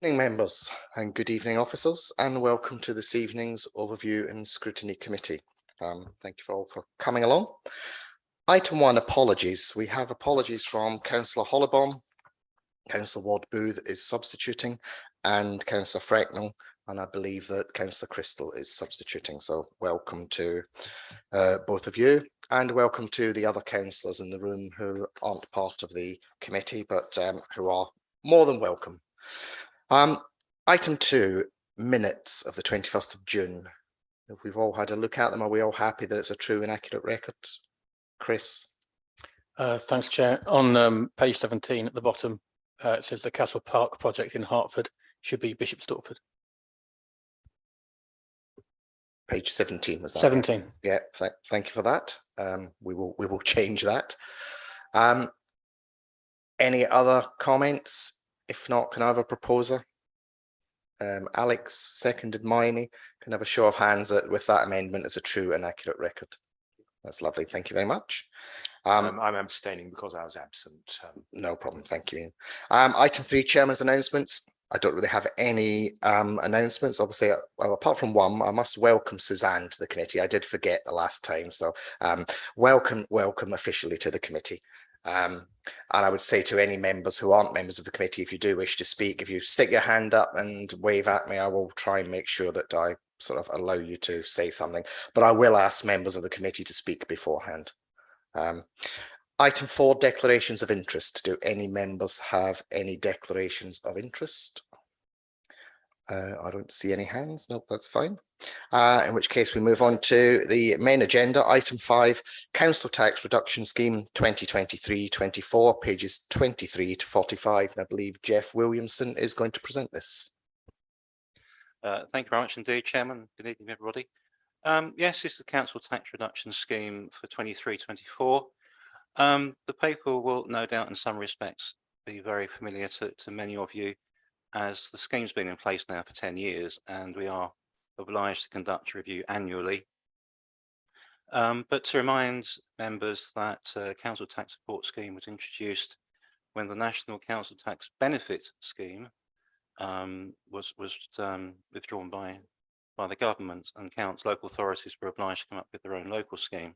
Evening members and good evening officers, and welcome to this evening's overview and scrutiny committee. Thank you all for coming along. Item 1, apologies. We have apologies from Councillor Hollobon, Councillor Ward Booth is substituting, and Councillor Frecknell, and I believe that Councillor Crystal is substituting. So welcome to both of you, and welcome to the other councillors in the room who aren't part of the committee, but who are more than welcome. Item 2, minutes of the 21st of June. If we've all had a look at them, are we all happy that it's a true and accurate record? Chris? Thanks, Chair. On page 17 at the bottom, it says the Castle Park project in Hertford should be Bishop Stortford. Page 17 was that? 17. Yeah, thank you for that. We will change that. Any other comments? If not, can I have a proposer? Alex seconded Miney. Can I have a show of hands that with that amendment is a true and accurate record? That's lovely. Thank you very much. I'm abstaining because I was absent. No problem. Thank you, Ian. Item 3, Chairman's announcements. I don't really have any announcements. Obviously, well, apart from one, I must welcome Suzanne to the committee. I did forget the last time, so welcome officially to the committee. And I would say to any members who aren't members of the committee, if you do wish to speak, if you stick your hand up and wave at me, I will try and make sure that I sort of allow you to say something, but I will ask members of the committee to speak beforehand. Item 4, declarations of interest. Do any members have any declarations of interest? I don't see any hands. No, that's fine. In which case we move on to the main agenda. Item 5, Council Tax Reduction Scheme 2023-24, pages 23 to 45. And I believe Jeff Williamson is going to present this. Thank you very much indeed, Chairman. Good evening, everybody. Yes, this is the Council Tax Reduction Scheme for 23-24. The paper will no doubt in some respects be very familiar to many of you, as the scheme's been in place now for 10 years and we are obliged to conduct a review annually. But to remind members that Council Tax Support Scheme was introduced when the National Council Tax Benefit Scheme was withdrawn by the government, and local authorities were obliged to come up with their own local scheme.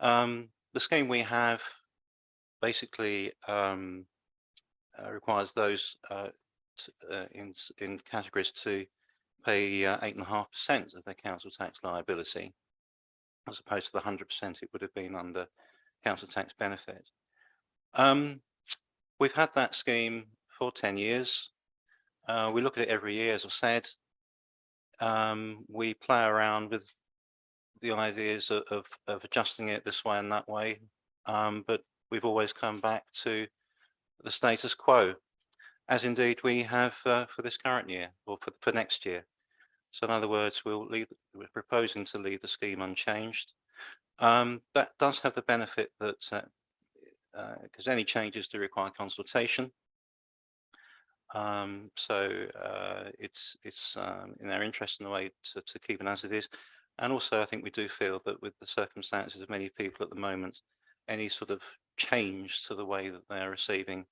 The scheme we have basically requires those in categories to pay 8.5% of their council tax liability, as opposed to the 100% it would have been under council tax benefit. We've had that scheme for 10 years. We look at it every year, as I've said. We play around with the ideas of adjusting it this way and that way, but we've always come back to the status quo, as indeed we have for this current year, or for next year. So in other words, we're proposing to leave the scheme unchanged. That does have the benefit that because any changes do require consultation. It's in our interest in a way to keep it as it is. And also I think we do feel that with the circumstances of many people at the moment, any sort of change to the way that they're receiving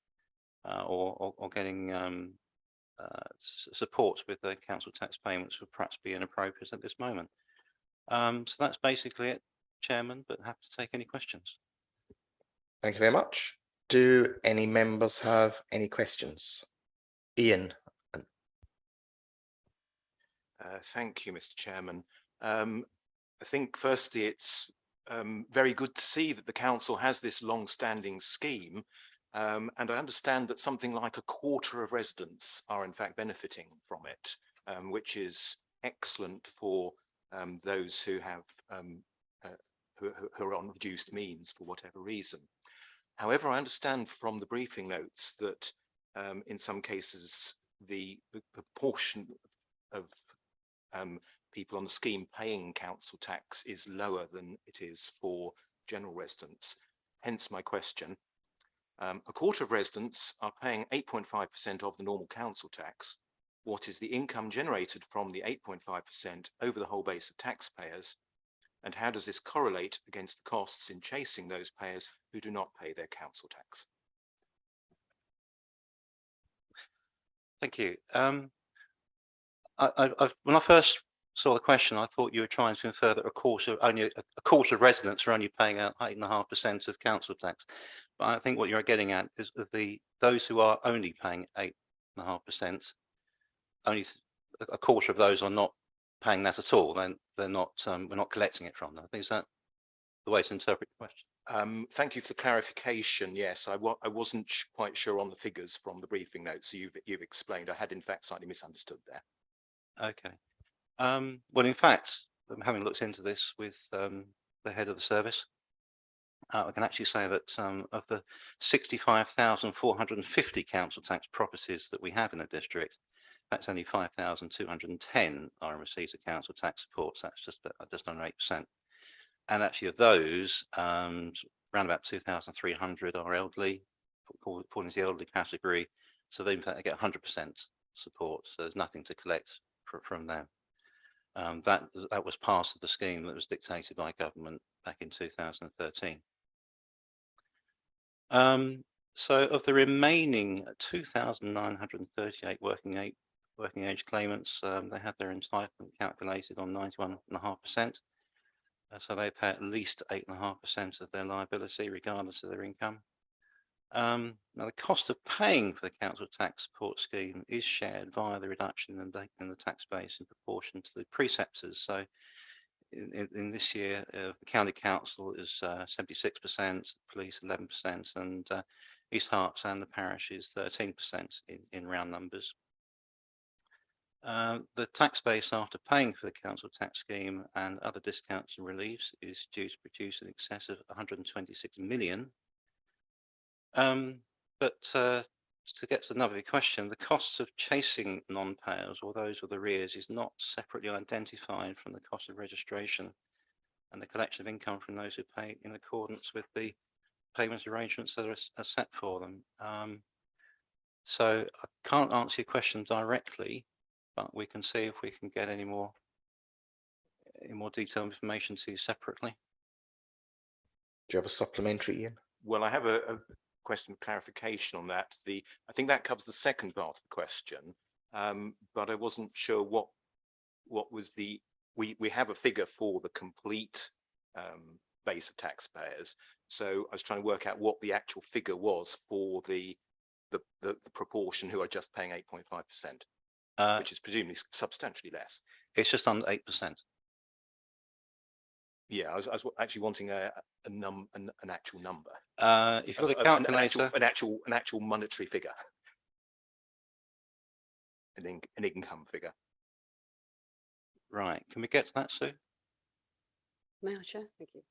or getting support with their council tax payments would perhaps be inappropriate at this moment. So that's basically it, Chairman, but happy to take any questions. Thank you very much. Do any members have any questions? Ian. Thank you, Mr. Chairman. I think firstly it's very good to see that the council has this long-standing scheme, and I understand that something like a quarter of residents are in fact benefiting from it, which is excellent for those who have who are on reduced means for whatever reason. However, I understand from the briefing notes that in some cases the proportion of people on the scheme paying council tax is lower than it is for general residents. Hence my question. A quarter of residents are paying 8.5% of the normal council tax. What is the income generated from the 8.5% over the whole base of taxpayers? And how does this correlate against the costs in chasing those payers who do not pay their council tax? Thank you. When I first saw the question, I thought you were trying to infer that only a quarter of residents are only paying out 8.5% of council tax. But I think what you're getting at is that those who are only paying 8.5%, only a quarter of those are not paying that at all. Then they're not. We're not collecting it from them. I think is that the way to interpret the question. Thank you for the clarification. Yes, I wasn't quite sure on the figures from the briefing notes. So you've explained. I had in fact slightly misunderstood there. Okay. Well, in fact, having looked into this with the head of the service, I can actually say that of the 65,450 council tax properties that we have in the district, that's only 5,210 are in receipt of council tax support. So that's just under 8%. And actually, of those, around about 2,300 are elderly, according to the elderly category. So they in fact get 100% support. So there's nothing to collect from them. That was part of the scheme that was dictated by government back in 2013. So of the remaining 2,938 working age claimants, they have their entitlement calculated on 91.5%. So they pay at least 8.5% of their liability, regardless of their income. Now, the cost of paying for the council tax support scheme is shared via the reduction in the tax base in proportion to the preceptors. So in this year, the county council is 76%, the police 11%, and East Herts and the parish is 13% in round numbers. The tax base after paying for the council tax scheme and other discounts and reliefs is due to produce in excess of 126 million. But to get to the nub of your question, the costs of chasing non-payers or those with arrears is not separately identified from the cost of registration and the collection of income from those who pay in accordance with the payment arrangements that are set for them. So I can't answer your question directly, but we can see if we can get any more detailed information to you separately. Do you have a supplementary, Ian? Well, I have a question of clarification on that. I think that covers the second part of the question, but I wasn't sure what was we have a figure for the complete base of taxpayers. So I was trying to work out what the actual figure was for the proportion who are just paying 8.5%, which is presumably substantially less. It's just under 8%. Yeah, I was actually wanting an actual number. If you've got a calculator, an actual monetary figure, an income figure. Right? Can we get to that, Sue? May I, Chair? Thank you.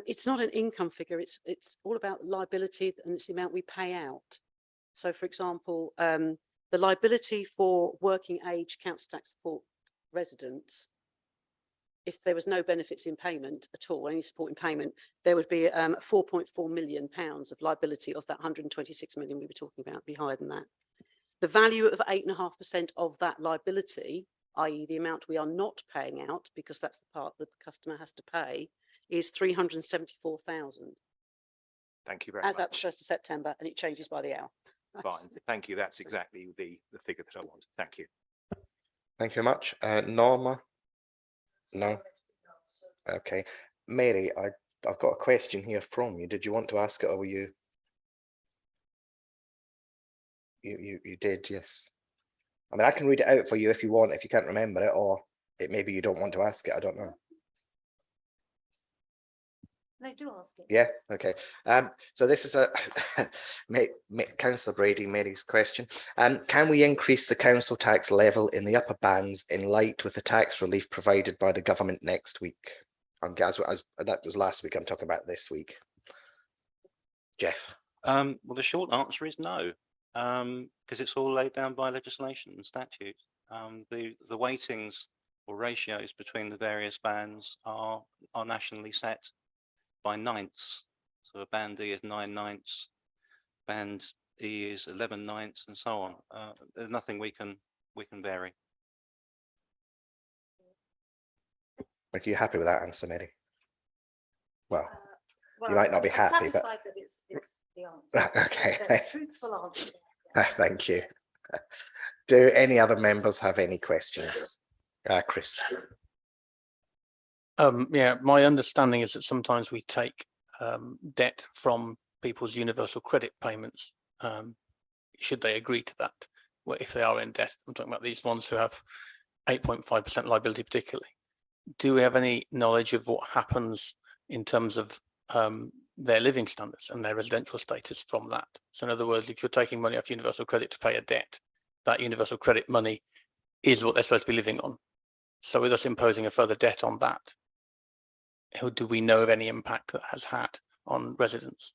It's not an income figure. It's all about liability, and it's the amount we pay out. So, for example, the liability for working age council tax support residents, if there was no benefits in payment at all, any support in payment, there would be £4.4 million of liability of that 126 million we were talking about, be higher than that. The value of 8.5% of that liability, i.e. the amount we are not paying out, because that's the part that the customer has to pay, is 374,000. Thank you very much. As at the 1st of September, and it changes by the hour. Fine, thank you. That's exactly the figure that I want. Thank you. Thank you very much. Norma? No? Okay. Mary, I've got a question here from you. Did you want to ask it, or were you? You did, yes. I mean, I can read it out for you if you want, if you can't remember it, or maybe you don't want to ask it. I don't know. They do ask it. Yeah, okay. So this is Councillor Brady, Mary's question. Can we increase the council tax level in the upper bands in light with the tax relief provided by the government next week? That was last week. I'm talking about this week. Jeff? Well, the short answer is no, because it's all laid down by legislation and statute. The weightings or ratios between the various bands are nationally set by ninths. So a band D is 9/9, band E is 11/9, and so on. There's nothing we can vary. Are you happy with that answer, Mary? Well, you might not be happy, but satisfied that it's the answer. okay. The truthful answer. Thank you. Do any other members have any questions? Chris. Yeah, my understanding is that sometimes we take debt from people's universal credit payments. Should they agree to that? Well, if they are in debt, I'm talking about these ones who have 8.5% liability particularly. Do we have any knowledge of what happens in terms of their living standards and their residential status from that? So in other words, if you're taking money off universal credit to pay a debt, that universal credit money is what they're supposed to be living on. So with us imposing a further debt on that, do we know of any impact that has had on residents?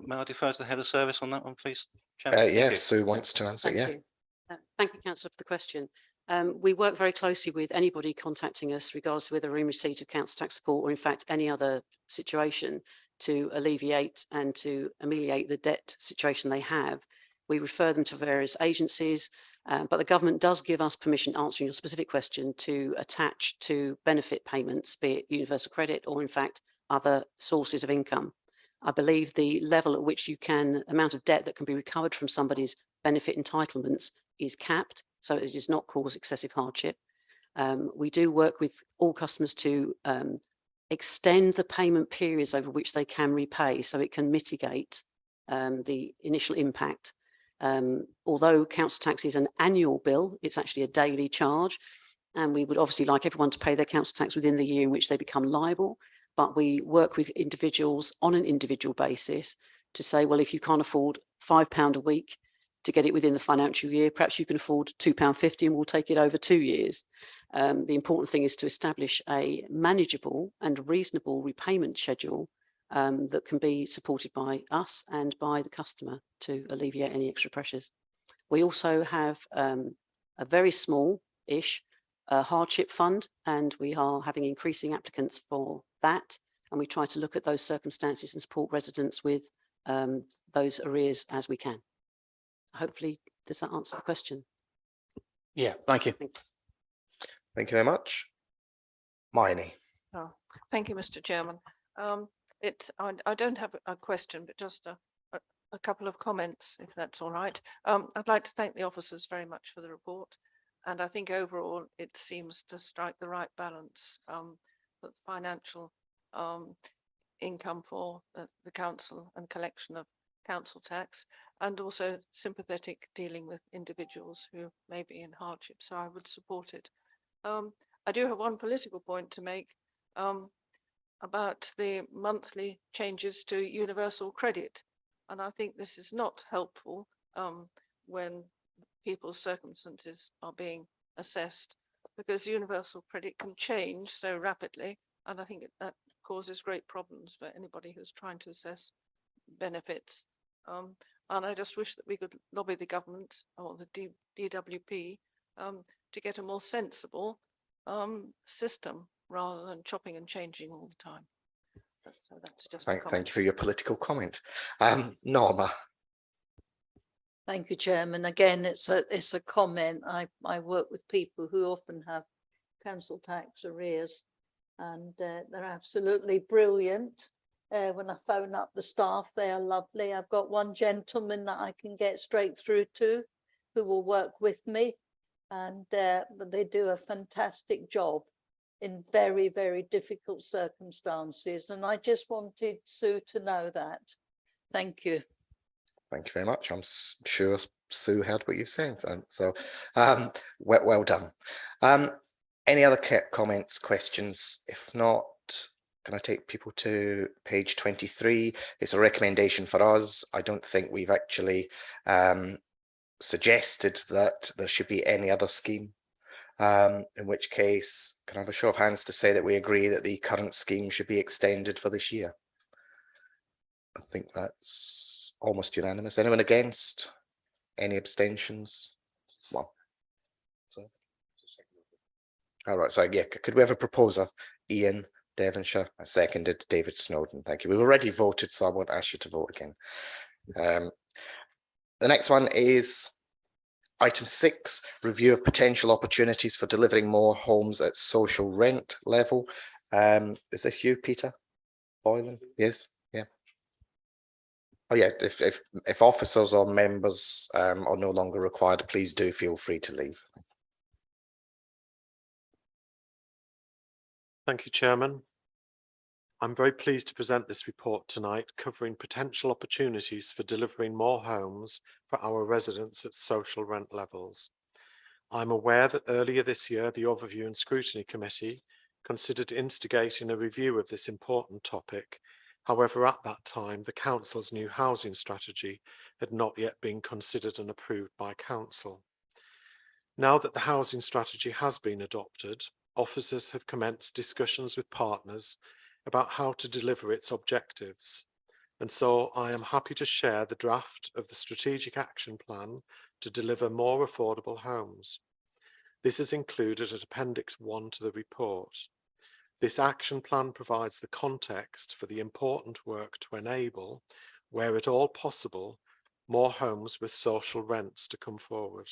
May I defer to the head of service on that one, please? Chairman? Yeah, Sue wants to answer. Thank Yeah. you. Thank you, Councillor, for the question. We work very closely with anybody contacting us, regardless of whether we're in receipt of council tax support or in fact any other situation, to alleviate and to ameliorate the debt situation they have. We refer them to various agencies, but the government does give us permission, answering your specific question, to attach to benefit payments, be it universal credit or in fact other sources of income. I believe the level at which amount of debt that can be recovered from somebody's benefit entitlements is capped, so it does not cause excessive hardship. We do work with all customers to extend the payment periods over which they can repay, so it can mitigate the initial impact. Although council tax is an annual bill, it's actually a daily charge, and we would obviously like everyone to pay their council tax within the year in which they become liable. But we work with individuals on an individual basis to say, well, if you can't afford £5 a week to get it within the financial year, perhaps you can afford £2.50 and we'll take it over 2 years. The important thing is to establish a manageable and reasonable repayment schedule that can be supported by us and by the customer to alleviate any extra pressures. We also have a very small-ish hardship fund, and we are having increasing applicants for that, and we try to look at those circumstances and support residents with those arrears as we can. Hopefully, does that answer the question? Yeah, thank you. Thank you very much. Miney. Oh, thank you, Mr. Chairman. I don't have a question, but just a couple of comments, if that's all right. I'd like to thank the officers very much for the report. And I think overall it seems to strike the right balance, that financial income for the council and collection of council tax, and also sympathetic dealing with individuals who may be in hardship. So I would support it. I do have one political point to make about the monthly changes to universal credit. And I think this is not helpful when people's circumstances are being assessed, because universal credit can change so rapidly, and I think that causes great problems for anybody who's trying to assess benefits. And I just wish that we could lobby the government or the DWP to get a more sensible system rather than chopping and changing all the time. So that's just Thank you for your political comment. Norma. Thank you, Chairman. Again, it's a comment. I work with people who often have council tax arrears, and they're absolutely brilliant. When I phone up the staff, they are lovely. I've got one gentleman that I can get straight through to who will work with me, and they do a fantastic job in very, very difficult circumstances. And I just wanted Sue to know that. Thank you. Thank you very much. I'm sure Sue heard what you said. So well done. Any other comments, questions? If not, can I take people to page 23? It's a recommendation for us. I don't think we've actually suggested that there should be any other scheme. In which case, can I have a show of hands to say that we agree that the current scheme should be extended for this year? I think that's almost unanimous. Anyone against? Any abstentions? Well, all right. So yeah, could we have a proposer? Ian Devonshire. I seconded. David Snowden. Thank you. We've already voted, so I won't ask you to vote again. The next one is item 6, review of potential opportunities for delivering more homes at social rent level. Is this you, Peter Boylan? Yes. Yeah. Oh yeah, if officers or members are no longer required, please do feel free to leave. Thank you, Chairman. I'm very pleased to present this report tonight covering potential opportunities for delivering more homes for our residents at social rent levels. I'm aware that earlier this year, the Overview and Scrutiny Committee considered instigating a review of this important topic. However, at that time, the Council's new housing strategy had not yet been considered and approved by Council. Now that the housing strategy has been adopted, officers have commenced discussions with partners about how to deliver its objectives. And so I am happy to share the draft of the Strategic Action Plan to deliver more affordable homes. This is included at Appendix 1 to the report. This action plan provides the context for the important work to enable, where at all possible, more homes with social rents to come forward.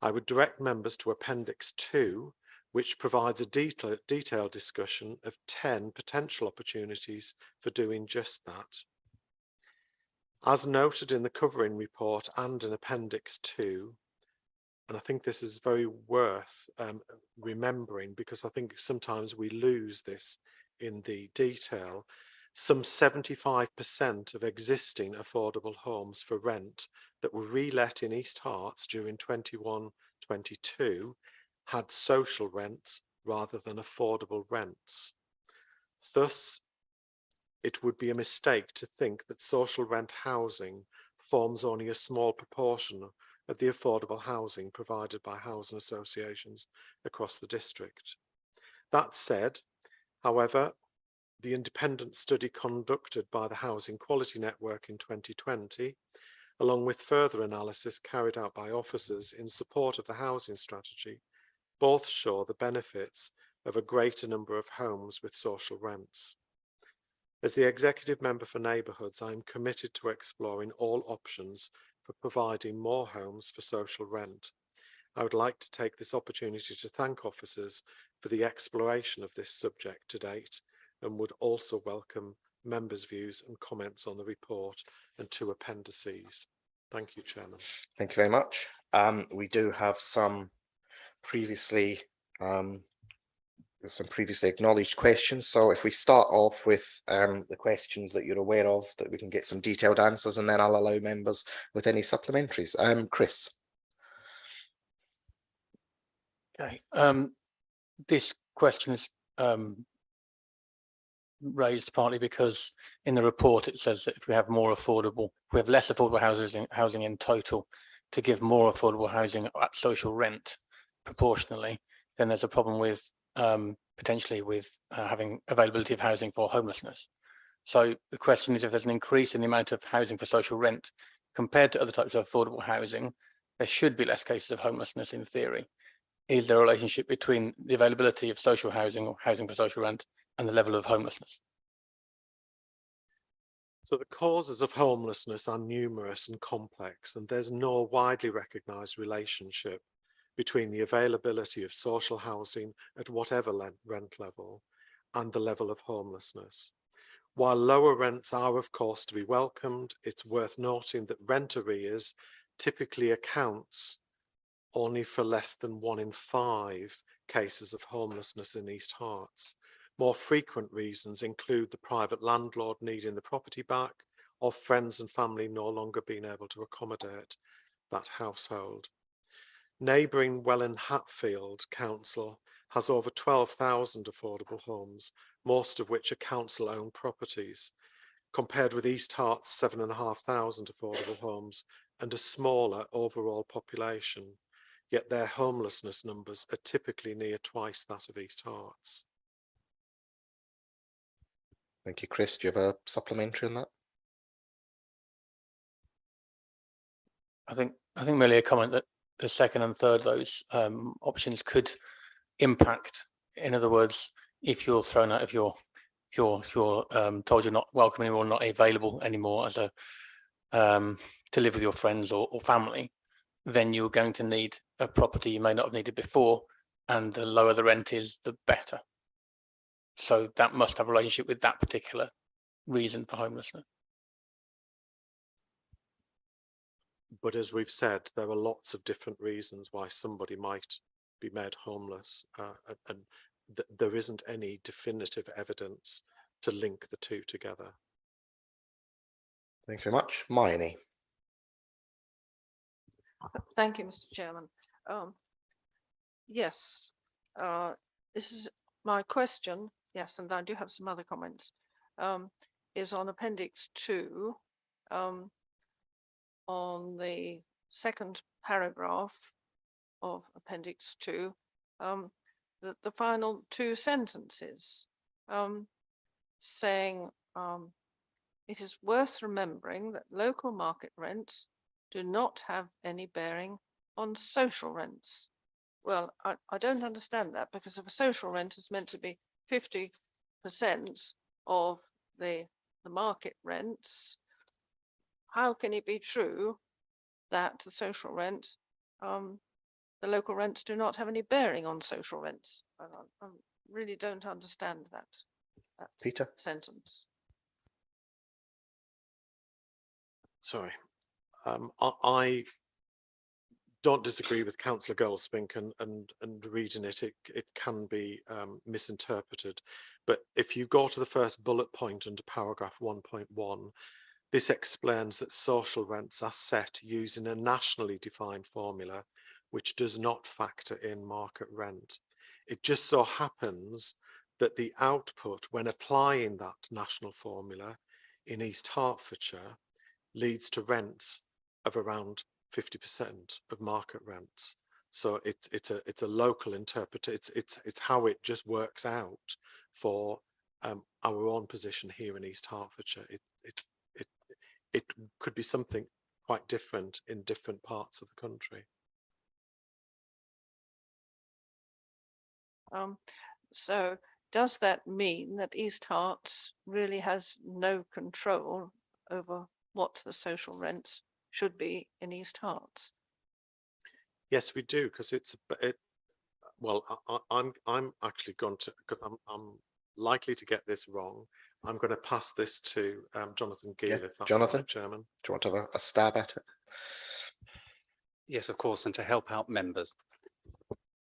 I would direct members to Appendix 2, which provides a detailed discussion of 10 potential opportunities for doing just that. As noted in the covering report and in Appendix 2, and I think this is very worth remembering, because I think sometimes we lose this in the detail. Some 75% of existing affordable homes for rent that were relet in East Herts during 21-22 had social rents rather than affordable rents. Thus, it would be a mistake to think that social rent housing forms only a small proportion of the affordable housing provided by housing associations across the district. That said, however, the independent study conducted by the Housing Quality Network in 2020, along with further analysis carried out by officers in support of the housing strategy, both show the benefits of a greater number of homes with social rents. As the Executive Member for Neighbourhoods, I am committed to exploring all options for providing more homes for social rent. I would like to take this opportunity to thank officers for the exploration of this subject to date, and would also welcome members' views and comments on the report and 2 appendices. Thank you, Chairman. Thank you very much. We do have some previously acknowledged questions. So if we start off with the questions that you're aware of, that we can get some detailed answers, and then I'll allow members with any supplementaries. Chris. Okay. This question is raised partly because in the report it says that if we have less affordable housing in total, to give more affordable housing at social rent proportionally, then there's a problem with potentially with having availability of housing for homelessness. So the question is, if there's an increase in the amount of housing for social rent compared to other types of affordable housing, there should be less cases of homelessness in theory. Is there a relationship between the availability of social housing or housing for social rent and the level of homelessness? So the causes of homelessness are numerous and complex, and there's no widely recognised relationship between the availability of social housing at whatever rent level and the level of homelessness. While lower rents are of course to be welcomed, it's worth noting that rent arrears typically accounts only for less than 1 in 5 cases of homelessness in East Herts. More frequent reasons include the private landlord needing the property back, or friends and family no longer being able to accommodate that household. Neighbouring Welwyn Hatfield Council has over 12,000 affordable homes, most of which are council-owned properties, compared with East Herts' 7,500 affordable homes and a smaller overall population, yet their homelessness numbers are typically near twice that of East Herts. Thank you, Chris. Do you have a supplementary on that? I think merely a comment that the second and third of those options could impact. In other words, if you're thrown out, if you're told you're not welcome anymore, not available anymore as a to live with your friends or family, then you're going to need a property you may not have needed before, and the lower the rent is, the better. So that must have a relationship with that particular reason for homelessness. But as we've said, there are lots of different reasons why somebody might be made homeless, and there isn't any definitive evidence to link the two together. Thank you very much. Miney. Thank you, Mr. Chairman. Yes, this is my question. Yes, and I do have some other comments. Is on Appendix 2, on the second paragraph of Appendix 2, the final two sentences, saying it is worth remembering that local market rents do not have any bearing on social rents. Well, I don't understand that, because if a social rent is meant to be 50% of the market rents, how can it be true that the social rent, the local rents do not have any bearing on social rents? I really don't understand that Peter. sentence. Sorry, I don't disagree with Councillor Goldspink, and reading it can be misinterpreted. But if you go to the first bullet point under paragraph 1.1, this explains that social rents are set using a nationally defined formula, which does not factor in market rent. It just so happens that the output, when applying that national formula in East Hertfordshire, leads to rents of around 50% of market rents. So it's a local interpretation. It's how it just works out for our own position here in East Hertfordshire. It could be something quite different in different parts of the country. So does that mean that East Herts really has no control over what the social rents should be in East Herts? Yes, we do, because well, I'm actually going to, because I'm likely to get this wrong. I'm going to pass this to Jonathan Gill, if that's Jonathan, all right, Chairman. do you want to have a stab at it? Yes, of course, and to help out members.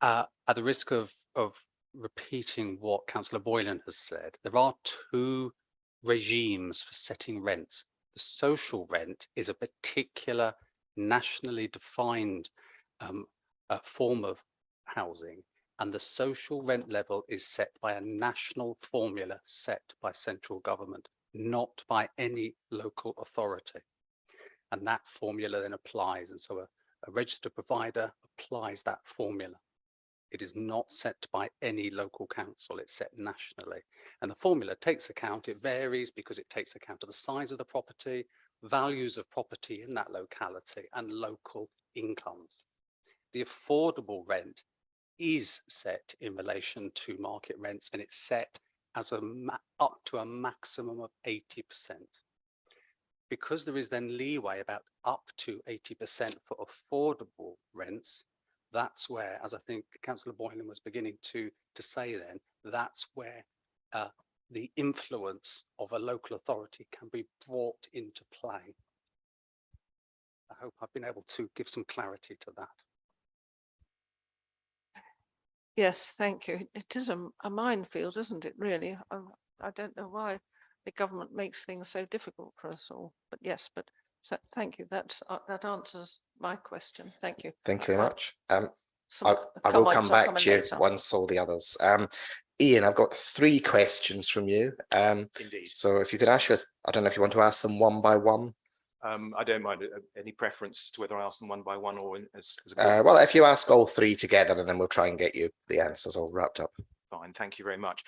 At the risk of repeating what Councillor Boylan has said, there are two regimes for setting rents. The social rent is a particular nationally defined form of housing, and the social rent level is set by a national formula set by central government, not by any local authority. And that formula then applies, and so a registered provider applies that formula. It is not set by any local council, it's set nationally. And the formula takes account, it varies because it takes account of the size of the property, values of property in that locality, and local incomes. The affordable rent is set in relation to market rents, and it's set as up to a maximum of 80%. Because there is then leeway about up to 80% for affordable rents, that's where, as I think Councillor Boylan was beginning to say then, that's where the influence of a local authority can be brought into play. I hope I've been able to give some clarity to that. Yes, thank you. It is a minefield, isn't it, really? I don't know why the government makes things so difficult for us all. But yes, so thank you. That answers my question. Thank you. Thank you very much. I will comments come I'll back come to you later. once all the others. Ian, I've got 3 questions from you. Indeed. So if you could ask I don't know if you want to ask them one by one. I don't mind any preference as to whether I ask them one by one or as a group. Well, if you ask all 3 together, and then we'll try and get you the answers all wrapped up. Fine, thank you very much.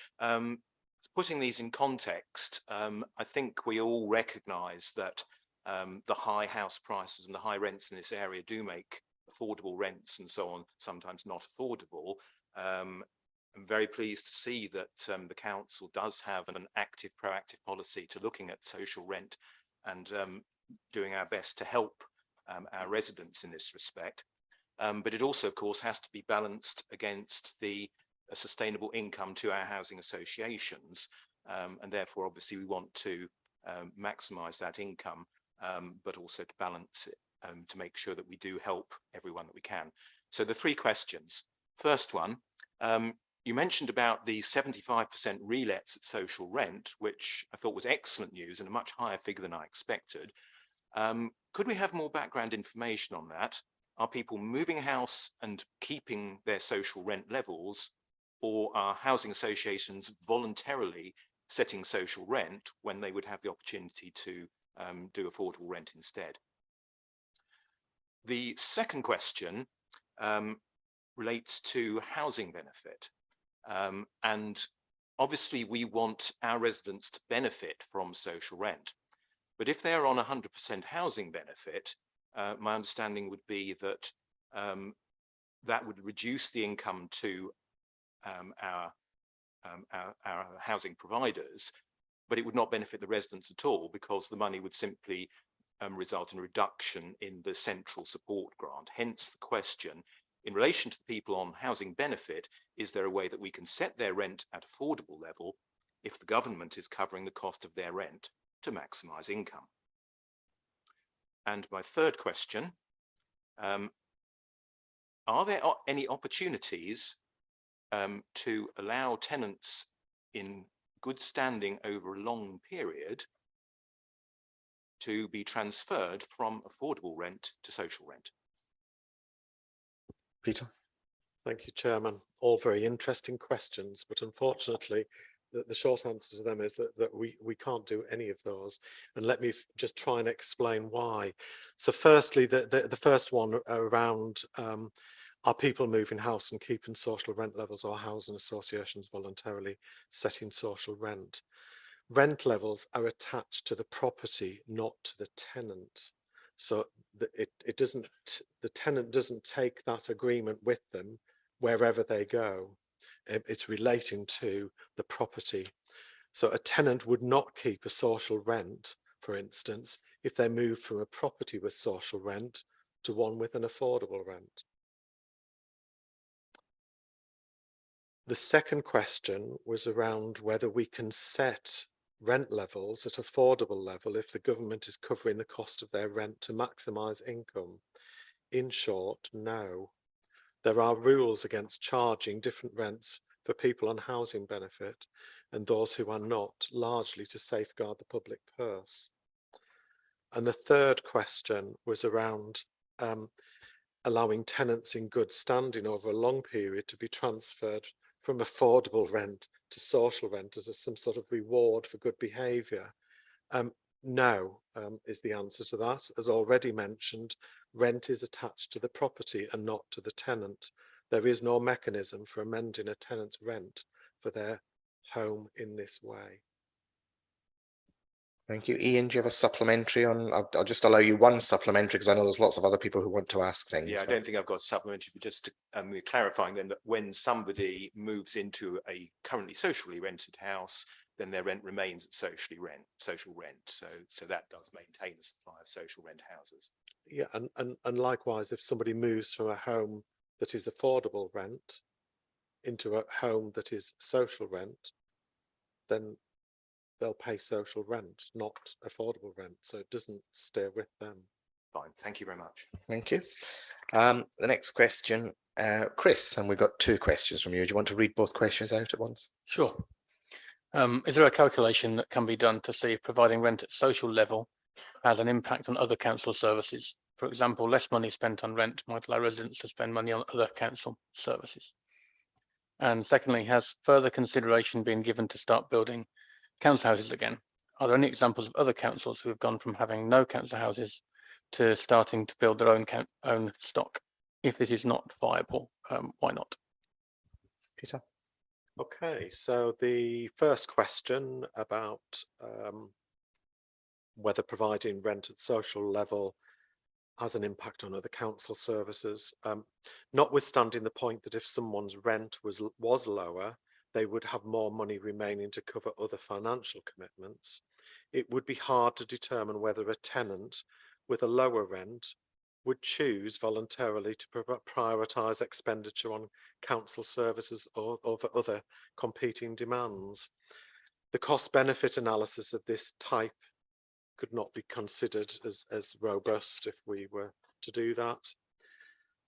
Putting these in context, I think we all recognise that the high house prices and the high rents in this area do make affordable rents and so on sometimes not affordable. I'm very pleased to see that the council does have an active, proactive policy to looking at social rent and doing our best to help our residents in this respect. But it also, of course, has to be balanced against the sustainable income to our housing associations. And therefore, obviously, we want to maximise that income, but also to balance it to make sure that we do help everyone that we can. So the three questions. First one, you mentioned about the 75% relets at social rent, which I thought was excellent news and a much higher figure than I expected. Could we have more background information on that? Are people moving house and keeping their social rent levels, or are housing associations voluntarily setting social rent when they would have the opportunity to do affordable rent instead? The second question relates to housing benefit. And obviously we want our residents to benefit from social rent. But if they're on 100% housing benefit, my understanding would be that that would reduce the income to our housing providers, but it would not benefit the residents at all, because the money would simply result in a reduction in the central support grant. Hence the question, in relation to the people on housing benefit, is there a way that we can set their rent at affordable level if the government is covering the cost of their rent to maximise income? And my third question, are there any opportunities to allow tenants in good standing over a long period to be transferred from affordable rent to social rent? Peter? Thank you, Chairman. All very interesting questions, but unfortunately, the short answer to them is that we can't do any of those. And let me just try and explain why. So firstly, the first one around are people moving house and keeping social rent levels, or housing associations voluntarily setting social rent? Rent levels are attached to the property, not to the tenant. So the tenant doesn't take that agreement with them wherever they go. It's relating to the property. So a tenant would not keep a social rent, for instance, if they move from a property with social rent to one with an affordable rent. The second question was around whether we can set rent levels at affordable level if the government is covering the cost of their rent to maximise income. In short, no. There are rules against charging different rents for people on housing benefit and those who are not, largely to safeguard the public purse. And the third question was around allowing tenants in good standing over a long period to be transferred from affordable rent to social rent as some sort of reward for good behaviour. No, is the answer to that. As already mentioned, rent is attached to the property and not to the tenant. There is no mechanism for amending a tenant's rent for their home in this way. Thank you. Ian, do you have a supplementary on? I'll just allow you one supplementary because I know there's lots of other people who want to ask things. Yeah, I don't think I've got supplementary, but just we're clarifying then that when somebody moves into a currently socially rented house, then their rent remains at social rent. So that does maintain the supply of social rent houses. Yeah, and likewise, if somebody moves from a home that is affordable rent into a home that is social rent, then they'll pay social rent, not affordable rent. So it doesn't stay with them. Fine, thank you very much. Thank you. The next question, Chris, and we've got two questions from you. Do you want to read both questions out at once? Sure. Is there a calculation that can be done to see if providing rent at social level has an impact on other council services? For example, less money spent on rent might allow residents to spend money on other council services. And secondly, has further consideration been given to start building council houses again? Are there any examples of other councils who have gone from having no council houses to starting to build their own stock? If this is not viable, why not? Peter? Okay, so the first question about whether providing rent at social level has an impact on other council services, notwithstanding the point that if someone's rent was lower, they would have more money remaining to cover other financial commitments. It would be hard to determine whether a tenant with a lower rent would choose voluntarily to prioritise expenditure on council services over other competing demands. The cost benefit analysis of this type could not be considered as robust if we were to do that.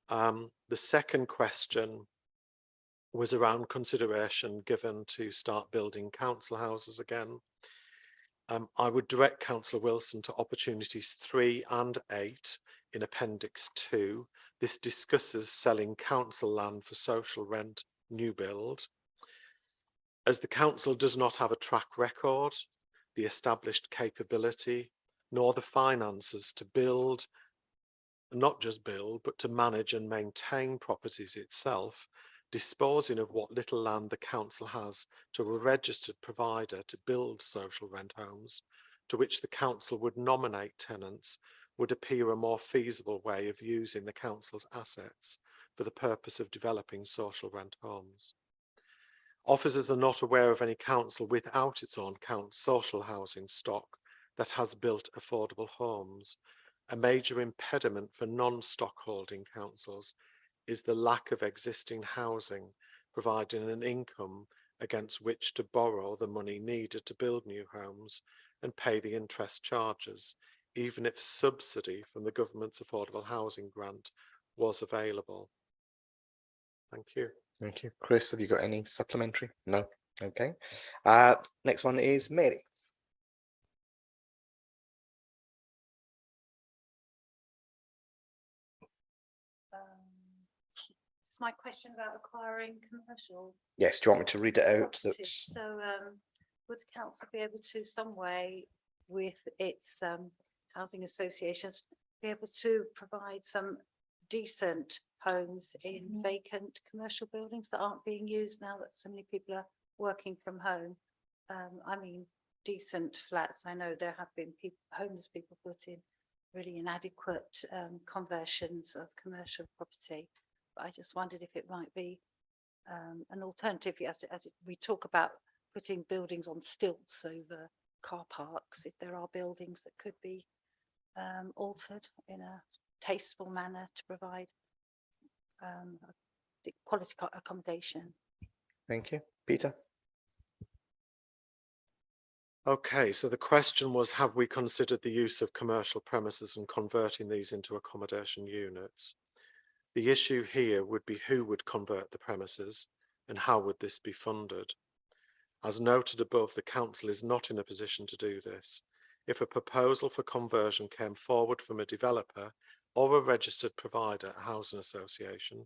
The second question was around consideration given to start building council houses again. I would direct Councillor Wilson to opportunities 3 and 8 in Appendix 2. This discusses selling council land for social rent new build. As the council does not have a track record, the established capability, nor the finances to build, not just build, but to manage and maintain properties itself, disposing of what little land the council has to a registered provider to build social rent homes, to which the council would nominate tenants, would appear a more feasible way of using the council's assets for the purpose of developing social rent homes. Officers are not aware of any council without its own social housing stock that has built affordable homes. A major impediment for non-stock holding councils is the lack of existing housing, providing an income against which to borrow the money needed to build new homes and pay the interest charges, even if subsidy from the government's affordable housing grant was available. Thank you. Thank you. Chris, have you got any supplementary? No. Okay. Next one is Mary. It's my question about acquiring commercial. Yes, do you want me to read it out? Properties. So would the council be able to some way with its housing associations be able to provide some decent homes in vacant commercial buildings that aren't being used now that so many people are working from home? I mean, decent flats. I know there have been homeless people put in really inadequate conversions of commercial property. But I just wondered if it might be an alternative as we talk about putting buildings on stilts over car parks. If there are buildings that could be altered in a tasteful manner to provide quality accommodation. Thank you. Peter? Okay, so the question was, have we considered the use of commercial premises and converting these into accommodation units? The issue here would be who would convert the premises and how would this be funded? As noted above, the council is not in a position to do this. If a proposal for conversion came forward from a developer or a registered provider, a housing association,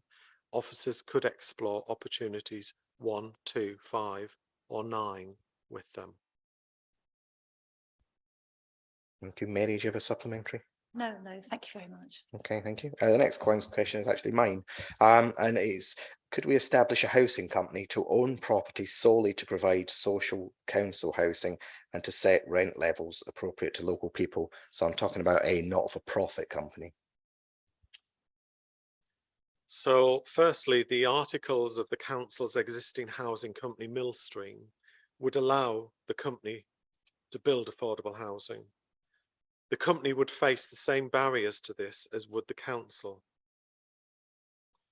officers could explore opportunities 1, 2, 5 or 9 with them. Thank you. Mary, do you have a supplementary? No, thank you very much. Okay, thank you. The next question is actually mine, and it is, could we establish a housing company to own properties solely to provide social council housing and to set rent levels appropriate to local people? So I'm talking about a not-for-profit company. So firstly, the articles of the council's existing housing company Millstream would allow the company to build affordable housing. The company would face the same barriers to this as would the council.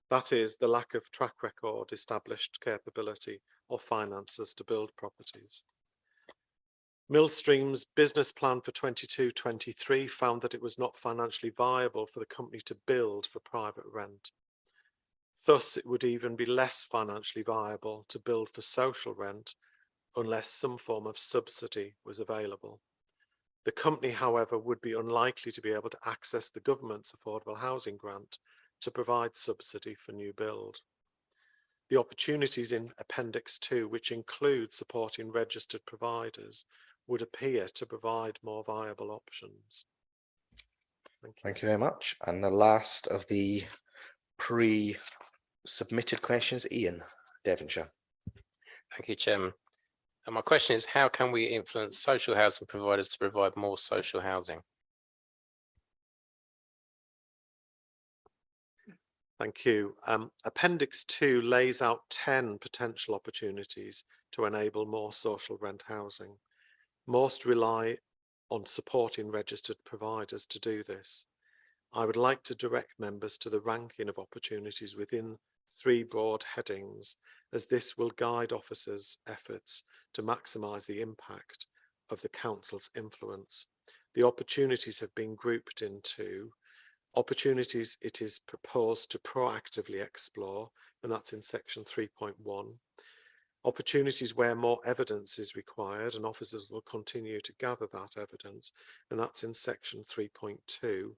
That is, the lack of track record, established capability or finances to build properties. Millstream's business plan for 22-23 found that it was not financially viable for the company to build for private rent. Thus, it would even be less financially viable to build for social rent unless some form of subsidy was available. The company, however, would be unlikely to be able to access the government's affordable housing grant to provide subsidy for new build. The opportunities in Appendix 2, which include supporting registered providers, would appear to provide more viable options. Thank you. Thank you very much. And the last of the pre-submitted questions, Ian, Devonshire. Thank you, Chairman. And my question is, how can we influence social housing providers to provide more social housing? Thank you. Appendix 2 lays out 10 potential opportunities to enable more social rent housing. Most rely on supporting registered providers to do this. I would like to direct members to the ranking of opportunities within 3 broad headings, as this will guide officers' efforts to maximise the impact of the council's influence. the opportunities have been grouped into opportunities it is proposed to proactively explore, and that's in section 3.1. Opportunities where more evidence is required and officers will continue to gather that evidence, and that's in section 3.2.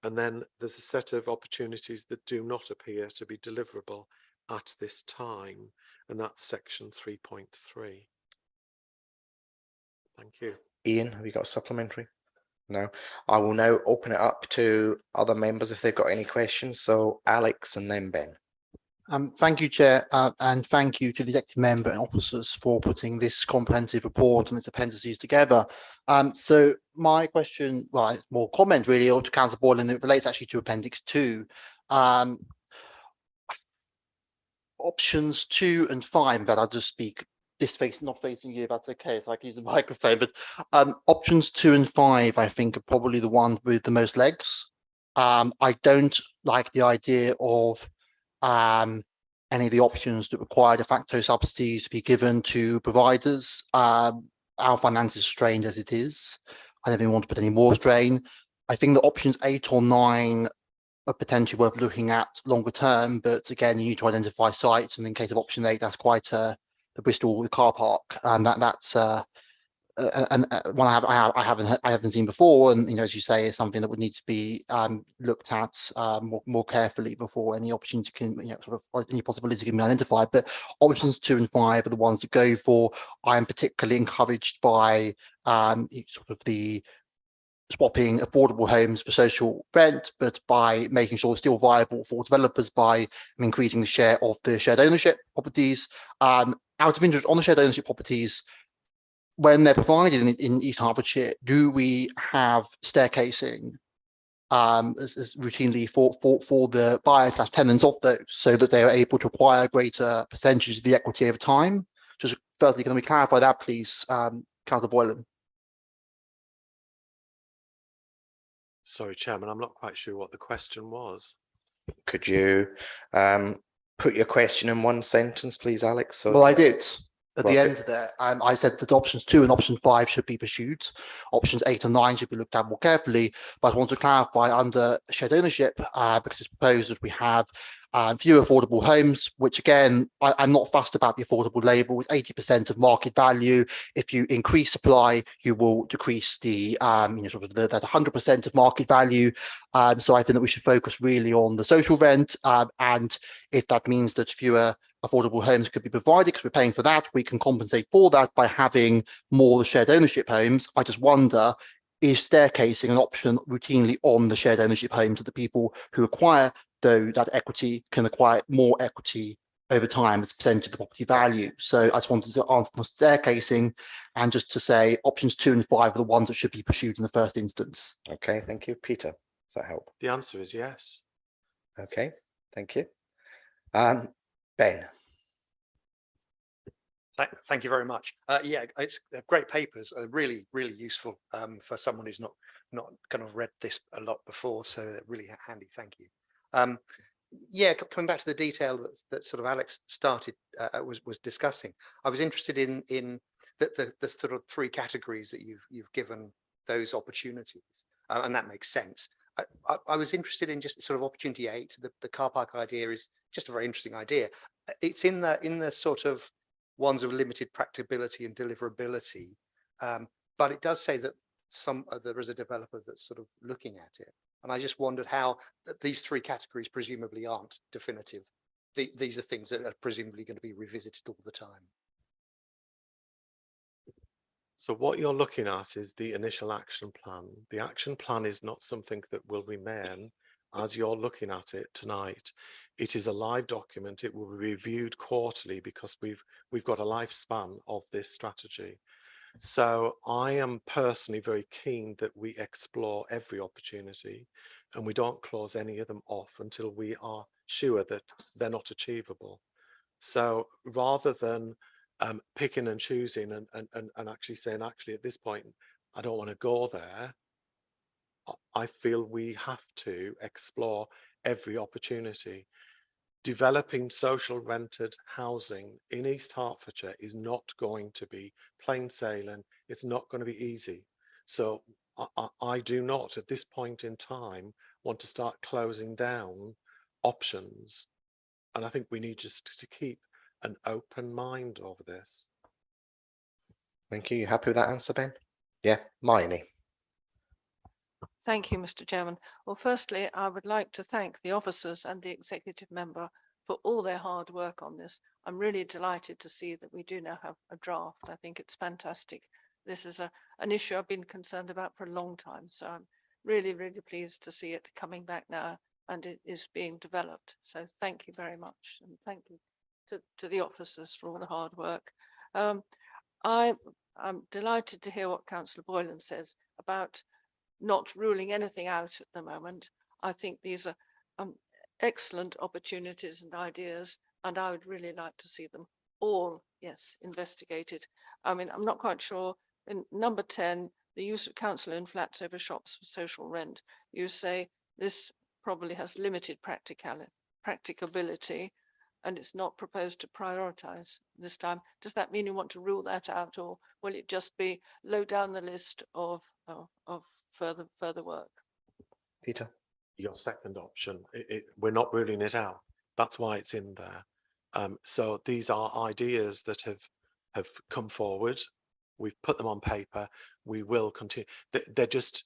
And then there's a set of opportunities that do not appear to be deliverable at this time, and that's section 3.3. Thank you. Ian, have you got a supplementary? No. I will now open it up to other members if they've got any questions. So Alex and then Ben. Thank you, Chair, and thank you to the executive member and officers for putting this comprehensive report and its appendices together. So my question, well, it's more comment really, or to Councillor Boylan, it relates actually to Appendix 2. Options 2 and 5, that I'll just speak this face, not facing you, if that's okay, so I can use the microphone, but options 2 and 5, I think, are probably the ones with the most legs. I don't like the idea of any of the options that require de facto subsidies to be given to providers. Our finances strained as it is. I don't even want to put any more strain. I think that options 8 or 9 are potentially worth looking at longer term, but again, you need to identify sites, and in case of option 8, that's quite the Bristol car park, and that's one I haven't seen before, and as you say, is something that would need to be looked at more carefully before any opportunity can sort of any possibility can be identified. But options 2 and 5 are the ones to go for. I am particularly encouraged by sort of the swapping affordable homes for social rent, but by making sure it's still viable for developers by increasing the share of the shared ownership properties. Out of interest, on the shared ownership properties, when they're provided in East Hertfordshire, do we have staircasing as routinely for the buyers/tenants of those, so that they are able to acquire greater percentages of the equity over time? Just firstly, can we clarify that, please, Councillor Boylan? Sorry, Chairman, I'm not quite sure what the question was. Could you put your question in one sentence, please, Alex? So well, I did. At well, the end there, I said that options 2 and option 5 should be pursued. Options 8 and 9 should be looked at more carefully. But I want to clarify under shared ownership, because it's proposed that we have fewer affordable homes, which again, I'm not fussed about the affordable label. It's 80% of market value. If you increase supply, you will decrease the sort of that 100% of market value. So I think that we should focus really on the social rent, and if that means that fewer affordable homes could be provided because we're paying for that, we can compensate for that by having more shared ownership homes. I just wonder, is staircasing an option routinely on the shared ownership homes, so that people who acquire that equity can acquire more equity over time as a percentage of the property value? So I just wanted to answer the staircasing, and just to say options 2 and 5 are the ones that should be pursued in the first instance. Okay, thank you. Peter, does that help? The answer is yes. Okay, thank you. Ben. Thank you very much. Yeah, it's great papers, really useful for someone who's not kind of read this a lot before, so really handy. Thank you. Yeah, coming back to the detail that sort of Alex started was discussing, I was interested in the sort of 3 categories that you've given those opportunities, and that makes sense. I was interested in just sort of opportunity 8. The car park idea is just a very interesting idea. It's in the sort of ones of limited practicability and deliverability, but it does say that there is a developer that's sort of looking at it, and I just wondered how these 3 categories presumably aren't definitive. These are things that are presumably going to be revisited all the time. So what you're looking at is the initial action plan. The action plan is not something that will remain as you're looking at it tonight. It is a live document. It will be reviewed quarterly because we've got a lifespan of this strategy. So I am personally very keen that we explore every opportunity and we don't close any of them off until we are sure that they're not achievable. So rather than picking and choosing and actually saying, actually at this point, I don't want to go there, I feel we have to explore every opportunity. Developing social rented housing in East Hertfordshire is not going to be plain sailing. It's not going to be easy. So I do not at this point in time want to start closing down options. And I think we need just to keep an open mind over this. Thank you. You happy with that answer, Ben? Yeah, Hermione. Thank you, Mr. Chairman. Well, firstly, I would like to thank the officers and the executive member for all their hard work on this. I'm really delighted to see that we do now have a draft. I think it's fantastic. This is an issue I've been concerned about for a long time. So I'm really, really pleased to see it coming back now and it is being developed. So thank you very much. And thank you to the officers for all the hard work. I'm delighted to hear what Councillor Boylan says about not ruling anything out at the moment. I think these are excellent opportunities and ideas, and I would really like to see them all, yes, investigated. I mean, I'm not quite sure. In number 10, the use of council-owned flats over shops for social rent, you say this probably has limited practicability and it's not proposed to prioritise this time. Does that mean you want to rule that out, or will it just be low down the list of further work? Peter? Your second option, we're not ruling it out. That's why it's in there. So these are ideas that have come forward. We've put them on paper. We will continue. They're just,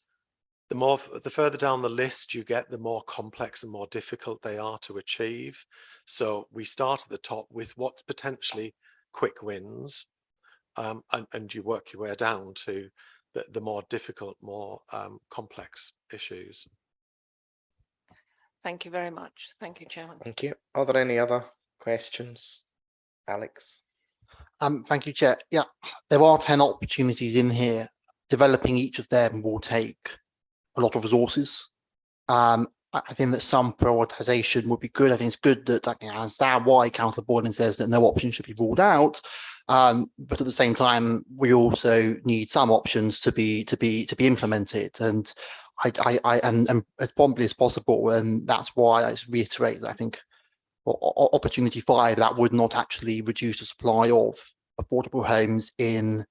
the further down the list you get, the more complex and more difficult they are to achieve. So we start at the top with what's potentially quick wins, and you work your way down to the more difficult, more complex issues. Thank you very much. Thank you, Chairman. Thank you. Are there any other questions? Alex? Thank you, Chair. Yeah, there are 10 opportunities in here. Developing each of them will take a lot of resources. I think that some prioritization would be good. I think it's good that I can understand why Councillor Boylan says that no option should be ruled out. But at the same time, we also need some options to be implemented. And and as promptly as possible, and that's why I just reiterate that I think opportunity 5, that would not actually reduce the supply of affordable homes in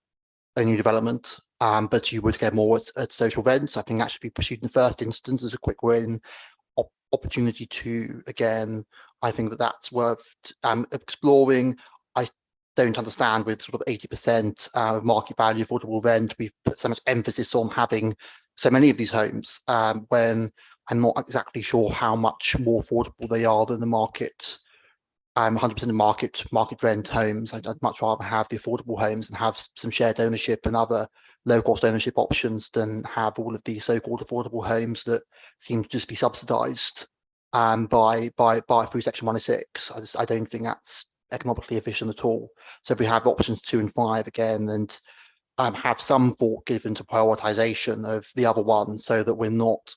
a new development, but you would get more at social rents. I think that should be pursued in the first instance as a quick win. Opportunity 2, again, I think that that's worth exploring. I don't understand with sort of 80% market value affordable rent, we've put so much emphasis on having so many of these homes when I'm not exactly sure how much more affordable they are than the market. 100% of market rent homes. I'd much rather have the affordable homes and have some shared ownership and other low cost ownership options than have all of these so-called affordable homes that seem to just be subsidised by through Section 106. I don't think that's economically efficient at all. So if we have options 2 and 5 again, and have some thought given to prioritisation of the other ones, so that we're not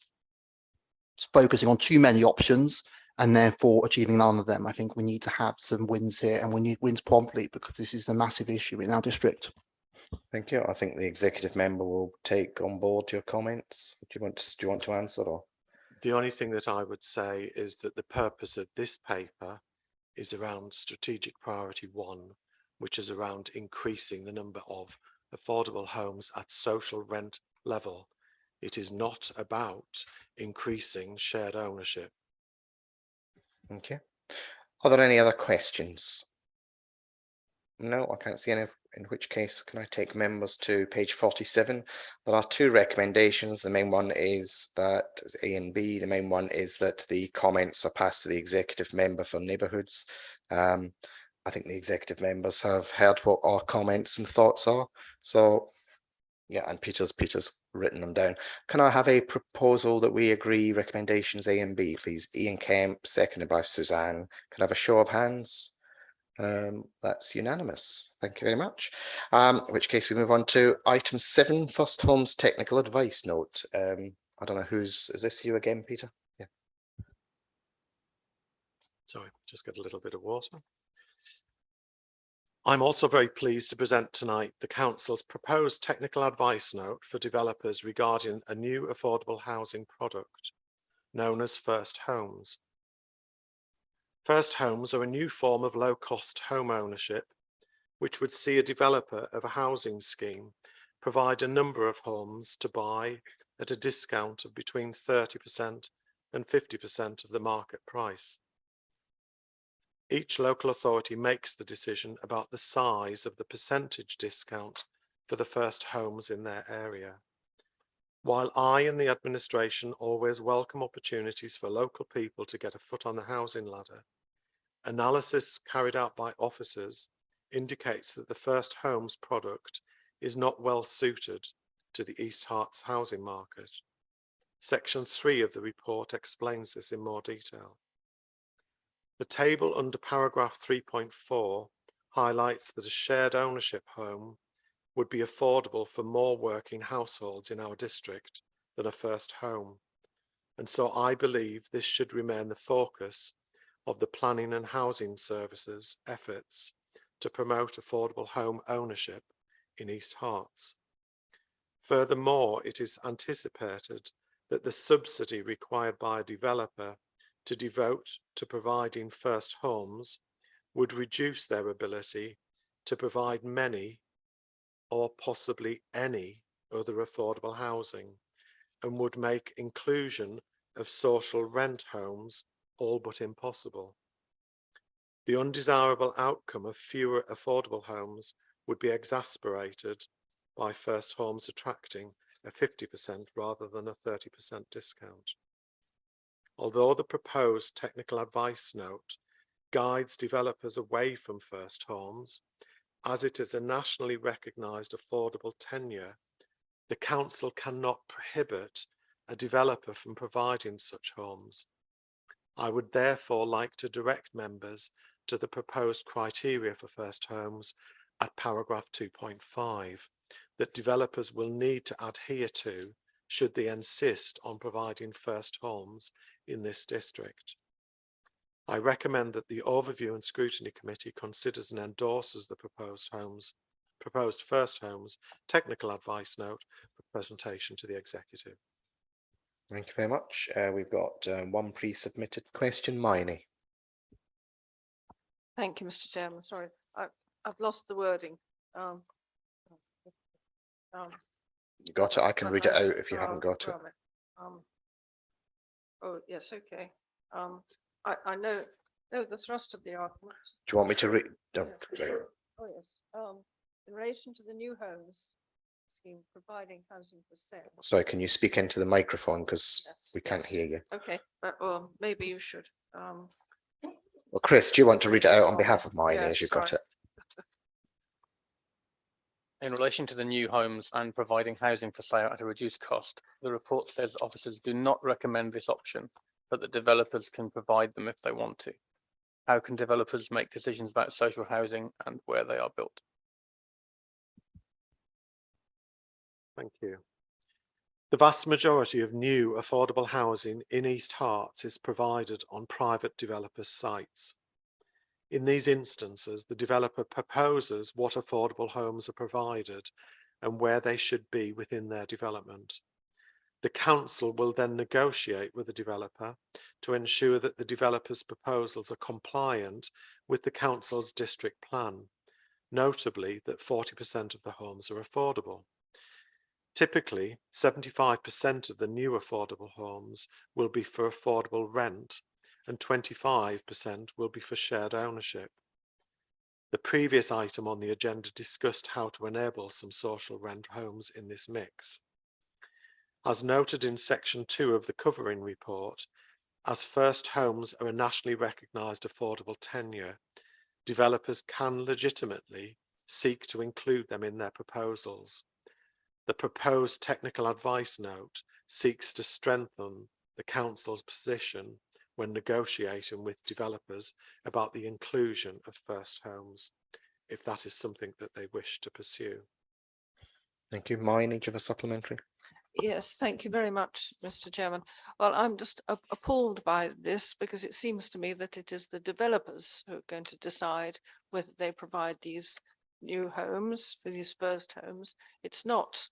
focusing on too many options and therefore achieving none of them. I think we need to have some wins here, and we need wins promptly, because this is a massive issue in our district. Thank you. I think the executive member will take on board your comments. Do you want to answer, or? The only thing that I would say is that the purpose of this paper is around strategic priority 1, which is around increasing the number of affordable homes at social rent level. It is not about increasing shared ownership. Thank you. Are there any other questions? No, I can't see any, in which case can I take members to page 47. There are 2 recommendations. The main one is that A and B. The main one is that the comments are passed to the executive member for neighbourhoods. I think the executive members have heard what our comments and thoughts are. So yeah, and Peter's written them down. Can I have a proposal that we agree recommendations A and B, please? Ian Kemp, seconded by Suzanne. Can I have a show of hands? That's unanimous. Thank you very much. In which case we move on to item 7, First Homes Technical Advice Note. I don't know is this you again, Peter? Yeah. Sorry, just get a little bit of water. I'm also very pleased to present tonight the Council's proposed technical advice note for developers regarding a new affordable housing product known as First Homes. First Homes are a new form of low-cost home ownership, which would see a developer of a housing scheme provide a number of homes to buy at a discount of between 30% and 50% of the market price. Each local authority makes the decision about the size of the percentage discount for the first homes in their area. While I and the administration always welcome opportunities for local people to get a foot on the housing ladder, analysis carried out by officers indicates that the first homes product is not well suited to the East Herts housing market. Section 3 of the report explains this in more detail. The table under paragraph 3.4 highlights that a shared ownership home would be affordable for more working households in our district than a first home. And so I believe this should remain the focus of the Planning and Housing Services efforts to promote affordable home ownership in East Herts. Furthermore, it is anticipated that the subsidy required by a developer to devote to providing first homes would reduce their ability to provide many or possibly any other affordable housing, and would make inclusion of social rent homes all but impossible. The undesirable outcome of fewer affordable homes would be exacerbated by first homes attracting a 50% rather than a 30% discount. Although the proposed technical advice note guides developers away from first homes, as it is a nationally recognised affordable tenure, the council cannot prohibit a developer from providing such homes. I would therefore like to direct members to the proposed criteria for first homes at paragraph 2.5 that developers will need to adhere to should they insist on providing first homes in this district. I recommend that the Overview and Scrutiny Committee considers and endorses the proposed first homes technical advice note for presentation to the executive. Thank you very much. We've got one pre-submitted question, Miney. Thank you, Mr. Chairman. Sorry, I've lost the wording. You got it? I can read it out if you haven't got it. Oh, yes, okay. I know the thrust of the argument. Do you want me to read? No, Yes. Oh, yes. In relation to the new homes scheme providing housing for sale. Sorry, can you speak into the microphone because Yes, we can't yes. hear you? Okay, but well, maybe you should. Well, Chris, do you want to read it out on behalf of Miney Yes, as you've got sorry. it? In relation to the new homes and providing housing for sale at a reduced cost, the report says officers do not recommend this option, but that developers can provide them if they want to. How can developers make decisions about social housing and where they are built? Thank you. The vast majority of new affordable housing in East Herts is provided on private developers' sites. In these instances, the developer proposes what affordable homes are provided and where they should be within their development. The council will then negotiate with the developer to ensure that the developer's proposals are compliant with the council's district plan, notably that 40% of the homes are affordable. Typically, 75% of the new affordable homes will be for affordable rent and 25% will be for shared ownership. The previous item on the agenda discussed how to enable some social rent homes in this mix. As noted in section 2 of the covering report, as first homes are a nationally recognised affordable tenure, developers can legitimately seek to include them in their proposals. The proposed technical advice note seeks to strengthen the council's position when negotiating with developers about the inclusion of first homes, if that is something that they wish to pursue. Thank you. Miney, do you have a supplementary? Yes, thank you very much, Mr. Chairman. Well, I'm just appalled by this because it seems to me that it is the developers who are going to decide whether they provide these new homes for these first homes. It's not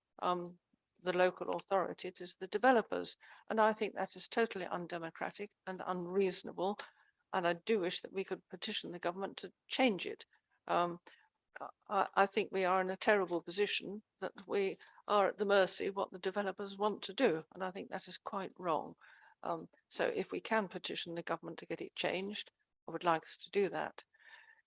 the local authority, it is the developers. And I think that is totally undemocratic and unreasonable. And I do wish that we could petition the government to change it. I think we are in a terrible position that we are at the mercy of what the developers want to do. And I think that is quite wrong. So if we can petition the government to get it changed, I would like us to do that.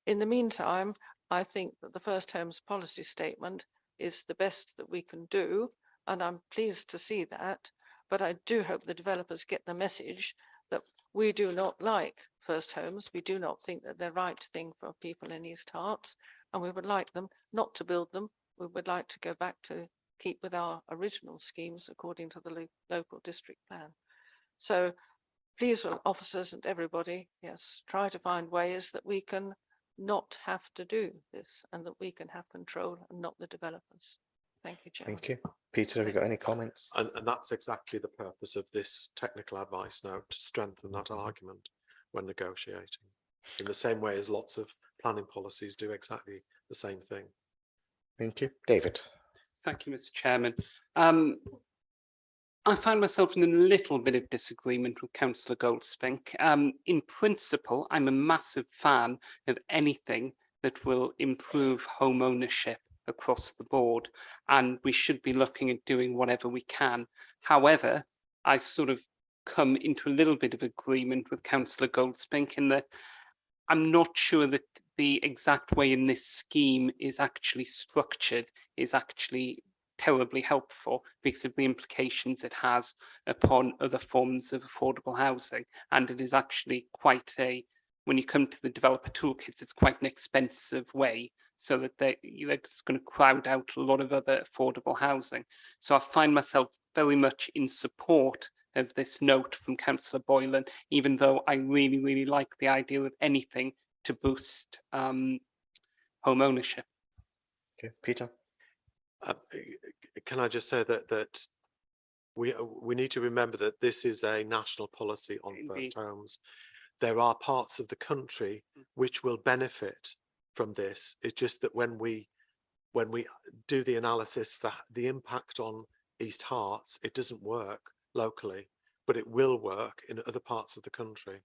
In the meantime, I think that the First Homes policy statement is the best that we can do, and I'm pleased to see that. But I do hope the developers get the message that we do not like first homes. We do not think that they're the right thing for people in East Herts, and we would like them not to build them. We would like to go back to keep with our original schemes according to the local district plan. So please, officers and everybody, yes, try to find ways that we can not have to do this and that we can have control and not the developers. Thank you, Chairman. Thank you. Peter, have you got any comments? And that's exactly the purpose of this technical advice note, to strengthen that argument when negotiating, in the same way as lots of planning policies do exactly the same thing. Thank you. David. Thank you, Mr. Chairman. I find myself in a little bit of disagreement with Councillor Goldspink. In principle, I'm a massive fan of anything that will improve home ownership across the board, and we should be looking at doing whatever we can. However, I sort of come into a little bit of agreement with Councillor Goldspink in that I'm not sure that the exact way in this scheme is actually structured is actually terribly helpful because of the implications it has upon other forms of affordable housing. And it is actually quite a, when you come to the developer toolkits, it's quite an expensive way, so that they're just going to crowd out a lot of other affordable housing. So I find myself very much in support of this note from Councillor Boylan, even though I really, really like the idea of anything to boost home ownership. Okay, Peter. Can I just say that we need to remember that this is a national policy on first homes. There are parts of the country which will benefit from this. It's just that when we do the analysis for the impact on East Herts, it doesn't work locally, but it will work in other parts of the country.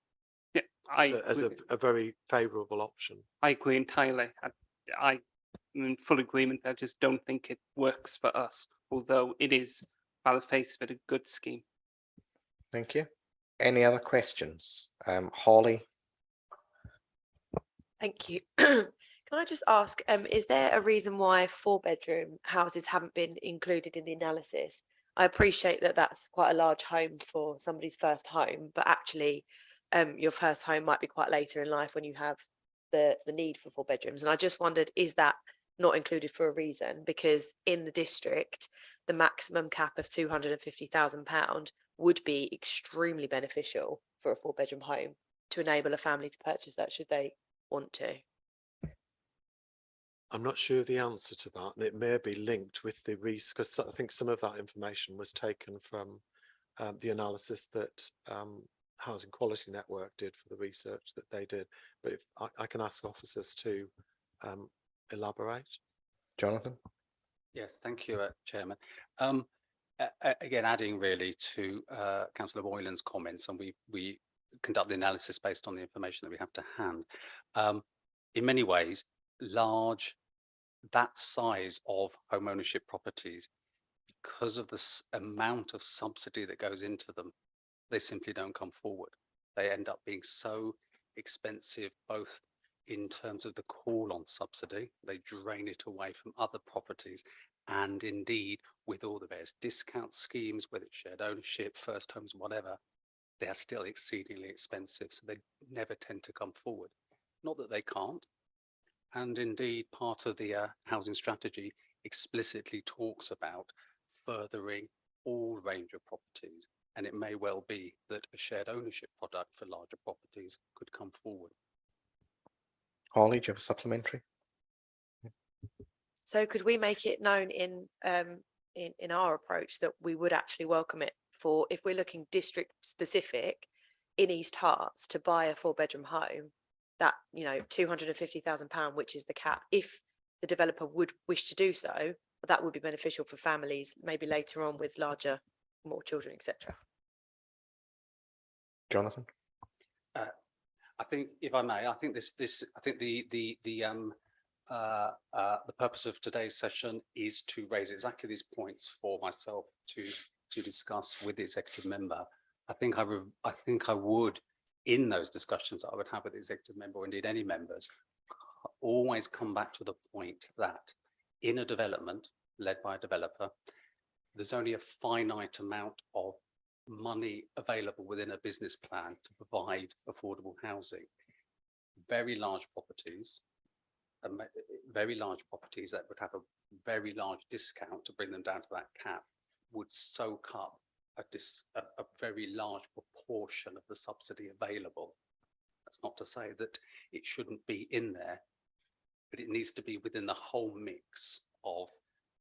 Yeah, as a very favourable option. I agree entirely. I'm in full agreement. I just don't think it works for us, although it is, by the face of it, a good scheme. Thank you. Any other questions? Holly. Thank you. Can I just ask, is there a reason why 4-bedroom houses haven't been included in the analysis? I appreciate that that's quite a large home for somebody's first home, but actually your first home might be quite later in life when you have the need for 4 bedrooms. And I just wondered, is that not included for a reason? Because in the district, the maximum cap of £250,000 would be extremely beneficial for a 4-bedroom home to enable a family to purchase that should they want to. I'm not sure the answer to that, and it may be linked with the risk, because I think some of that information was taken from the analysis that Housing Quality Network did for the research that they did. But if I can ask officers to elaborate. Jonathan? Yes, thank you, Chairman. Again, adding really to Councillor Boylan's comments, and we conduct the analysis based on the information that we have to hand. In many ways, that size of home ownership properties, because of the amount of subsidy that goes into them, they simply don't come forward. They end up being so expensive, both in terms of the call on subsidy, they drain it away from other properties, and indeed with all the various discount schemes, whether it's shared ownership, first homes, whatever, they are still exceedingly expensive, so they never tend to come forward. Not that they can't, and indeed part of the housing strategy explicitly talks about furthering all range of properties, and it may well be that a shared ownership product for larger properties could come forward. Holly, do you have a supplementary? So could we make it known in our approach that we would actually welcome it for, if we're looking district specific in East Herts, to buy a 4-bedroom home, that, you know, £250,000, which is the cap, if the developer would wish to do so, that would be beneficial for families maybe later on with larger, more children, etc. Jonathan? I think, if I may, I think I think the the purpose of today's session is to raise exactly these points for myself to discuss with the executive member. I think I would, in those discussions I would have with the executive member, or indeed any members, always come back to the point that in a development led by a developer, there's only a finite amount of money available within a business plan to provide affordable housing. Very large properties that would have a very large discount to bring them down to that cap would soak up a very large proportion of the subsidy available. That's not to say that it shouldn't be in there, but it needs to be within the whole mix of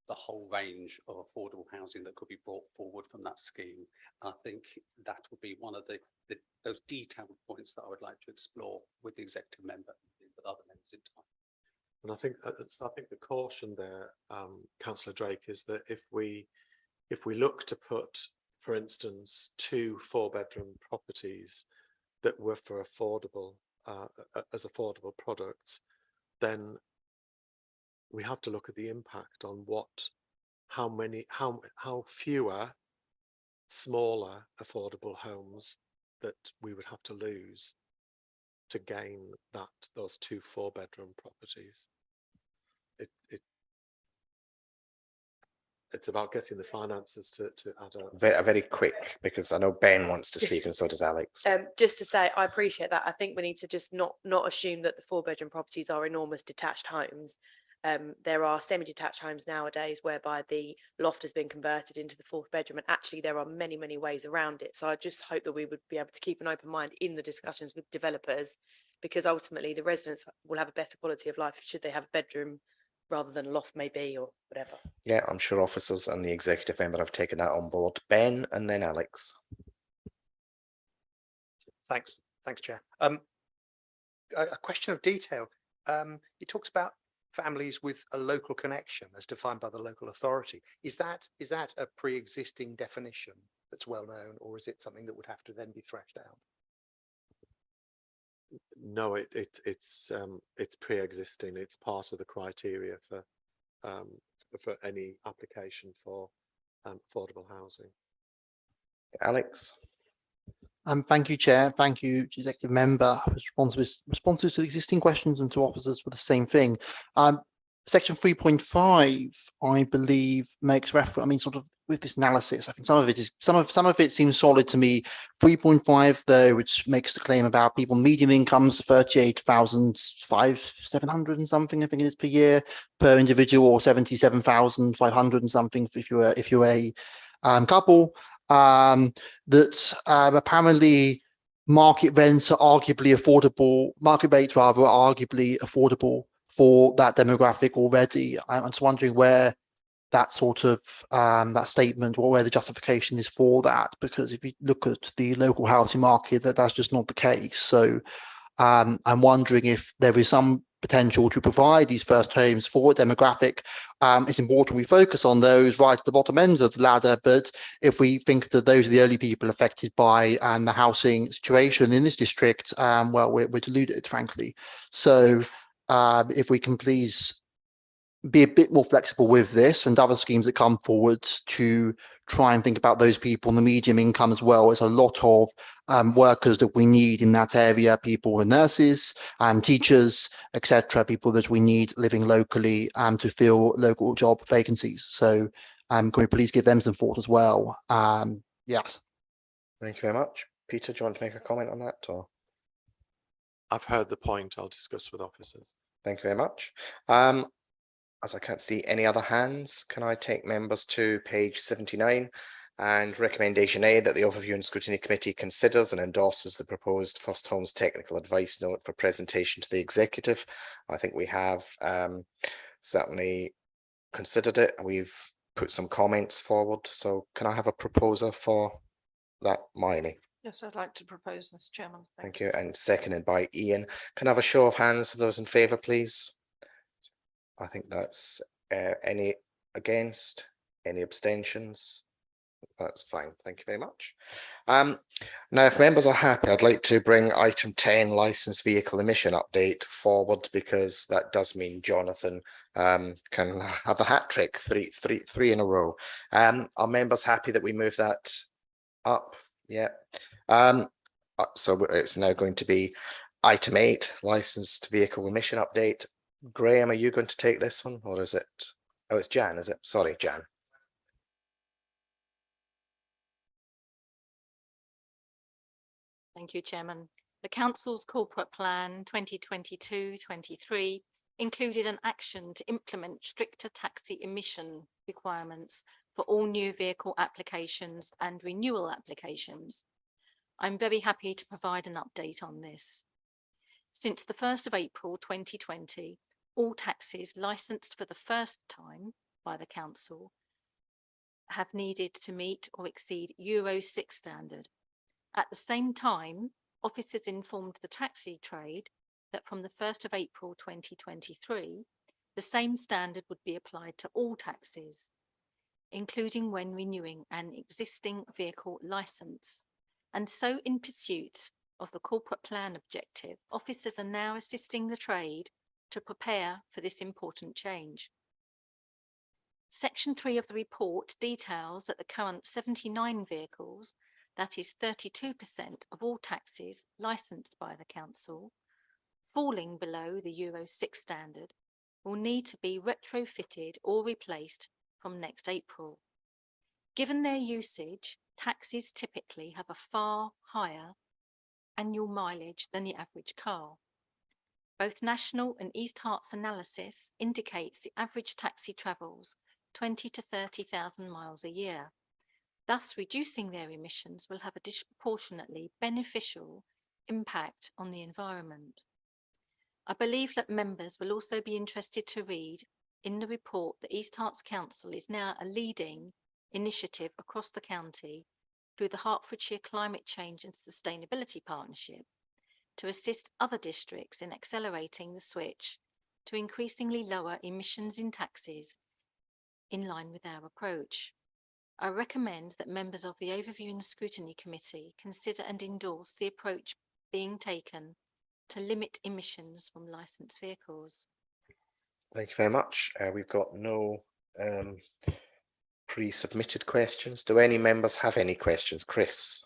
the whole range of affordable housing that could be brought forward from that scheme. I think that would be one of those detailed points that I would like to explore with the executive member and with other members in time. And I think the caution there, Councillor Drake, is that if we look to put, for instance, 2 4-bedroom properties that were for affordable as affordable products, then we have to look at the impact on how fewer smaller affordable homes that we would have to lose to gain those 2 4-bedroom properties. It's about getting the finances to add up. Very quick, because I know Ben wants to speak and so does Alex. Just to say, I appreciate that. I think we need to just not assume that the 4-bedroom properties are enormous detached homes. There are semi-detached homes nowadays whereby the loft has been converted into the 4th bedroom, and actually there are many ways around it. So I just hope that we would be able to keep an open mind in the discussions with developers, because ultimately the residents will have a better quality of life should they have a bedroom rather than a loft maybe, or whatever. Yeah, I'm sure officers and the executive member have taken that on board. Ben and then Alex. Thanks, Chair. A question of detail. It talks about families with a local connection as defined by the local authority. Is that a pre-existing definition that's well known, or is it something that would have to then be thrashed out? No, it's pre-existing. It's part of the criteria for any application for affordable housing. Alex. Thank you, Chair. Thank you, Executive Member. Responses to the existing questions and to officers for the same thing. Section 3.5, I believe, makes reference. I mean, sort of with this analysis, I think some of it seems solid to me. 3.5, though, which makes the claim about people median incomes 38,700 and something, I think it is, per year per individual, or 77,500 and something if you're a couple. That apparently market rents are arguably affordable. Market rates, rather, are arguably affordable for that demographic already. I'm just wondering where that sort of that statement, or where the justification is for that, because if you look at the local housing market, that's just not the case. So I'm wondering if there is some potential to provide these first homes for a demographic. It's important we focus on those right at the bottom end of the ladder, but if we think that those are the only people affected by the housing situation in this district, well, we're deluded, frankly. So if we can please be a bit more flexible with this and other schemes that come forward to try and think about those people in the medium income as well. There's a lot of workers that we need in that area, people and nurses and teachers, etc., people that we need living locally to fill local job vacancies. So can we please give them some thought as well? Yes. Thank you very much. Peter, do you want to make a comment on that? Or? I've heard the point. I'll discuss with officers. Thank you very much. As I can't see any other hands, can I take members to page 79 and recommendation A, that the Overview and Scrutiny Committee considers and endorses the proposed First Homes technical advice note for presentation to the executive. I think we have certainly considered it. We've put some comments forward. So can I have a proposer for that, Miley? Yes, I'd like to propose this, Chairman. Thank you. And seconded by Ian. Can I have a show of hands for those in favour, please? I think that's any against, any abstentions. That's fine. Thank you very much. Now, if members are happy, I'd like to bring item 10, licensed vehicle emission update, forward, because that does mean Jonathan can have a hat trick, three in a row. Are members happy that we move that up? Yeah. So it's now going to be item 8, licensed vehicle emission update. Graham, are you going to take this one, or is it? Oh, it's Jan, is it? Sorry, Jan. Thank you, Chairman. The Council's Corporate Plan 2022-23 included an action to implement stricter taxi emission requirements for all new vehicle applications and renewal applications. I'm very happy to provide an update on this. Since the 1st of April 2020, all taxis licensed for the first time by the Council have needed to meet or exceed Euro 6 standard. At the same time, officers informed the taxi trade that from the 1st of April 2023, the same standard would be applied to all taxis, including when renewing an existing vehicle licence. And so, in pursuit of the corporate plan objective, officers are now assisting the trade to prepare for this important change. Section 3 of the report details that the current 79 vehicles, that is 32% of all taxis licensed by the Council, falling below the Euro 6 standard, will need to be retrofitted or replaced from next April. Given their usage, taxis typically have a far higher annual mileage than the average car. Both national and East Herts analysis indicates the average taxi travels 20 to 30,000 miles a year. Thus, reducing their emissions will have a disproportionately beneficial impact on the environment. I believe that members will also be interested to read in the report that East Herts Council is now a leading initiative across the county through the Hertfordshire Climate Change and Sustainability Partnership to assist other districts in accelerating the switch to increasingly lower emissions in taxis in line with our approach. I recommend that members of the Overview and Scrutiny Committee consider and endorse the approach being taken to limit emissions from licensed vehicles. Thank you very much. We've got no pre-submitted questions. Do any members have any questions? Chris.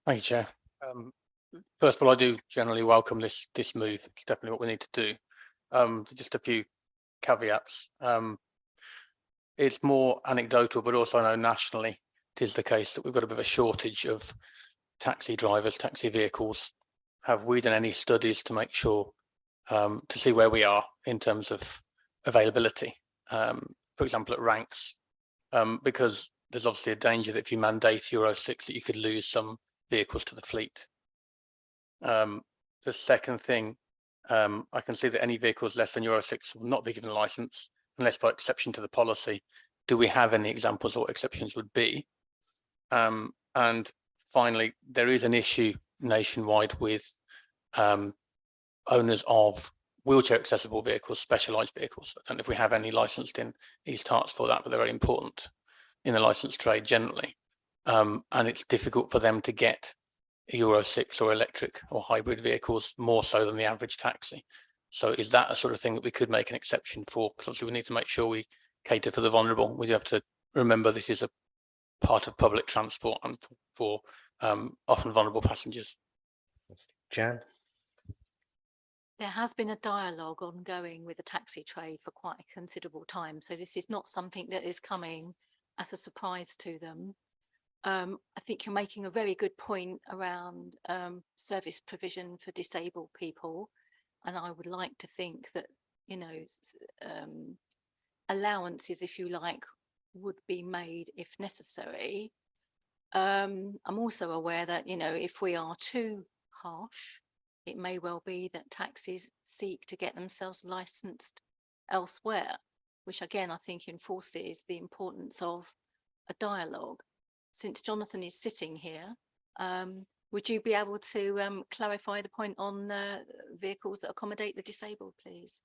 Thank you, Chair. First of all, I do generally welcome this move. It's definitely what we need to do. Just a few caveats. It's more anecdotal, but also I know nationally it is the case that we've got a bit of a shortage of taxi drivers, taxi vehicles. Have we done any studies to make sure, to see where we are in terms of availability, for example, at ranks, because there's obviously a danger that if you mandate Euro 6 that you could lose some vehicles to the fleet. The second thing, I can see that any vehicles less than Euro 6 will not be given a licence unless by exception to the policy. Do we have any examples of what exceptions would be? And finally, there is an issue nationwide with owners of wheelchair accessible vehicles, specialised vehicles. I don't know if we have any licensed in East Herts for that, but they're very important in the licensed trade generally. And it's difficult for them to get Euro 6 or electric or hybrid vehicles more so than the average taxi. So is that a sort of thing that we could make an exception for? Because obviously we need to make sure we cater for the vulnerable. We have to remember this is a part of public transport and for often vulnerable passengers. Jan? There has been a dialogue ongoing with the taxi trade for quite a considerable time. So this is not something that is coming as a surprise to them. I think you're making a very good point around service provision for disabled people. And I would like to think that, you know, allowances, if you like, would be made if necessary. I'm also aware that, you know, if we are too harsh, it may well be that taxis seek to get themselves licensed elsewhere, which again, I think enforces the importance of a dialogue. Since Jonathan is sitting here, would you be able to clarify the point on vehicles that accommodate the disabled, please?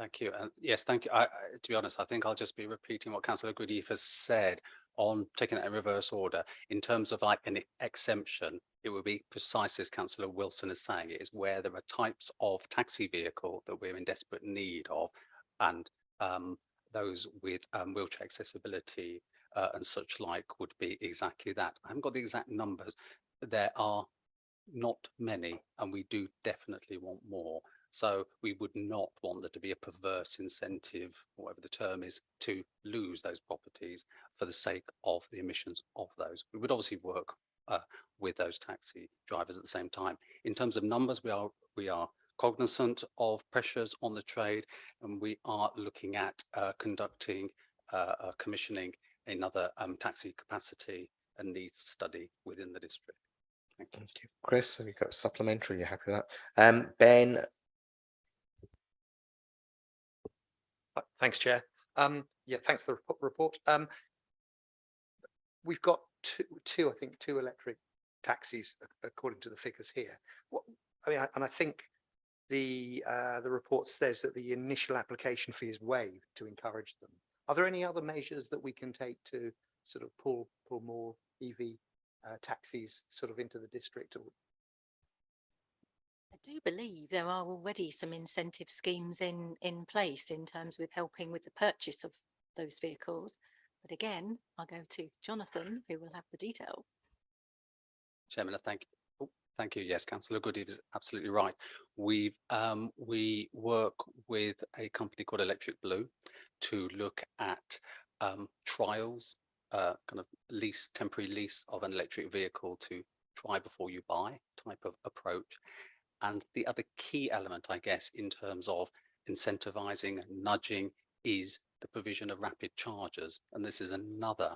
Thank you. And yes, thank you. To be honest, I think I'll just be repeating what Councillor Goodyear has said on taking it in reverse order. In terms of like an exemption, it would be precisely as Councillor Wilson is saying. It is where there are types of taxi vehicle that we're in desperate need of, and those with wheelchair accessibility and such like would be exactly that. I haven't got the exact numbers. There are not many, and we do definitely want more. So we would not want there to be a perverse incentive, whatever the term is, to lose those properties for the sake of the emissions of those. We would obviously work with those taxi drivers at the same time. In terms of numbers, we are cognizant of pressures on the trade, and we are looking at commissioning another taxi capacity and needs study within the district. Thank you. Chris, have you got a supplementary? You happy with that? Ben. Thanks, Chair. Yeah, thanks for the report. We've got two electric taxis according to the figures here. I think the report says that the initial application fee is waived to encourage them. Are there any other measures that we can take to sort of pull more EV taxis sort of into the district? I do believe there are already some incentive schemes in place in terms with helping with the purchase of those vehicles. But again, I'll go to Jonathan, who will have the detail. Chairman, thank you. Thank you. Yes, Councillor Goodyear is absolutely right. We work with a company called Electric Blue to look at trials, kind of temporary lease of an electric vehicle to try before you buy type of approach. And the other key element, I guess, in terms of incentivizing and nudging is the provision of rapid chargers. And this is another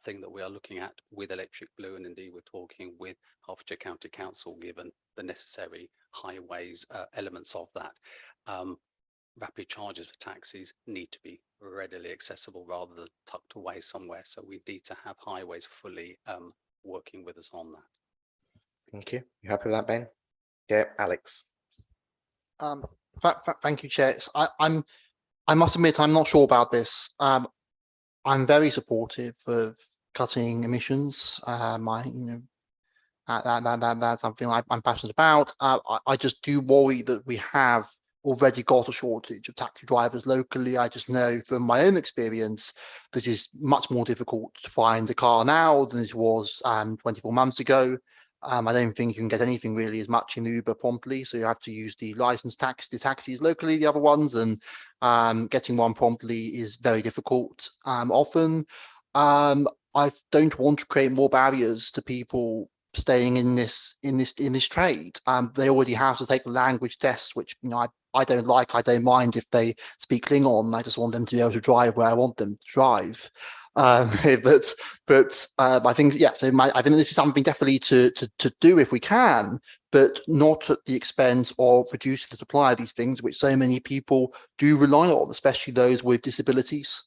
thing that we are looking at with Electric Blue, and indeed we're talking with Hertfordshire County Council, given the necessary highways elements of that. Rapid chargers for taxis need to be readily accessible rather than tucked away somewhere. So we need to have highways fully working with us on that. Thank you. You happy with that, Ben? Yeah, Alex. Thank you, Chair. I must admit, I'm not sure about this. I'm very supportive of cutting emissions. That's something I'm passionate about. I just do worry that we have already got a shortage of taxi drivers locally. I just know from my own experience that it's much more difficult to find a car now than it was 24 months ago. I don't think you can get anything really as much in Uber promptly, so you have to use the licensed taxis locally, the other ones, and getting one promptly is very difficult. Often, I don't want to create more barriers to people staying in this trade. They already have to take the language test, which I don't like. I don't mind if they speak Klingon. I just want them to be able to drive where I want them to drive. But I think, yeah, so I think this is something definitely to do if we can, but not at the expense of reducing the supply of these things, which so many people do rely on, especially those with disabilities.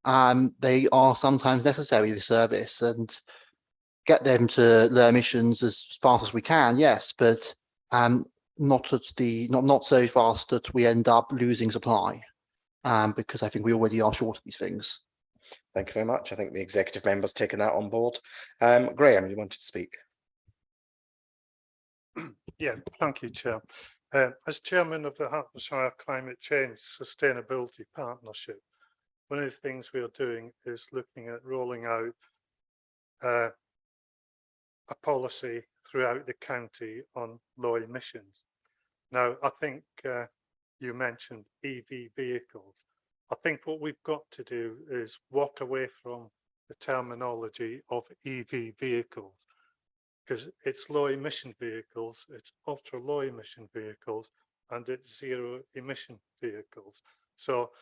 They are sometimes necessary, the service, and get them to low emissions as fast as we can, yes, but not so fast that we end up losing supply, because I think we already are short of these things. Thank you very much. I think the executive member's taken that on board. Graham, you wanted to speak. Yeah, thank you, Chair. As chairman of the Hertfordshire Climate Change Sustainability Partnership, one of the things we are doing is looking at rolling out a policy throughout the county on low emissions. Now, I think you mentioned EV vehicles. I think what we've got to do is walk away from the terminology of EV vehicles, because it's low emission vehicles, it's ultra low emission vehicles, and it's zero emission vehicles. So,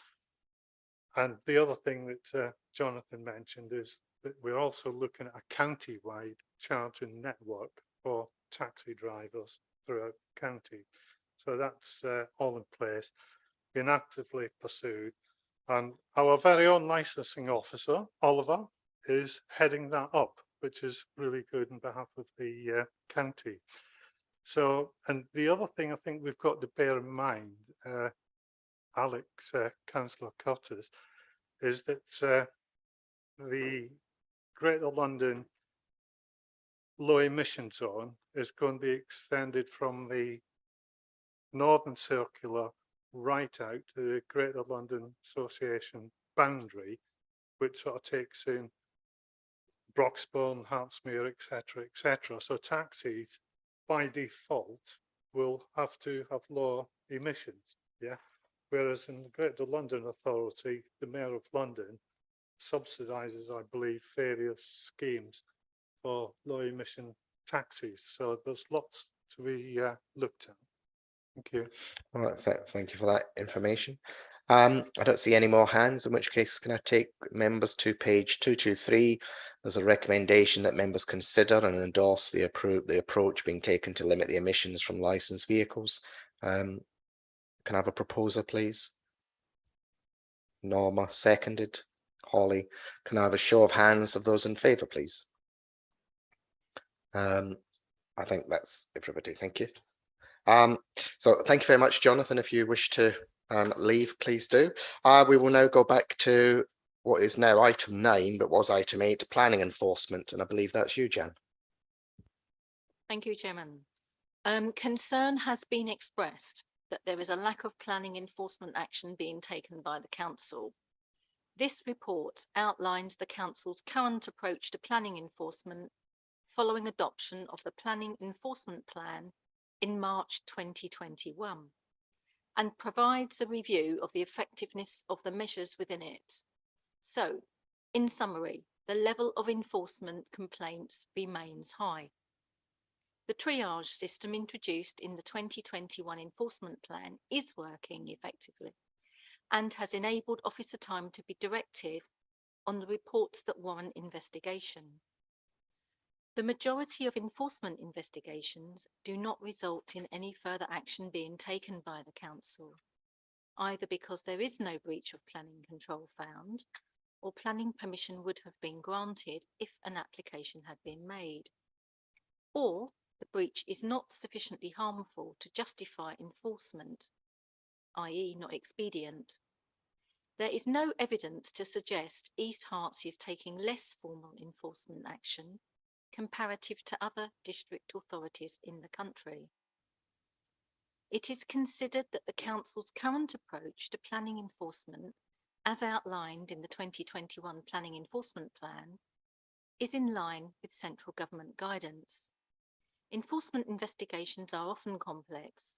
and the other thing that Jonathan mentioned is that we're also looking at a county-wide charging network for taxi drivers throughout the county. So that's all in place, being actively pursued. And our very own licensing officer, Oliver, is heading that up, which is really good on behalf of the county. So, and the other thing I think we've got to bear in mind, Alex, Councillor Cotters, is that the Greater London low emission zone is going to be extended from the Northern Circular right out to the Greater London Association boundary, which sort of takes in Broxbourne, Hartsmere, etc. So taxis by default will have to have lower emissions, yeah. Whereas in the Greater London Authority, the Mayor of London subsidises, I believe, various schemes for low emission taxis. So there's lots to be looked at. Thank you. All right, thank you for that information. I don't see any more hands, in which case can I take members to page 223. There's a recommendation that members consider and endorse the approach being taken to limit the emissions from licensed vehicles. Can I have a proposer, please? Norma, seconded. Holly, can I have a show of hands of those in favour, please? I think that's everybody. Thank you. So thank you very much, Jonathan. If you wish to leave, please do. We will now go back to what is now item 9, but was item 8, planning enforcement, and I believe that's you, Jan. Thank you, Chairman. Concern has been expressed that there is a lack of planning enforcement action being taken by the council. This report outlines the council's current approach to planning enforcement following adoption of the Planning Enforcement Plan in March 2021 and provides a review of the effectiveness of the measures within it. So, in summary, the level of enforcement complaints remains high. The triage system introduced in the 2021 enforcement plan is working effectively and has enabled officer time to be directed on the reports that warrant investigation. The majority of enforcement investigations do not result in any further action being taken by the council, either because there is no breach of planning control found, or planning permission would have been granted if an application had been made, or the breach is not sufficiently harmful to justify enforcement, i.e. not expedient. There is no evidence to suggest East Herts is taking less formal enforcement action comparative to other district authorities in the country. It is considered that the council's current approach to planning enforcement, as outlined in the 2021 Planning Enforcement Plan, is in line with central government guidance. Enforcement investigations are often complex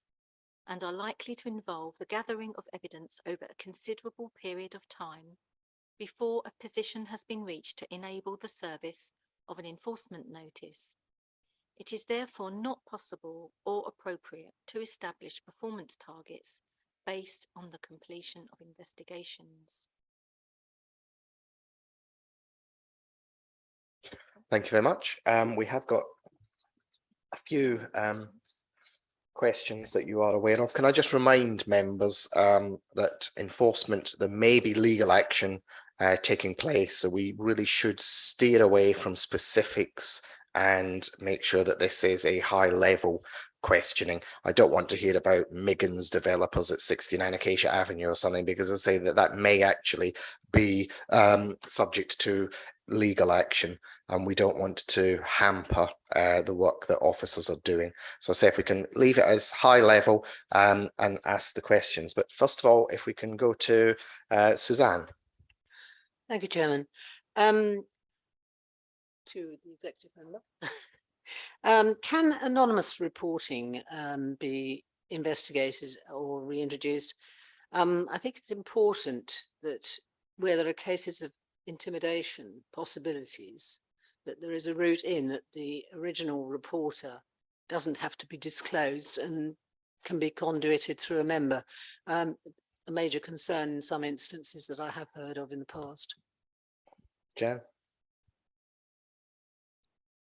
and are likely to involve the gathering of evidence over a considerable period of time before a position has been reached to enable the service of an enforcement notice. It is therefore not possible or appropriate to establish performance targets based on the completion of investigations. Thank you very much. We have got a few questions that you are aware of. Can I just remind members that enforcement, there may be legal action taking place, so we really should steer away from specifics and make sure that this is a high level questioning. I don't want to hear about Miggins developers at 69 Acacia Avenue or something, because I say that that may actually be subject to legal action, and we don't want to hamper the work that officers are doing. So I say if we can leave it as high level and ask the questions. But first of all, if we can go to Suzanne. Thank you, Chairman. To the executive member. Can anonymous reporting be investigated or reintroduced? I think it's important that where there are cases of intimidation possibilities, that there is a route in that the original reporter doesn't have to be disclosed and can be conduited through a member. A major concern in some instances that I have heard of in the past. Jan?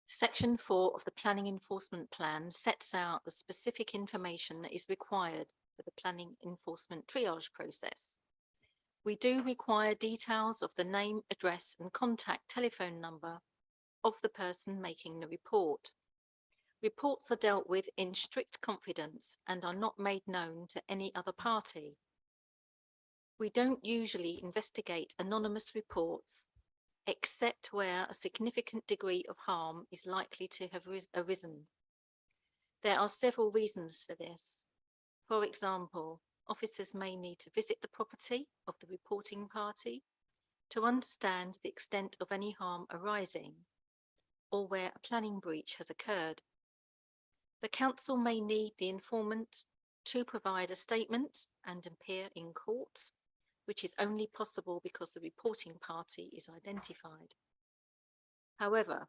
Section 4 of the Planning Enforcement Plan sets out the specific information that is required for the planning enforcement triage process. We do require details of the name, address and contact telephone number of the person making the report. Reports are dealt with in strict confidence and are not made known to any other party. We don't usually investigate anonymous reports except where a significant degree of harm is likely to have arisen. There are several reasons for this. For example, officers may need to visit the property of the reporting party to understand the extent of any harm arising, or where a planning breach has occurred. The council may need the informant to provide a statement and appear in court, which is only possible because the reporting party is identified. However,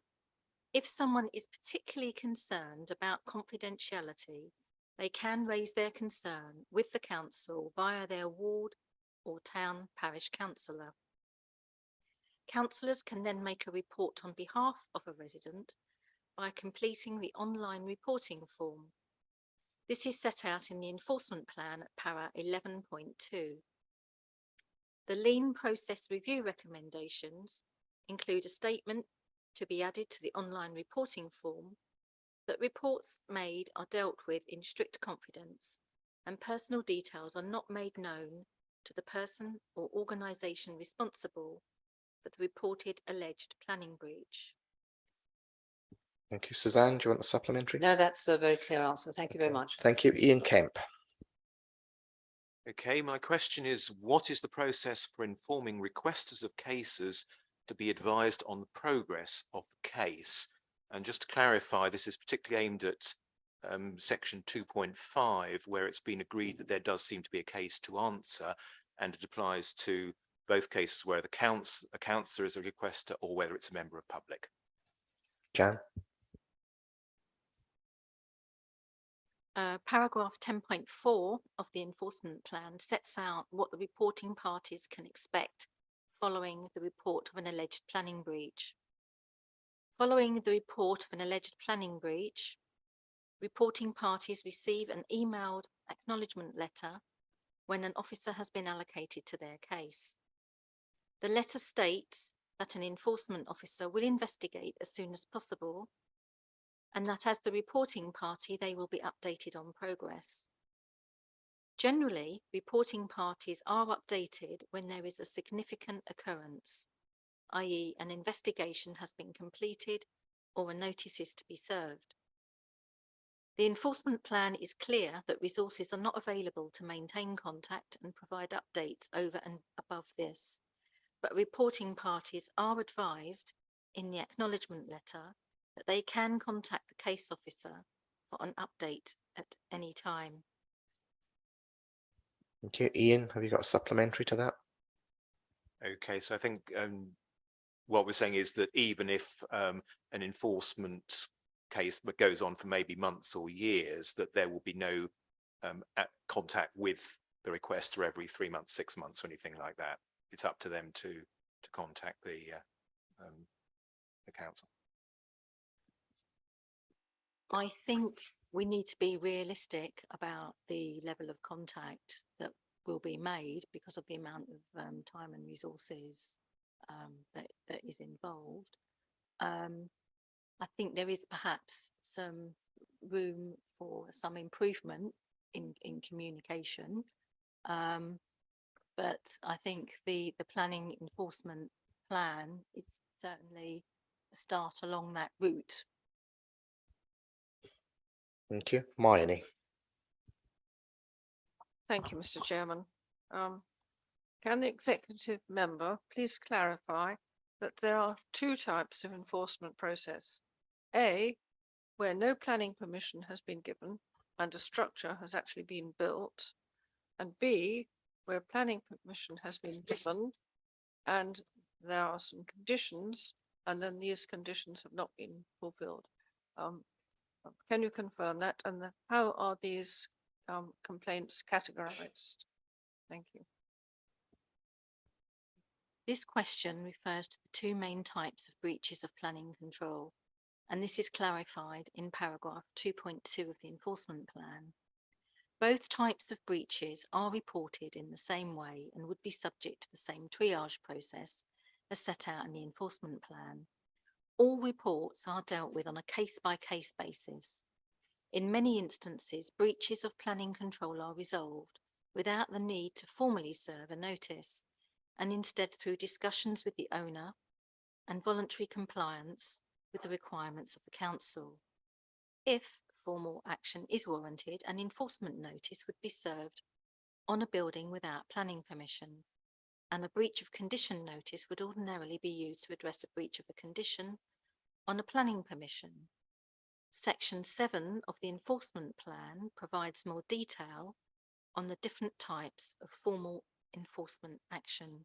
if someone is particularly concerned about confidentiality, they can raise their concern with the council via their ward or town parish councillor. Councillors can then make a report on behalf of a resident by completing the online reporting form. This is set out in the enforcement plan at para 11.2. The lien process review recommendations include a statement to be added to the online reporting form that reports made are dealt with in strict confidence and personal details are not made known to the person or organisation responsible for the reported alleged planning breach. Thank you. Suzanne, do you want a supplementary? No, that's a very clear answer. Thank you very much. Thank you. Ian Kemp. Okay, my question is, what is the process for informing requesters of cases to be advised on the progress of the case? And just to clarify, this is particularly aimed at section 2.5, where it's been agreed that there does seem to be a case to answer, and it applies to both cases where a councillor is a requester or whether it's a member of public. Jan. Paragraph 10.4 of the enforcement plan sets out what the reporting parties can expect following the report of an alleged planning breach. Following the report of an alleged planning breach, reporting parties receive an emailed acknowledgement letter when an officer has been allocated to their case. The letter states that an enforcement officer will investigate as soon as possible, and that as the reporting party, they will be updated on progress. Generally, reporting parties are updated when there is a significant occurrence, i.e. an investigation has been completed or a notice is to be served. The enforcement plan is clear that resources are not available to maintain contact and provide updates over and above this, but reporting parties are advised in the acknowledgement letter that they can contact the case officer for an update at any time. Thank you. Ian, have you got a supplementary to that? Okay, so I think what we're saying is that even if an enforcement case goes on for maybe months or years, that there will be no contact with the requester every 3 months, 6 months, or anything like that. It's up to them to contact the council. I think we need to be realistic about the level of contact that will be made because of the amount of time and resources that is involved. I think there is perhaps some room for some improvement in communication, but I think the planning enforcement plan is certainly a start along that route. Thank you. Myone. Thank you, Mr. Chairman. Can the executive member please clarify that there are two types of enforcement process? A, where no planning permission has been given and a structure has actually been built, and B, where planning permission has been given and there are some conditions and then these conditions have not been fulfilled. Can you confirm that, and how are these complaints categorized? Thank you. This question refers to the two main types of breaches of planning control, and this is clarified in paragraph 2.2 of the enforcement plan. Both types of breaches are reported in the same way and would be subject to the same triage process as set out in the enforcement plan. All reports are dealt with on a case-by-case basis. In many instances, breaches of planning control are resolved without the need to formally serve a notice, and instead through discussions with the owner and voluntary compliance with the requirements of the council. If formal action is warranted, an enforcement notice would be served on a building without planning permission, and a breach of condition notice would ordinarily be used to address a breach of a condition on a planning permission. Section 7 of the enforcement plan provides more detail on the different types of formal enforcement action.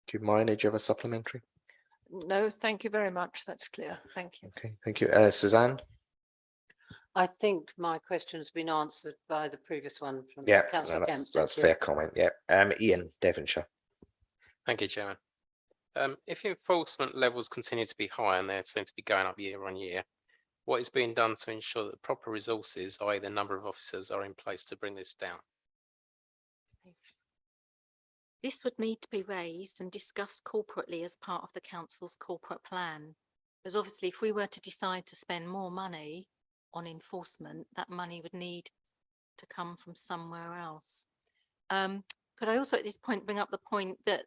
Thank you. Maureen, did you have a supplementary? No, thank you very much. That's clear. Thank you. Okay, thank you. Suzanne? I think my question's been answered by the previous one from Yeah, Councillor no, Kemp. that's Thank you. fair comment. Yeah. Ian, Devonshire. Thank you, Chairman. If enforcement levels continue to be high and they seem to be going up year on year, what is being done to ensure that proper resources, i.e. the number of officers, are in place to bring this down? This would need to be raised and discussed corporately as part of the council's corporate plan. Because obviously if we were to decide to spend more money on enforcement, that money would need to come from somewhere else. Could I also at this point bring up the point that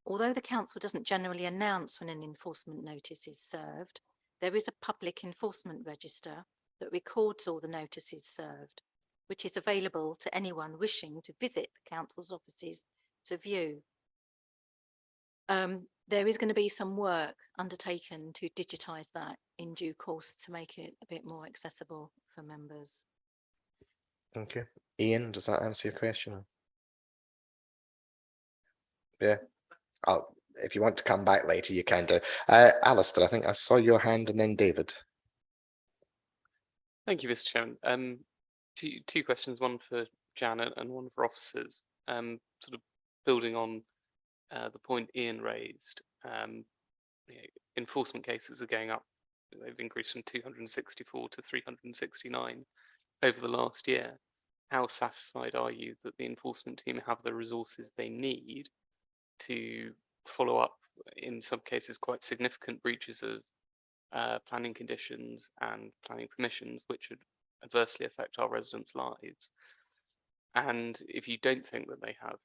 although the council doesn't generally announce when an enforcement notice is served, there is a public enforcement register that records all the notices served, which is available to anyone wishing to visit the council's offices to view. There is going to be some work undertaken to digitise that in due course to make it a bit more accessible for members. Thank you. Ian, does that answer your question? Yeah. If you want to come back later, you can do. Alistair, I think I saw your hand and then David. Thank you, Mr. Chairman. Two questions, one for Janet and one for officers. Sort of building on the point Ian raised, enforcement cases are going up. They've increased from 264 to 369 over the last year. How satisfied are you that the enforcement team have the resources they need to follow up, in some cases, quite significant breaches of planning conditions and planning permissions, which would adversely affect our residents' lives? And if you don't think that they have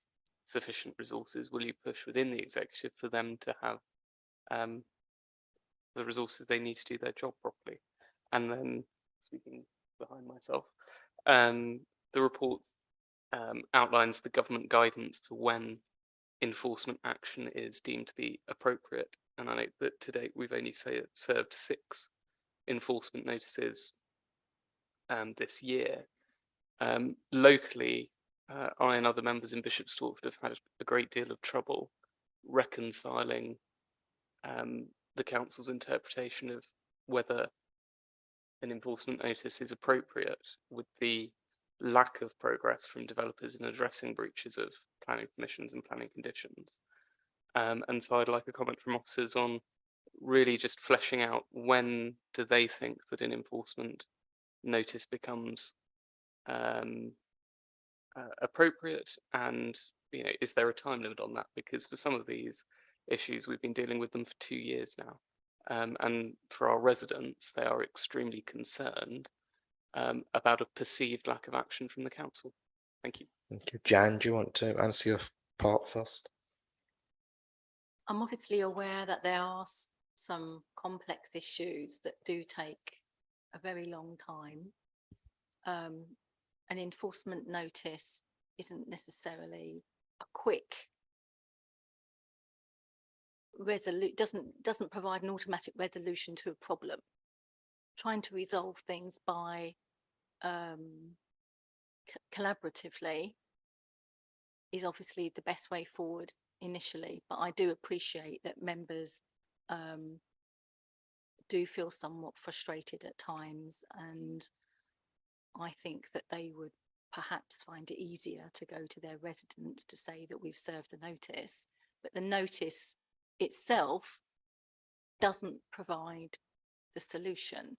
sufficient resources, will you push within the executive for them to have the resources they need to do their job properly? And then, speaking behind myself, the report outlines the government guidance for when enforcement action is deemed to be appropriate. And I note that to date we've only served 6 enforcement notices this year. Locally, I and other members in Bishop Stortford have had a great deal of trouble reconciling the council's interpretation of whether an enforcement notice is appropriate with the lack of progress from developers in addressing breaches of planning permissions and planning conditions. And so I'd like a comment from officers on really just fleshing out when do they think that an enforcement notice becomes appropriate, and is there a time limit on that? Because for some of these issues we've been dealing with them for 2 years now, and for our residents they are extremely concerned about a perceived lack of action from the council. Thank you. Thank you. Jan, do you want to answer your part first? I'm obviously aware that there are some complex issues that do take a very long time. An enforcement notice isn't necessarily a quick doesn't provide an automatic resolution to a problem. Trying to resolve things by collaboratively is obviously the best way forward initially, but I do appreciate that members do feel somewhat frustrated at times, and I think that they would perhaps find it easier to go to their residents to say that we've served the notice, but the notice itself doesn't provide the solution.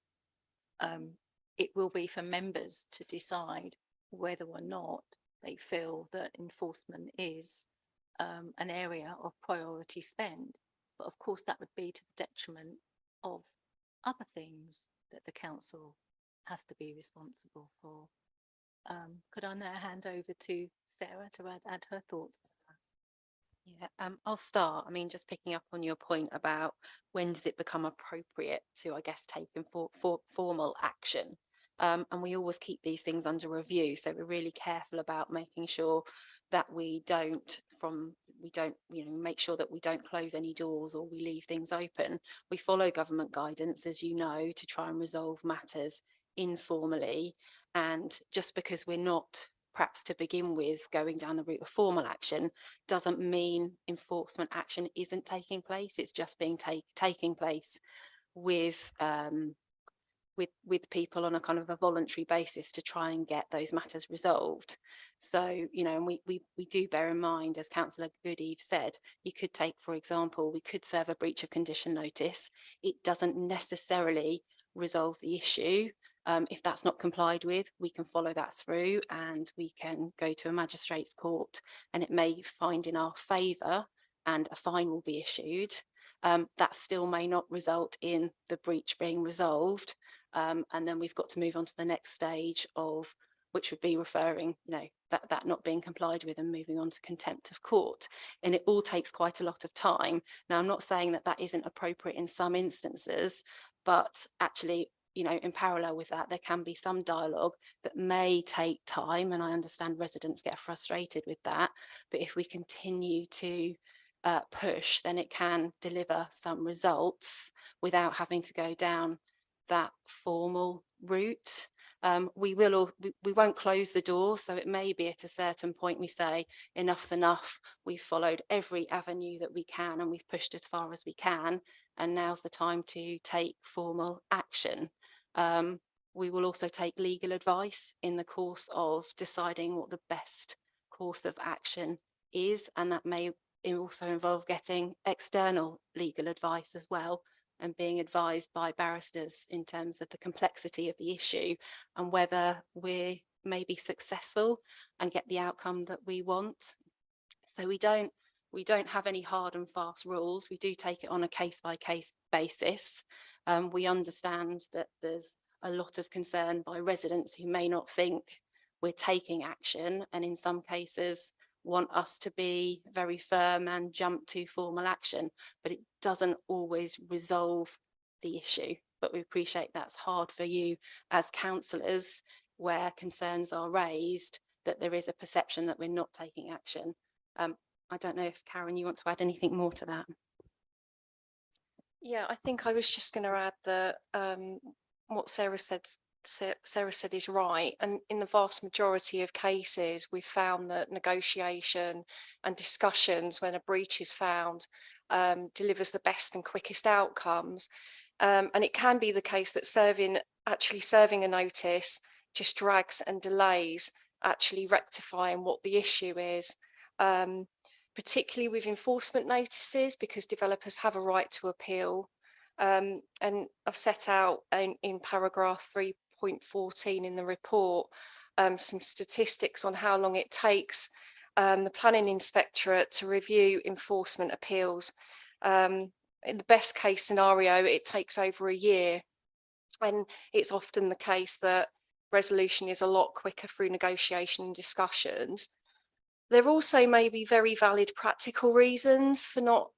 It will be for members to decide whether or not they feel that enforcement is an area of priority spend. But of course, that would be to the detriment of other things that the council has to be responsible for. Could I now hand over to Sarah to add her thoughts to that? Yeah, I'll start. I mean, just picking up on your point about when does it become appropriate to, I guess, take formal action. And we always keep these things under review. So we're really careful about making sure that we don't, make sure that we don't close any doors or we leave things open. We follow government guidance, as you know, to try and resolve matters informally. And just because we're not, perhaps to begin with, going down the route of formal action, doesn't mean enforcement action isn't taking place. It's just being taking place with people on a kind of a voluntary basis to try and get those matters resolved. So, you know, and we do bear in mind, as Councillor Goodeve said, you could take, for example, we could serve a breach of condition notice. It doesn't necessarily resolve the issue. If that's not complied with, we can follow that through and we can go to a magistrate's court and it may find in our favour and a fine will be issued. That still may not result in the breach being resolved. And then we've got to move on to the next stage of, which would be referring, that not being complied with and moving on to contempt of court. And it all takes quite a lot of time. Now, I'm not saying that that isn't appropriate in some instances, but actually, in parallel with that, there can be some dialogue that may take time. And I understand residents get frustrated with that. But if we continue to push, then it can deliver some results without having to go down that formal route. We won't close the door, so it may be at a certain point we say enough's enough, we've followed every avenue that we can and we've pushed as far as we can, and now's the time to take formal action. We will also take legal advice in the course of deciding what the best course of action is, and that may also involve getting external legal advice as well, and being advised by barristers in terms of the complexity of the issue and whether we may be successful and get the outcome that we want. So we don't have any hard and fast rules. We do take it on a case-by-case basis. We understand that there's a lot of concern by residents who may not think we're taking action, and in some cases want us to be very firm and jump to formal action, but it doesn't always resolve the issue. But we appreciate that's hard for you as councillors, where concerns are raised that there is a perception that we're not taking action. I don't know if Karen, you want to add anything more to that? Yeah, I think I was just going to add that what Sarah said is right, and in the vast majority of cases we've found that negotiation and discussions when a breach is found delivers the best and quickest outcomes, and it can be the case that actually serving a notice just drags and delays actually rectifying what the issue is, particularly with enforcement notices, because developers have a right to appeal. And I've set out in paragraph 3.14 in the report some statistics on how long it takes the planning inspectorate to review enforcement appeals. In the best case scenario, it takes over a year, and it's often the case that resolution is a lot quicker through negotiation and discussions. There also may be very valid practical reasons for not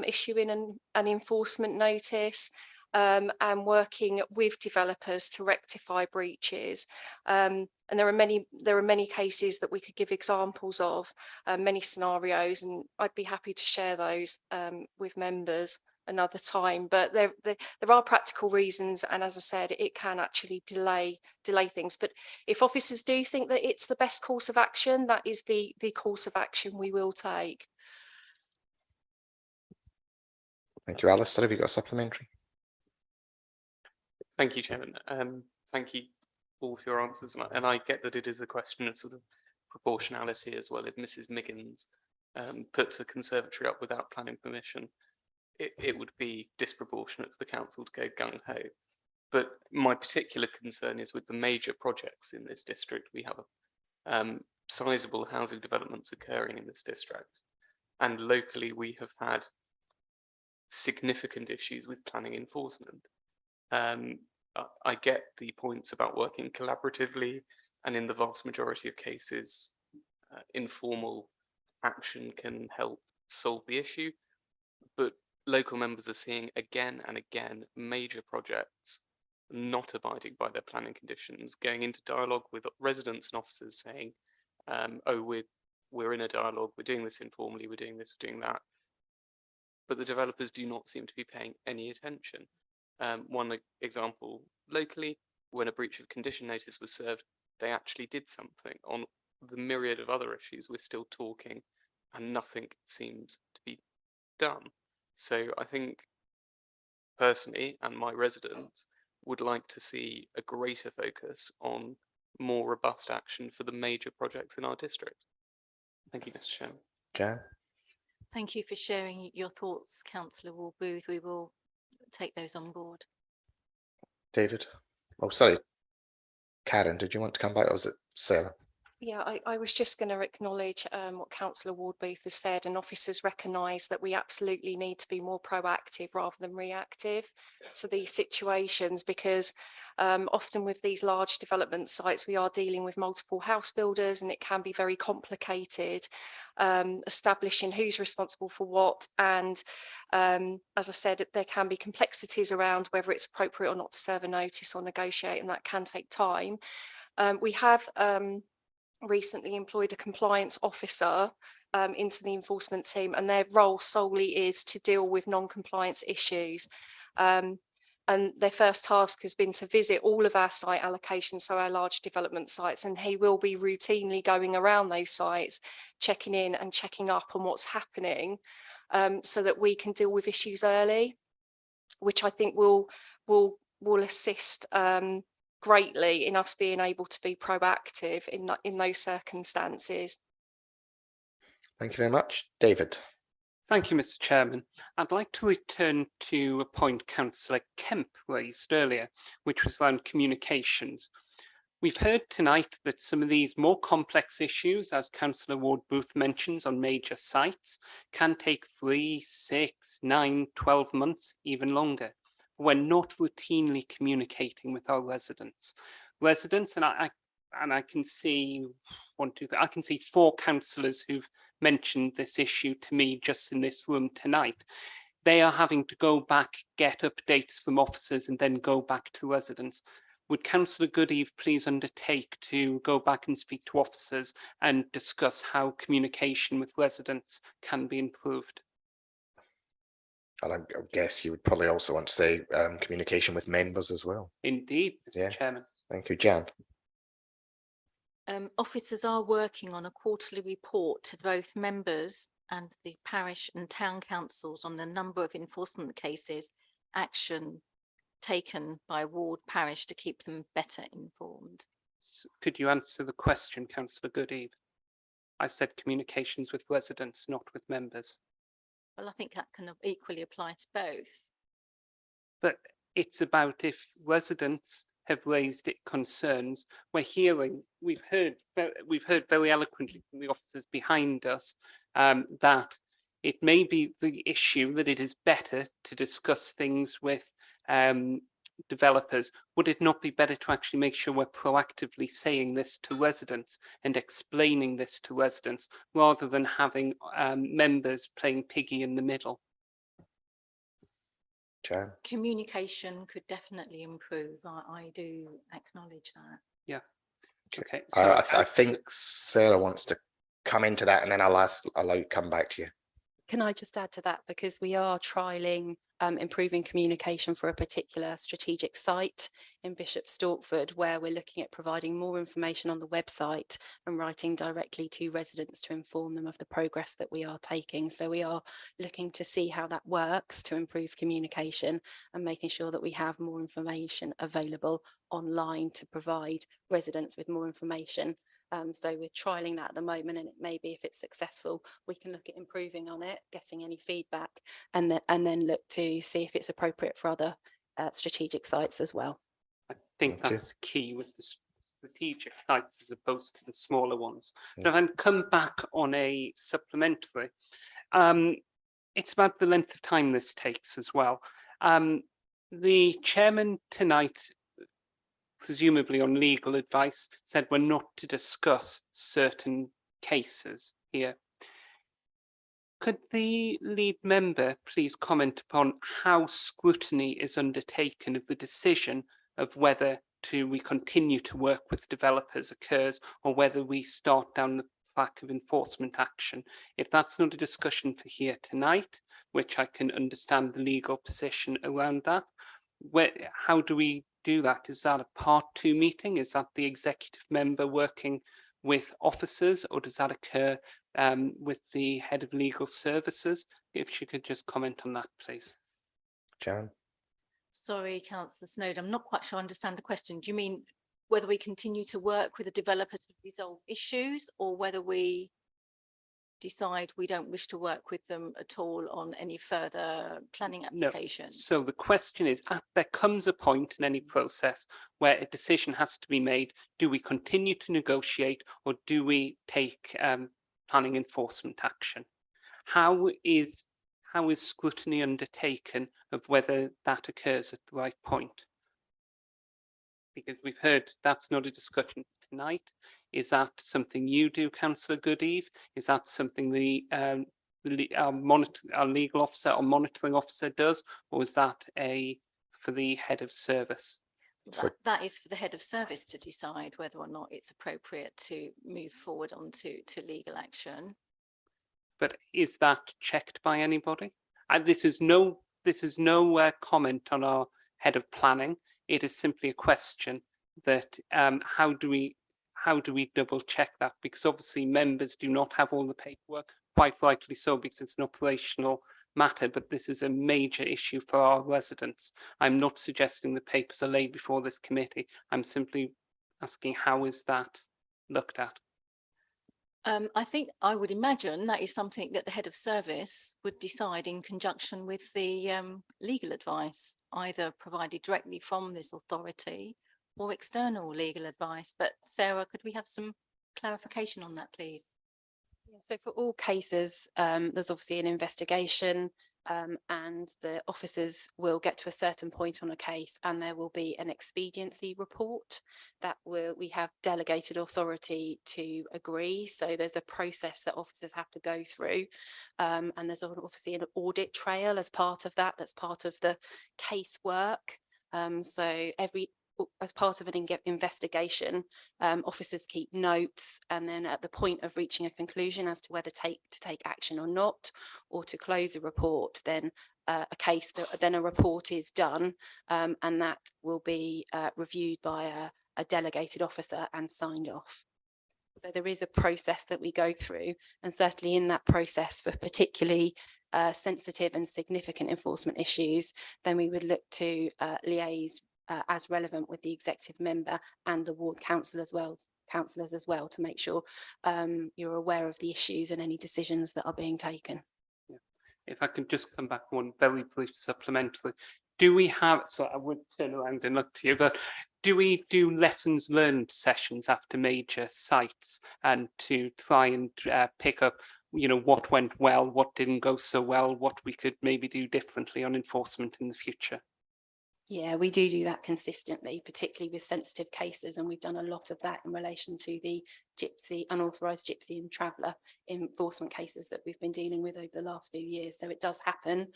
issuing an enforcement notice and working with developers to rectify breaches. And there are many cases that we could give examples of, many scenarios, and I'd be happy to share those with members another time. But there are practical reasons, and as I said, it can actually delay things. But if officers do think that it's the best course of action, that is the course of action we will take. Thank you, Alistair. Have you got a supplementary? Thank you, Chairman. Thank you all for your answers, and I get that it is a question of sort of proportionality as well. If Mrs. Miggins puts a conservatory up without planning permission, it would be disproportionate for the council to go gung-ho. But my particular concern is with the major projects in this district. We have sizable housing developments occurring in this district, and locally we have had significant issues with planning enforcement. I get the points about working collaboratively, and in the vast majority of cases, informal action can help solve the issue. But local members are seeing again and again major projects not abiding by their planning conditions, going into dialogue with residents and officers saying, oh, we're in a dialogue, we're doing this informally, we're doing this, we're doing that. But the developers do not seem to be paying any attention. One example locally, when a breach of condition notice was served, they actually did something. On the myriad of other issues, we're still talking and nothing seems to be done. So I think personally, and my residents would like to see a greater focus on more robust action for the major projects in our district. Thank you, Mr. Chairman. Jan? Thank you for sharing your thoughts, Councillor Wall-Booth. We will take those on board. David? Oh, sorry. Karen, did you want to come back, or was it Sarah? Yeah, I was just going to acknowledge what Councillor Ward-Booth has said, and officers recognise that we absolutely need to be more proactive rather than reactive to these situations, because often with these large development sites, we are dealing with multiple house builders and it can be very complicated establishing who's responsible for what. And as I said, there can be complexities around whether it's appropriate or not to serve a notice or negotiate, and that can take time. We have recently employed a compliance officer into the enforcement team, and their role solely is to deal with non-compliance issues. And their first task has been to visit all of our site allocations, so our large development sites, and he will be routinely going around those sites, checking in and checking up on what's happening, so that we can deal with issues early, which I think will assist greatly in us being able to be proactive in those circumstances. Thank you very much. David? Thank you, Mr. Chairman. I'd like to return to a point Councillor Kemp raised earlier, which was on communications. We've heard tonight that some of these more complex issues, as Councillor Ward-Booth mentions, on major sites, can take 3, 6, 9, 12 months, even longer. We're not routinely communicating with our residents. And I can see I can see 4 councillors who've mentioned this issue to me just in this room tonight. They are having to go back, get updates from officers, and then go back to residents. Would Councillor Goodeve please undertake to go back and speak to officers and discuss how communication with residents can be improved? And I guess you would probably also want to say communication with members as well. Indeed, Mr. Chairman. Thank you, Jan. Officers are working on a quarterly report to both members and the parish and town councils on the number of enforcement cases, action taken by ward parish to keep them better informed. Could you answer the question, Councillor Goodeve? I said communications with residents, not with members. Well, I think that can equally apply to both. But it's about if residents have raised concerns. We're hearing, we've heard very eloquently from the officers behind us that it may be the issue that it is better to discuss things with developers. Would it not be better to actually make sure we're proactively saying this to residents and explaining this to residents rather than having members playing piggy in the middle? Jan? Communication could definitely improve. I do acknowledge that. Yeah. Okay. So I think Sarah wants to come into that, and then I'll allow you to come back to you. Can I just add to that, because we are trialling improving communication for a particular strategic site in Bishop Stortford, where we're looking at providing more information on the website and writing directly to residents to inform them of the progress that we are taking. So we are looking to see how that works to improve communication and making sure that we have more information available online to provide residents with more information. So we're trialling that at the moment, and it may be, if it's successful, we can look at improving on it, getting any feedback, and then look to see if it's appropriate for other strategic sites as well. I think that's key with the strategic sites as opposed to the smaller ones. But if I can come back on a supplementary, it's about the length of time this takes as well. The chairman tonight, presumably on legal advice, said we're not to discuss certain cases here. Could the lead member please comment upon how scrutiny is undertaken of the decision of whether we continue to work with developers occurs, or whether we start down the track of enforcement action? If that's not a discussion for here tonight, which I can understand the legal position around that, how do we do that? Is that a part 2 meeting? Is that the executive member working with officers, or does that occur with the head of legal services? If you could just comment on that, please. Jan? Sorry, Councillor Snowden, I'm not quite sure I understand the question. Do you mean whether we continue to work with a developer to resolve issues, or whether we decide we don't wish to work with them at all on any further planning applications? No. So the question is, there comes a point in any process where a decision has to be made. Do we continue to negotiate, or do we take planning enforcement action? How is scrutiny undertaken of whether that occurs at the right point? Because we've heard that's not a discussion tonight. Is that something you do, Councillor Goodeve? Is that something our legal officer or monitoring officer does, or is that for the head of service? That is for the head of service to decide whether or not it's appropriate to move forward onto legal action. But is that checked by anybody? And this is no comment on our head of planning. It is simply a question that how do we double check that? Because obviously members do not have all the paperwork, quite rightly so, because it's an operational matter, but this is a major issue for our residents. I'm not suggesting the papers are laid before this committee. I'm simply asking, how is that looked at? I think I would imagine that is something that the head of service would decide in conjunction with the legal advice, either provided directly from this authority or external legal advice. But Sarah, could we have some clarification on that, please? Yeah, so for all cases, there's obviously an investigation, and the officers will get to a certain point on a case, and there will be an expediency report that we have delegated authority to agree. So there's a process that officers have to go through, and there's obviously an audit trail as part of that. That's part of the casework. So as part of an investigation, officers keep notes, and then at the point of reaching a conclusion as to whether to take action or not, or to close a report, then then a report is done, and that will be reviewed by a delegated officer and signed off. So there is a process that we go through, and certainly in that process, for particularly sensitive and significant enforcement issues, then we would look to liaise as relevant with the executive member and the ward councillors as well, to make sure you're aware of the issues and any decisions that are being taken. Yeah. If I could just come back one very brief supplementary. Do we have, so I would turn around and look to you, but do we do lessons learned sessions after major sites, and to try and pick up, what went well, what didn't go so well, what we could maybe do differently on enforcement in the future? Yeah, we do that consistently, particularly with sensitive cases, and we've done a lot of that in relation to the unauthorised gypsy and traveller enforcement cases that we've been dealing with over the last few years. So it does happen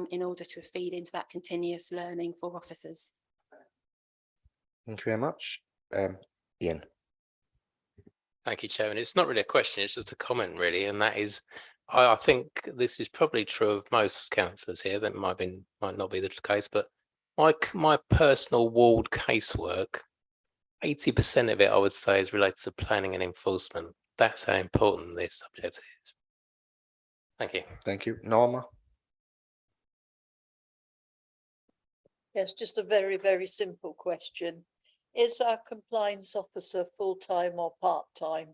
in order to feed into that continuous learning for officers. Thank you very much. Ian. Thank you, Chairman. It's not really a question, it's just a comment really, and that is, I think this is probably true of most councillors here. That might not be the case, but my personal ward casework, 80% of it, I would say, is related to planning and enforcement. That's how important this subject is. Thank you. Thank you. Norma? Yes, just a very, very simple question. Is our compliance officer full-time or part-time?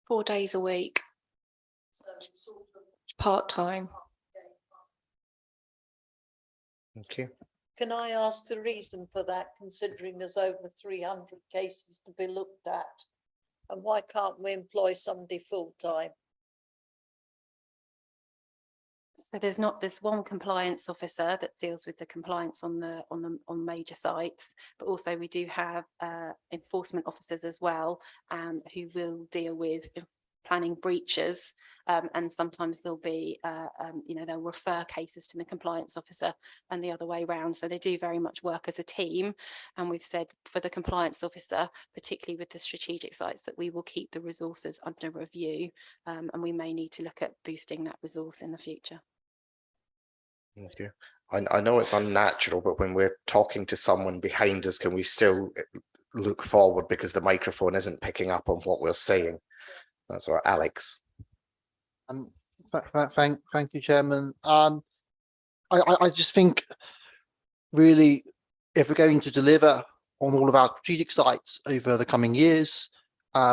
4 days a week. Part-time. Thank you. Can I ask the reason for that, considering there's over 300 cases to be looked at And why can't we employ somebody full-time? So there's one compliance officer that deals with the compliance on major sites, but also we do have enforcement officers as well, who will deal with planning breaches, and sometimes there'll be they'll refer cases to the compliance officer and the other way round. So they do very much work as a team, and we've said for the compliance officer, particularly with the strategic sites, that we will keep the resources under review, and we may need to look at boosting that resource in the future. Thank you. I know it's unnatural, but when we're talking to someone behind us, can we still look forward because the microphone isn't picking up on what we're saying? That's all right, Alex. Thank you, Chairman. I just think really, if we're going to deliver on all of our strategic sites over the coming years,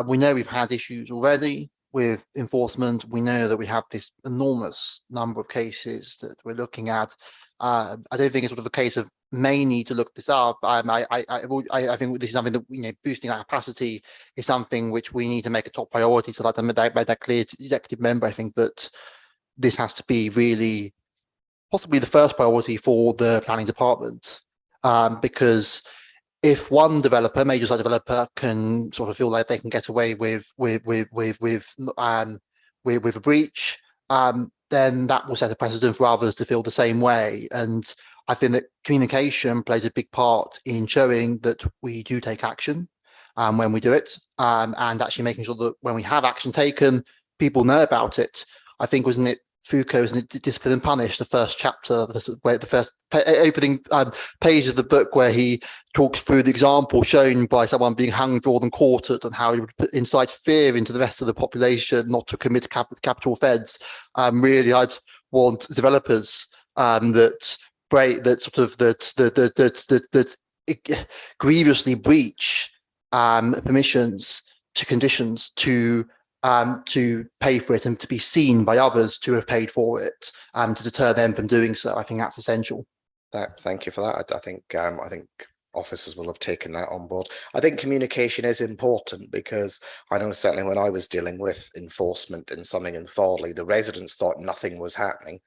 we know we've had issues already with enforcement. We know that we have this enormous number of cases that we're looking at. I don't think it's sort of a case of may need to look this up. I think this is something that, boosting our capacity is something which we need to make a top priority. So that I made that clear to the executive member. I think that this has to be really possibly the first priority for the planning department, because if one developer, major site developer, can sort of feel like they can get away with a breach, then that will set a precedent for others to feel the same way. And I think that communication plays a big part in showing that we do take action when we do it, and actually making sure that when we have action taken, people know about it. I think, wasn't it Foucault, isn't it Discipline and Punish, the first chapter, where the first opening page of the book, where he talks through the example shown by someone being hung, drawn and quartered, and how he would incite fear into the rest of the population not to commit capital offence. Really, I'd want developers that grievously breach permissions to conditions to pay for it and to be seen by others to have paid for it, to deter them from doing so. I think that's essential. Thank you for that. I think officers will have taken that on board. I think communication is important, because I know certainly when I was dealing with enforcement in something in Thorley, the residents thought nothing was happening.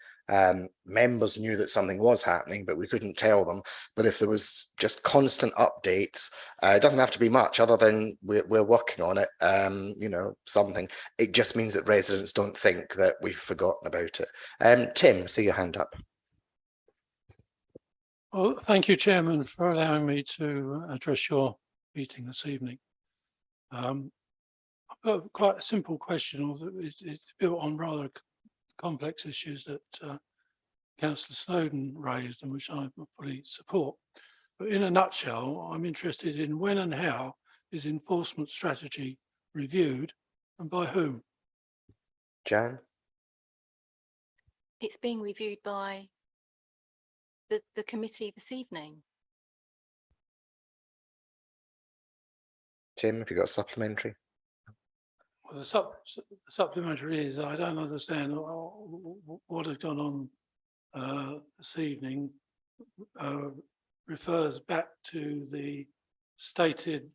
Members knew that something was happening, but we couldn't tell them. But if there was just constant updates, it doesn't have to be much other than we're working on it, something. It just means that residents don't think that we've forgotten about it. Tim, see your hand up. Well, thank you, Chairman, for allowing me to address your meeting this evening. I've got quite a simple question, although it's built on rather complex issues that Councillor Snowden raised, and which I fully support. But in a nutshell, I'm interested in when and how is enforcement strategy reviewed, and by whom? Jan? It's being reviewed by the committee this evening. Tim, have you got a supplementary? Well, the supplementary is, I don't understand what has gone on this evening refers back to the stated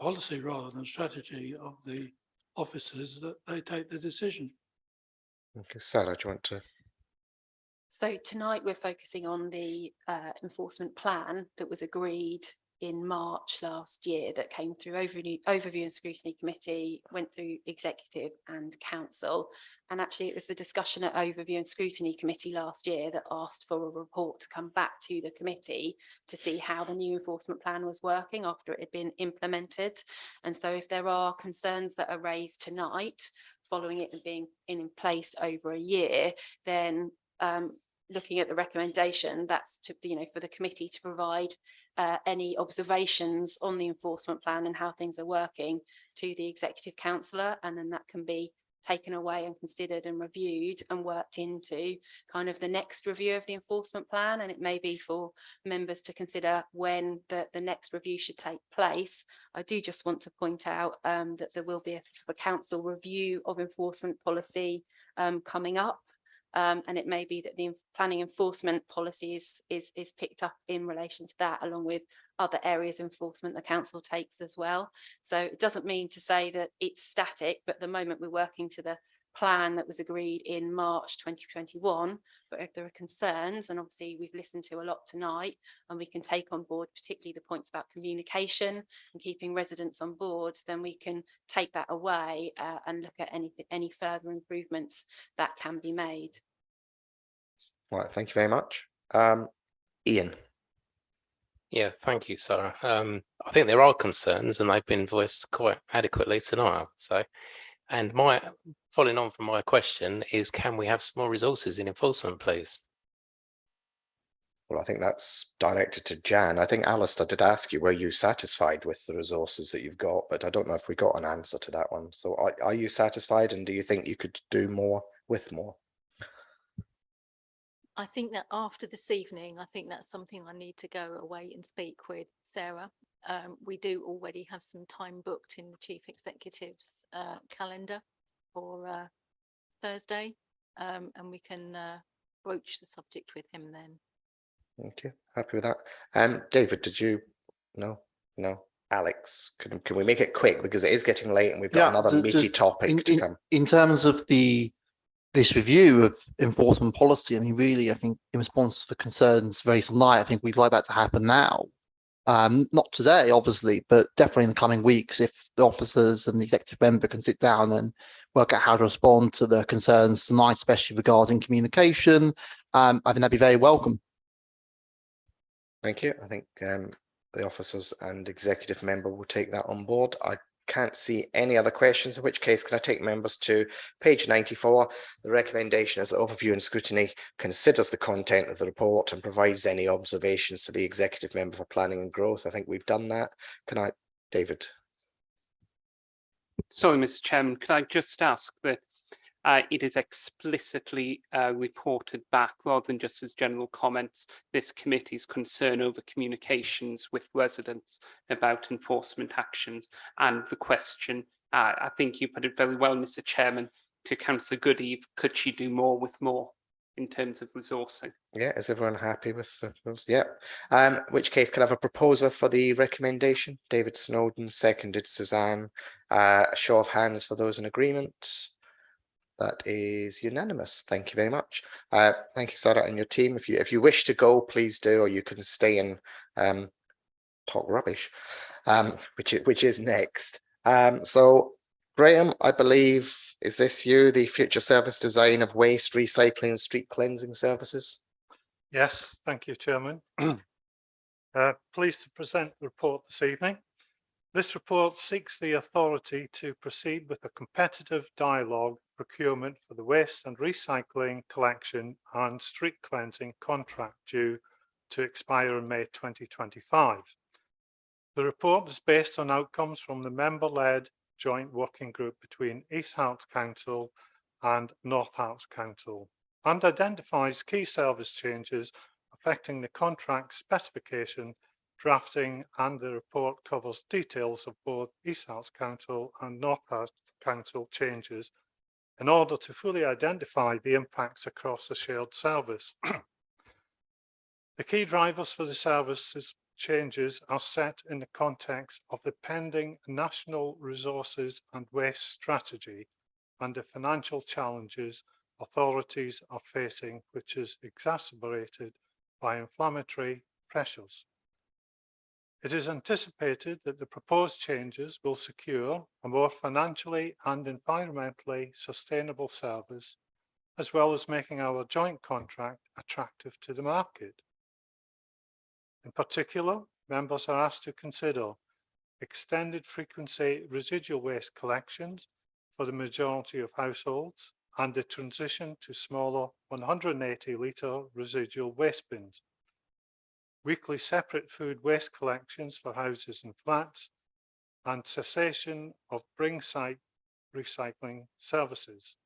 policy rather than strategy of the officers that they take the decision. Okay, Sarah, do you want to? So tonight we're focusing on the enforcement plan that was agreed in March last year, that came through overview and scrutiny committee, went through executive and council. And actually it was the discussion at overview and scrutiny committee last year that asked for a report to come back to the committee to see how the new enforcement plan was working after it had been implemented. And so if there are concerns that are raised tonight following it being in place over a year, then looking at the recommendation, that's to, for the committee to provide any observations on the enforcement plan and how things are working to the executive councillor, and then that can be taken away and considered and reviewed and worked into kind of the next review of the enforcement plan. And it may be for members to consider when the next review should take place. I do just want to point out that there will be a sort of a council review of enforcement policy coming up. And it may be that the planning enforcement policy is picked up in relation to that, along with other areas of enforcement the council takes as well. So it doesn't mean to say that it's static, but at the moment we're working to the plan that was agreed in March 2021. But if there are concerns, and obviously we've listened to a lot tonight, and we can take on board particularly the points about communication and keeping residents on board, then we can take that away and look at any further improvements that can be made. Right, thank you very much. Ian. Yeah, thank you, Sarah. I think there are concerns, and they've been voiced quite adequately tonight. So, and following on from my question is, can we have some more resources in enforcement, please? Well, I think that's directed to Jan. I think Alistair did ask you, were you satisfied with the resources that you've got? But I don't know if we got an answer to that one. So are you satisfied, and do you think you could do more with more? I think that after this evening, I think that's something I need to go away and speak with Sarah. We do already have some time booked in the Chief Executive's calendar for Thursday, and we can broach the subject with him then. Okay, happy with that. David, did you? No. Alex, can we make it quick, because it is getting late and we've got another meaty topic to come. In terms of this review of enforcement policy, I mean, really, I think in response to the concerns raised tonight, I think we'd like that to happen now. Not today, obviously, but definitely in the coming weeks, if the officers and the executive member can sit down and work out how to respond to the concerns tonight, especially regarding communication, I think that'd be very welcome. Thank you. I think the officers and executive member will take that on board. I can't see any other questions, in which case can I take members to page 94. The recommendation is that overview and scrutiny considers the content of the report and provides any observations to the executive member for planning and growth. I think we've done that. Can I, David? Sorry, Mr. Chairman, can I just ask that it is explicitly reported back, rather than just as general comments, this committee's concern over communications with residents about enforcement actions, and the question, I think you put it very well, Mr. Chairman, to Councillor Goodeve, could she do more with more in terms of resourcing? Yeah, is everyone happy with those? Yeah. In which case, can I have a proposer for the recommendation? David Snowden, seconded Suzanne. A show of hands for those in agreement. That is unanimous. Thank you very much. Thank you, Sarah, and your team. If you wish to go, please do, or you can stay and talk rubbish, which is next. So, Graham, I believe, is this you, the future service design of waste recycling and street cleansing services? Yes, thank you, Chairman. Pleased to present the report this evening. This report seeks the authority to proceed with a competitive dialogue procurement for the waste and recycling collection and street cleansing contract due to expire in May 2025. The report is based on outcomes from the member-led joint working group between East Harts Council and North Harts Council, and identifies key service changes affecting the contract specification, drafting, and the report covers details of both East Harts Council and North Harts Council changes in order to fully identify the impacts across the shared service. The key drivers for the services changes are set in the context of the pending National Resources and Waste Strategy and the financial challenges authorities are facing, which is exacerbated by inflammatory pressures. It is anticipated that the proposed changes will secure a more financially and environmentally sustainable service, as well as making our joint contract attractive to the market. In particular, members are asked to consider extended frequency residual waste collections for the majority of households and the transition to smaller 180 litre residual waste bins, weekly separate food waste collections for houses and flats, and cessation of bring site recycling services.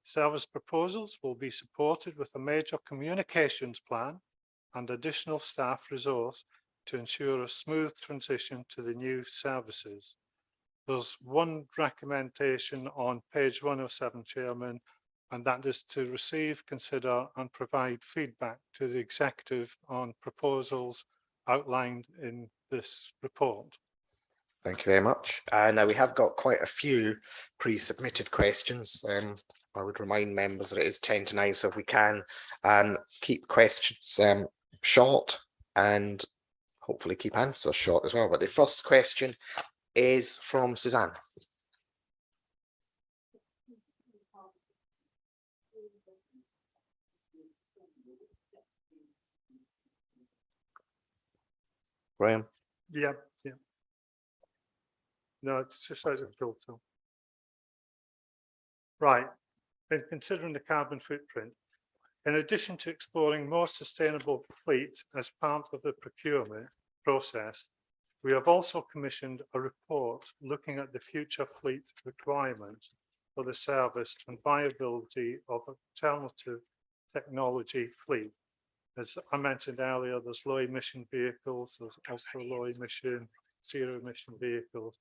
Service proposals will be supported with a major communications plan and additional staff resource to ensure a smooth transition to the new services. There's one recommendation on page 107, Chairman, and that is to receive, consider and provide feedback to the executive on proposals outlined in this report. Thank you very much. Now we have got quite a few pre-submitted questions. I would remind members that it is 10 to 9, so if we can keep questions short and hopefully keep answers short as well. But the first question is from Suzanne. Graham. Yeah. No, it's just as a filter. Right. In considering the carbon footprint, in addition to exploring more sustainable fleet as part of the procurement process, we have also commissioned a report looking at the future fleet requirements for the service and viability of alternative technology fleet. As I mentioned earlier, there's low emission vehicles, there's ultra low emission, zero emission vehicles,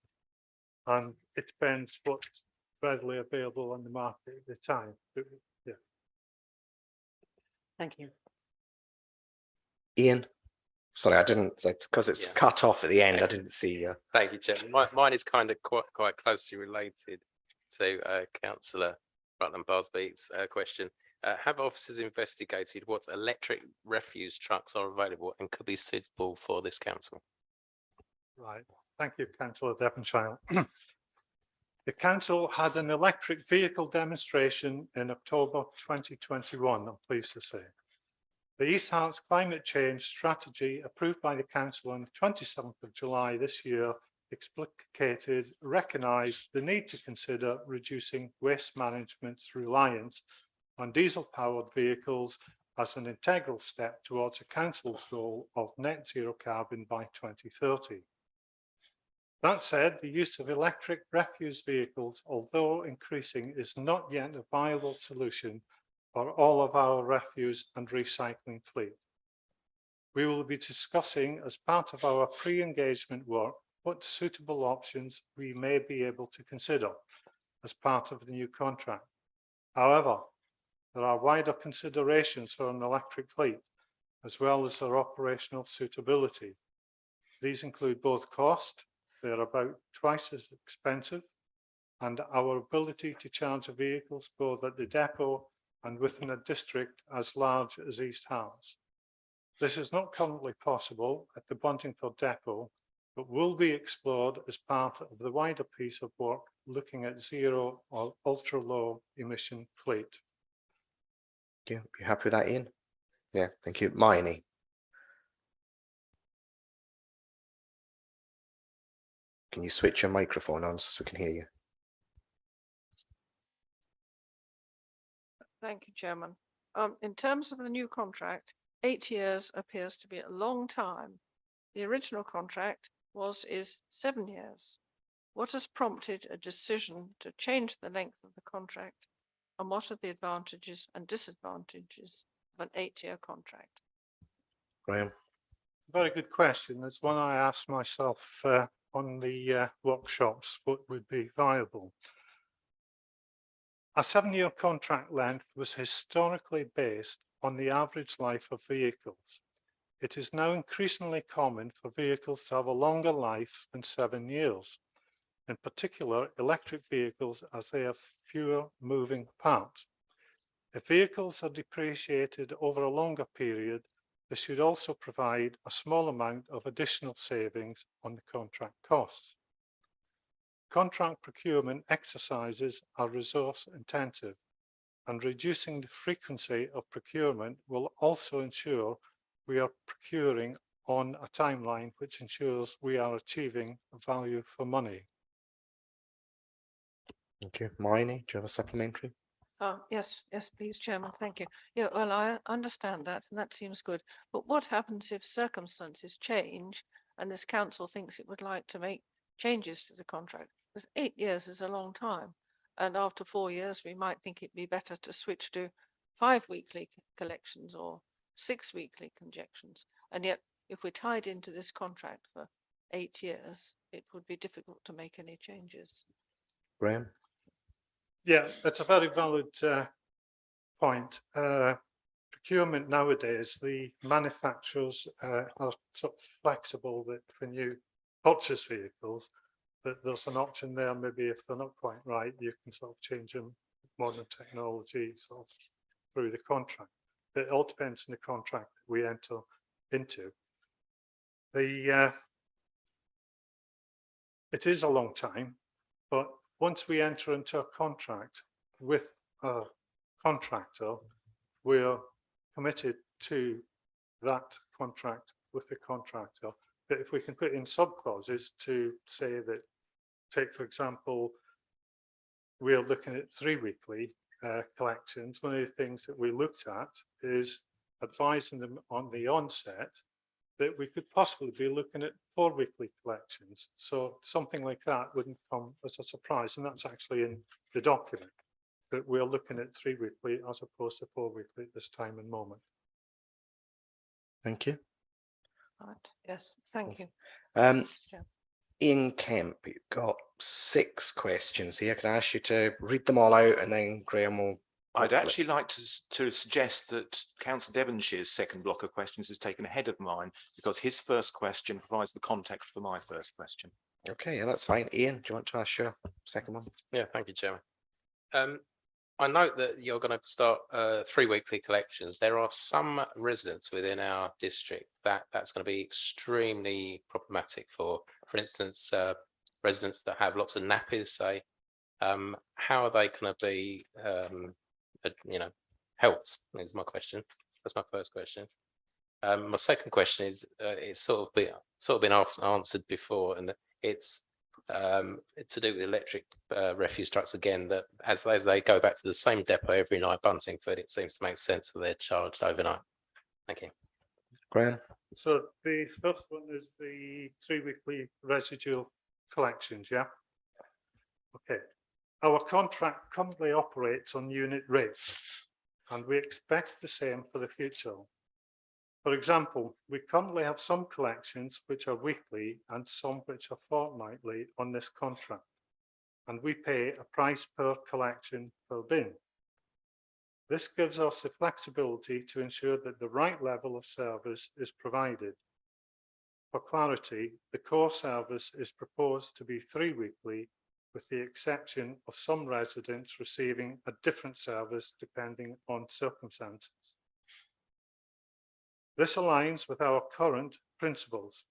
and it depends what's readily available on the market at the time. But, yeah. Thank you. Ian. Sorry, I didn't, because it's cut off at the end. I didn't see you. Thank you, Chair. Mine is kind of quite closely related to Councillor Rutland-Barsby's question. Have officers investigated what electric refuse trucks are available and could be suitable for this council? Right. Thank you, Councillor Devonshire. The council had an electric vehicle demonstration in October 2021, I'm pleased to say. The East Hearts climate change strategy approved by the council on the 27th of July this year explicated, recognised the need to consider reducing waste management's reliance on diesel-powered vehicles as an integral step towards a council's goal of net zero carbon by 2030. That said, the use of electric refuse vehicles, although increasing, is not yet a viable solution for all of our refuse and recycling fleet. We will be discussing as part of our pre-engagement work what suitable options we may be able to consider as part of the new contract. However, there are wider considerations for an electric fleet, as well as their operational suitability. These include both cost, they are about twice as expensive, and our ability to charge vehicles both at the depot and within a district as large as East Hearts. This is not currently possible at the Buntingford depot, but will be explored as part of the wider piece of work looking at zero or ultra low emission fleet. Yeah, you happy with that, Ian? Yeah, thank you. Miney. Can you switch your microphone on so we can hear you? Thank you, Chairman. In terms of the new contract, 8 years appears to be a long time. The original contract is 7 years. What has prompted a decision to change the length of the contract, and what are the advantages and disadvantages of an 8-year contract? Graham. Very good question. It's one I asked myself on the workshops, what would be viable. A 7-year contract length was historically based on the average life of vehicles. It is now increasingly common for vehicles to have a longer life than 7 years, in particular electric vehicles, as they have fewer moving parts. If vehicles are depreciated over a longer period, this should also provide a small amount of additional savings on the contract costs. Contract procurement exercises are resource intensive, and reducing the frequency of procurement will also ensure we are procuring on a timeline which ensures we are achieving value for money. Thank you. Miney, do you have a supplementary? Yes, please, Chairman. Thank you. Yeah, well, I understand that, and that seems good. But what happens if circumstances change and this council thinks it would like to make changes to the contract? Because 8 years is a long time, and after 4 years, we might think it'd be better to switch to 5 weekly collections or 6 weekly conjections. And yet, if we're tied into this contract for 8 years, it would be difficult to make any changes. Graham. Yeah, that's a very valid point, procurement nowadays, the manufacturers are sort of flexible that when you purchase vehicles, that there's an option there, maybe if they're not quite right, you can sort of change them, modern technology sort of through the contract. But it all depends on the contract that we enter into. It is a long time, but once we enter into a contract with a contractor, we're committed to that contract with the contractor. But if we can put in sub-clauses to say that, take for example, we're looking at 3 weekly collections, one of the things that we looked at is advising them on the onset that we could possibly be looking at 4 weekly collections. So something like that wouldn't come as a surprise, and that's actually in the document, that we're looking at 3 weekly as opposed to 4 weekly at this time and moment. Thank you. Right. Yes, thank you. Ian Kemp, you've got 6 questions here. Can I ask you to read them all out, and then Graham will... I'd actually like to suggest that Councillor Devonshire's second block of questions is taken ahead of mine, because his first question provides the context for my first question. Okay, yeah, that's fine. Ian, do you want to ask your second one? Yeah, thank you, Chairman. I note that you're going to start 3 weekly collections. There are some residents within our district that's going to be extremely problematic for instance, residents that have lots of nappies, say. How are they going to be, helped? Is my question. That's my first question. My second question is, it's sort of been answered before, and it's to do with electric refuse trucks again, that as they go back to the same depot every night, Buntingford, it seems to make sense that they're charged overnight. Thank you. Graham? So the first one is the 3 weekly residual collections, yeah? Okay. Our contract currently operates on unit rates, and we expect the same for the future. For example, we currently have some collections which are weekly and some which are fortnightly on this contract, and we pay a price per collection per bin. This gives us the flexibility to ensure that the right level of service is provided. For clarity, the core service is proposed to be 3 weekly, with the exception of some residents receiving a different service depending on circumstances. This aligns with our current principles.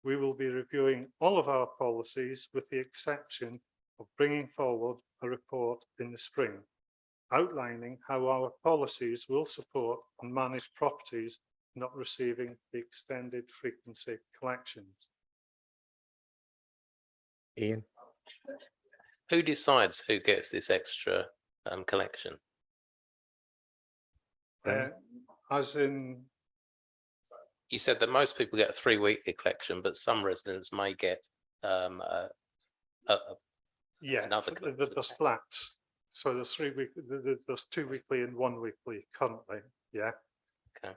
We will be reviewing all of our policies with the exception of bringing forward a report in the spring, outlining how our policies will support and manage properties not receiving the extended frequency collections. Ian? Who decides who gets this extra collection? As in, you said that most people get a 3 weekly collection, but some residents may get yeah, another collection. there's flats. So there's 3 week, there's 2 weekly and 1 weekly currently. Yeah. Okay.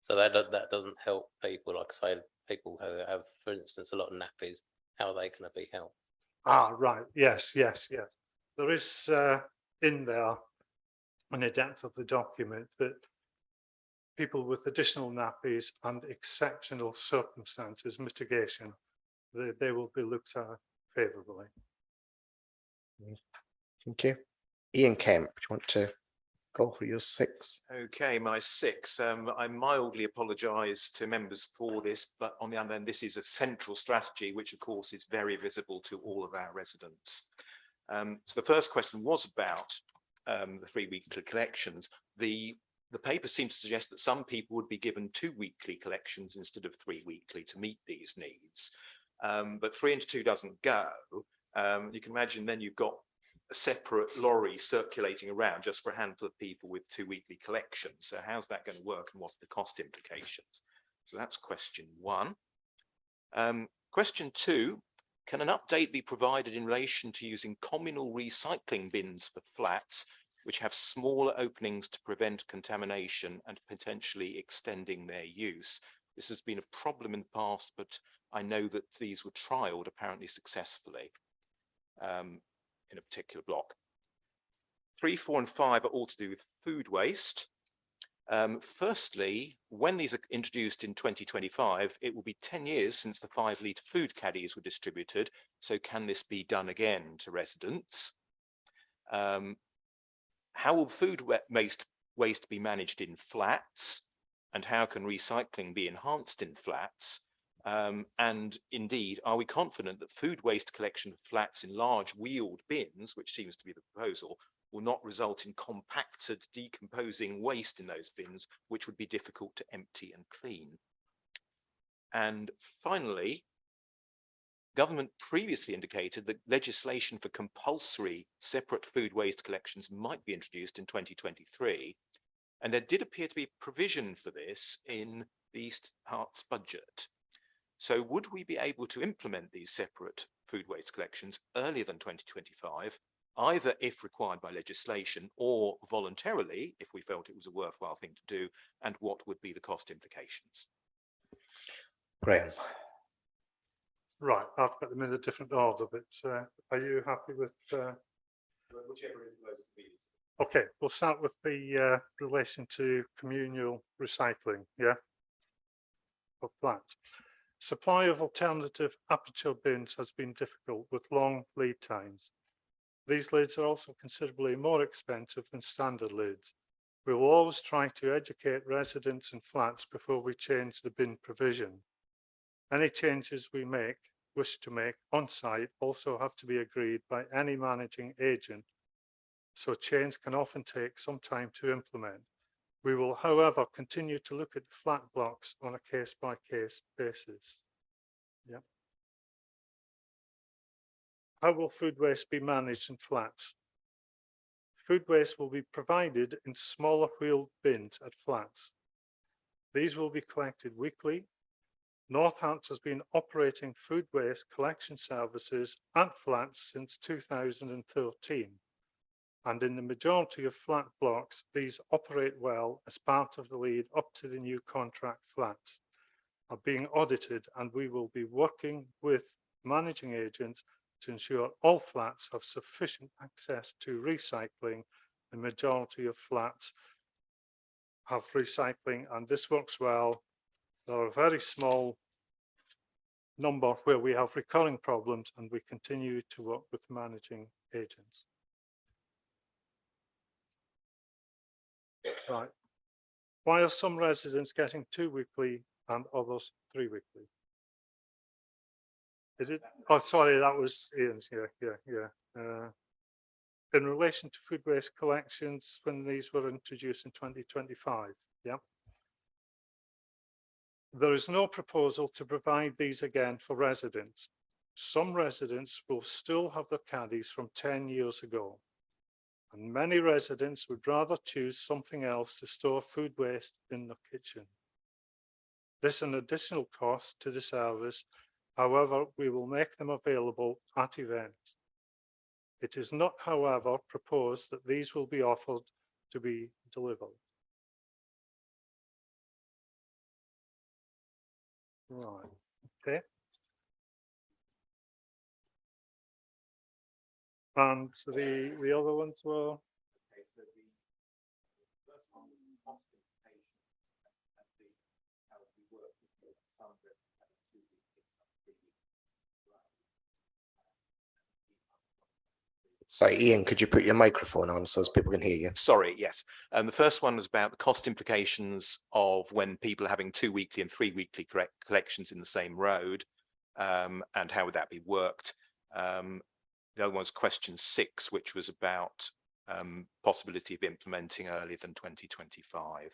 So that doesn't help people, like I say, people who have, for instance, a lot of nappies. How are they going to be helped? Ah, right. Yes, yes, yes. There is in there in the depth of the document that people with additional nappies and exceptional circumstances mitigation, they will be looked at favourably. Thank you. Ian Kemp, do you want to go for your 6? Okay, my 6. I mildly apologise to members for this, but on the other hand, this is a central strategy, which of course is very visible to all of our residents. So the first question was about the 3 weekly collections. The paper seems to suggest that some people would be given 2 weekly collections instead of 3 weekly to meet these needs. But 3 into 2 doesn't go. You can imagine then you've got a separate lorry circulating around just for a handful of people with 2 weekly collections. So how's that going to work, and what are the cost implications? So that's question 1. Question 2, can an update be provided in relation to using communal recycling bins for flats which have smaller openings to prevent contamination and potentially extending their use? This has been a problem in the past, but I know that these were trialled apparently successfully in a particular block. 3, 4 and 5 are all to do with food waste. Firstly, when these are introduced in 2025, it will be 10 years since the 5-litre food caddies were distributed. So can this be done again to residents? How will food waste be managed in flats? And how can recycling be enhanced in flats? And indeed, are we confident that food waste collection of flats in large wheeled bins, which seems to be the proposal, will not result in compacted, decomposing waste in those bins, which would be difficult to empty and clean? And finally, government previously indicated that legislation for compulsory separate food waste collections might be introduced in 2023. And there did appear to be provision for this in the East Herts budget. So would we be able to implement these separate food waste collections earlier than 2025, either if required by legislation or voluntarily, if we felt it was a worthwhile thing to do, and what would be the cost implications? Graham. Right, I've got them in a different order, but are you happy with? Whichever is most convenient. Okay, we'll start with the relation to communal recycling, yeah, of flats. Supply of alternative aperture bins has been difficult with long lead times. These lids are also considerably more expensive than standard lids. We will always try to educate residents and flats before we change the bin provision. Any changes we wish to make on site also have to be agreed by any managing agent, so change can often take some time to implement. We will, however, continue to look at flat blocks on a case-by-case basis. Yep. How will food waste be managed in flats? Food waste will be provided in smaller wheeled bins at flats. These will be collected weekly. North Herts has been operating food waste collection services at flats since 2013. And in the majority of flat blocks, these operate well as part of the lead up to the new contract flats are being audited, and we will be working with managing agents to ensure all flats have sufficient access to recycling. The majority of flats have recycling, and this works well. There are a very small number where we have recurring problems, and we continue to work with managing agents. Right. Why are some residents getting 2 weekly and others 3 weekly? Is it? Oh, sorry, that was Ian's. Yeah. In relation to food waste collections, when these were introduced in 2025, yeah. There is no proposal to provide these again for residents. Some residents will still have their caddies from 10 years ago, and many residents would rather choose something else to store food waste in their kitchen. This is an additional cost to the service. However, we will make them available at events. It is not, however, proposed that these will be offered to be delivered. Right, okay. And so the other ones were? Sorry, Ian, could you put your microphone on so as people can hear you? Sorry, yes. The first one was about the cost implications of when people are having 2 weekly and 3 weekly collections in the same road, and how would that be worked? The other one was question 6, which was about possibility of implementing earlier than 2025,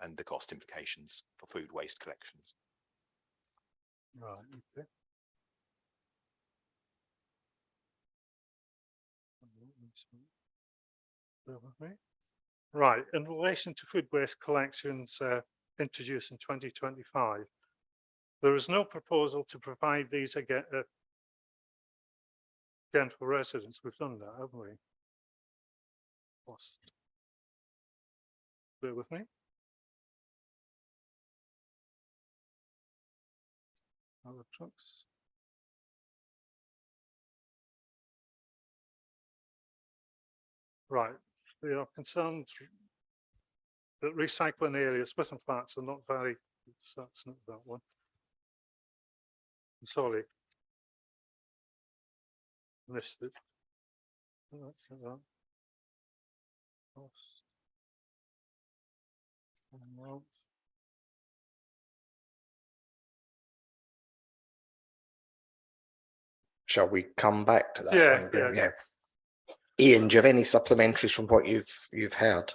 and the cost implications for food waste collections. Right, okay. Right, in relation to food waste collections introduced in 2025, there is no proposal to provide these again for residents. We've done that, haven't we? Bear with me. Other trucks. Right, there are concerns that recycling areas, Smith and Flats are not very, so that's not that one. I'm sorry. Missed it. Oh, that's not that. No. Shall we come back to that Yeah, one? Graham? yeah. Ian, do you have any supplementaries from what you've heard?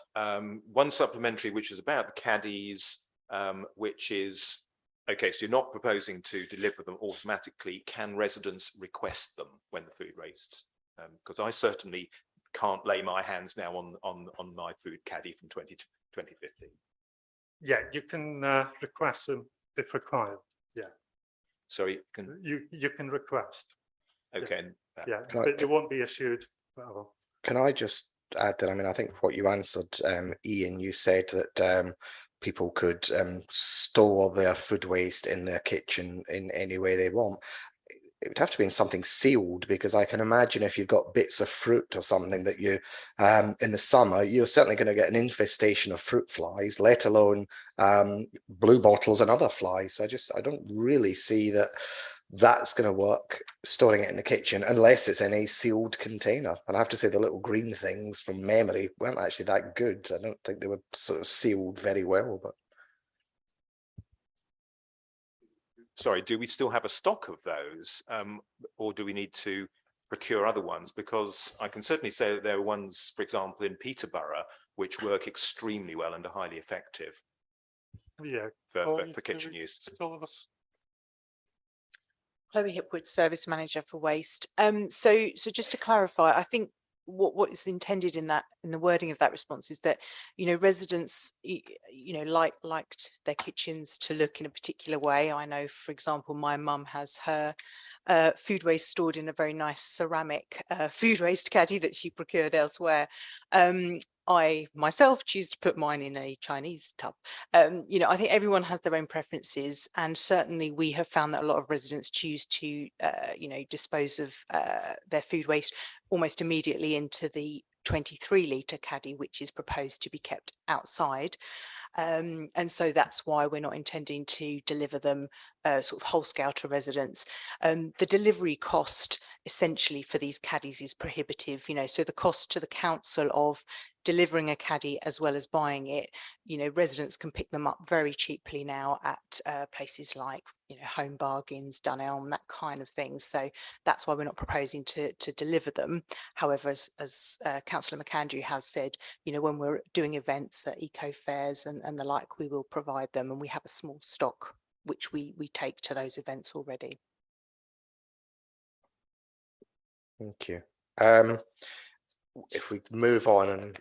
One supplementary, which is about the caddies, which is, okay, so you're not proposing to deliver them automatically. Can residents request them when the food wastes? Because I certainly can't lay my hands now on my food caddy from 2015. Yeah, you can request them if required. Yeah. Sorry, you can request. Okay. Yeah, but it won't be issued. Can I just add that? I mean, I think what you answered, Ian, you said that people could store their food waste in their kitchen in any way they want. It would have to be in something sealed, because I can imagine if you've got bits of fruit or something that you in the summer, you're certainly going to get an infestation of fruit flies, let alone blue bottles and other flies. So I don't really see that that's going to work, storing it in the kitchen, unless it's in a sealed container. And I have to say the little green things from memory weren't actually that good. I don't think they were sort of sealed very well, but sorry, do we still have a stock of those, or do we need to procure other ones? Because I can certainly say that there are ones, for example, in Peterborough, which work extremely well and are highly effective. Yeah, for kitchen use. Chloe Hipwood, Service Manager for Waste. So just to clarify, I think what is intended in the wording of that response is that, you know, residents, you know, liked their kitchens to look in a particular way. I know, for example, my mum has her food waste stored in a very nice ceramic food waste caddy that she procured elsewhere. I myself choose to put mine in a Chinese tub. You know, I think everyone has their own preferences, and certainly we have found that a lot of residents choose to, you know, dispose of their food waste almost immediately into the 23-litre caddy, which is proposed to be kept outside. And so that's why we're not intending to deliver them sort of whole scale to residents. The delivery cost essentially for these caddies is prohibitive, you know, so the cost to the council of delivering a caddy as well as buying it, you know, residents can pick them up very cheaply now at places like, you know, Home Bargains, Dunelm, that kind of thing. So that's why we're not proposing to deliver them. However, as Councillor McAndrew has said, you know, when we're doing events at eco fairs and the like, we will provide them, and we have a small stock which we take to those events already. thank you. If we move on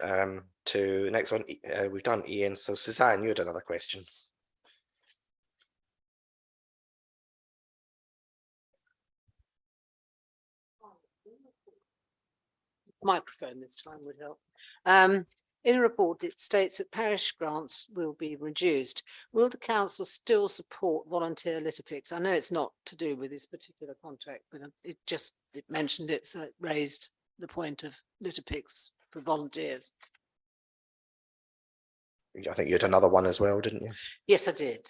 to the next one, we've done Ian. So Suzanne, you had another question. Microphone this time would help. In a report, it states that parish grants will be reduced. Will the council still support volunteer litter picks? I know it's not to do with this particular contract, but it mentioned it, so it raised the point of litter picks for volunteers. I think you had another one as well, didn't you? Yes, I did.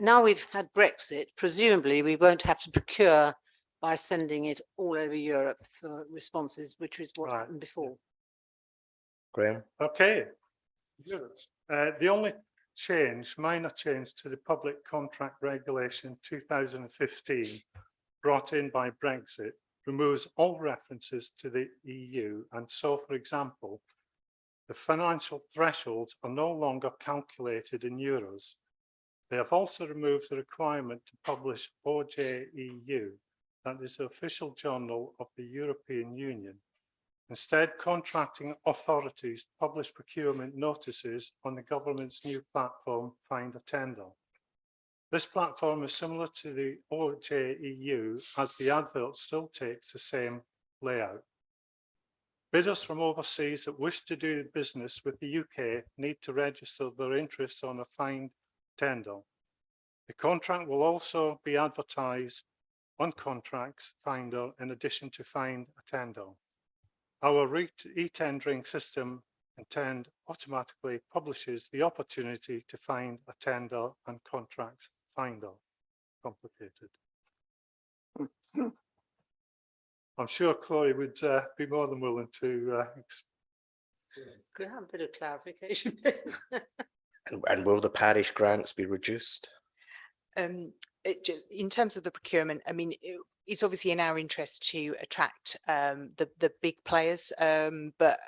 Now we've had Brexit, presumably we won't have to procure by sending it all over Europe for responses, which is what happened before. Graham? Okay. The only change, minor change to the Public Contract Regulation 2015 brought in by Brexit removes all references to the EU. And so, for example, the financial thresholds are no longer calculated in euros. They have also removed the requirement to publish OJEU, that is the official journal of the European Union. Instead, contracting authorities publish procurement notices on the government's new platform, Find a Tender. This platform is similar to the OJEU, as the advert still takes the same layout. Bidders from overseas that wish to do business with the UK need to register their interests on a Find Tender. The contract will also be advertised on Contracts Finder in addition to Find a Tender. Our e-tendering system in Tend automatically publishes the opportunity to find a tender and contract finder. Complicated. I'm sure Chloe would be more than willing to Could I have a bit of clarification? And will the parish grants be reduced? In terms of the procurement, I mean, it's obviously in our interest to attract the big players, but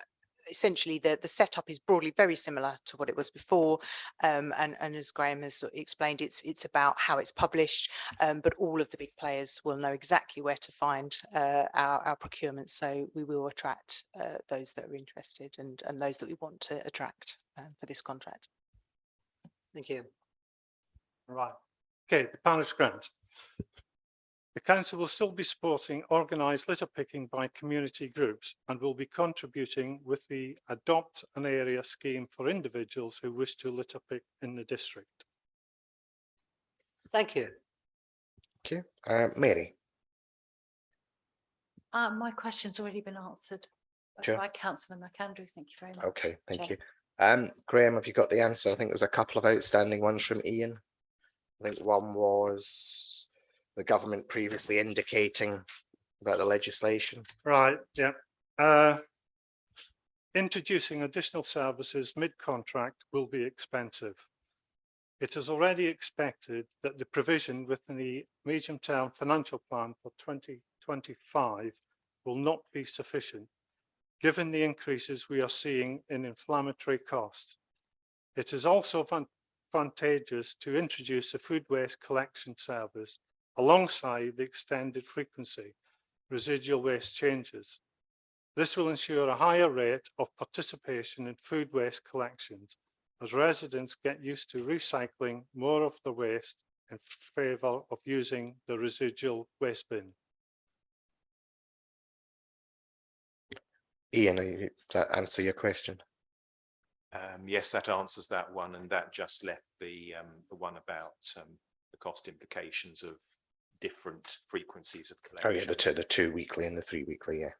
essentially the setup is broadly very similar to what it was before, and as Graham has explained, it's about how it's published, but all of the big players will know exactly where to find our procurement, so we will attract those that are interested and those that we want to attract for this contract. Thank you. right. Okay, the parish grant. The council will still be supporting organised litter picking by community groups and will be contributing with the Adopt an Area scheme for individuals who wish to litter pick in the district. Thank you. Thank you. Mary. My question's already been answered Sure. by Councillor McAndrew. Thank you very much. Okay, thank Chair. you. Graham, have you got the answer? I think there was a couple of outstanding ones from Ian. I think one was the government previously indicating about the legislation. Right, yeah. Introducing additional services mid-contract will be expensive. It is already expected that the provision within the medium-term financial plan for 2025 will not be sufficient, given the increases we are seeing in inflammatory costs. It is also advantageous to introduce a food waste collection service alongside the extended frequency residual waste changes. This will ensure a higher rate of participation in food waste collections as residents get used to recycling more of the waste in favour of using the residual waste bin. Ian, does that answer your question? Yes, that answers that one, and that just left the one about the cost implications of different frequencies of collection. Oh yeah, the 2 weekly and the 3 weekly, yeah.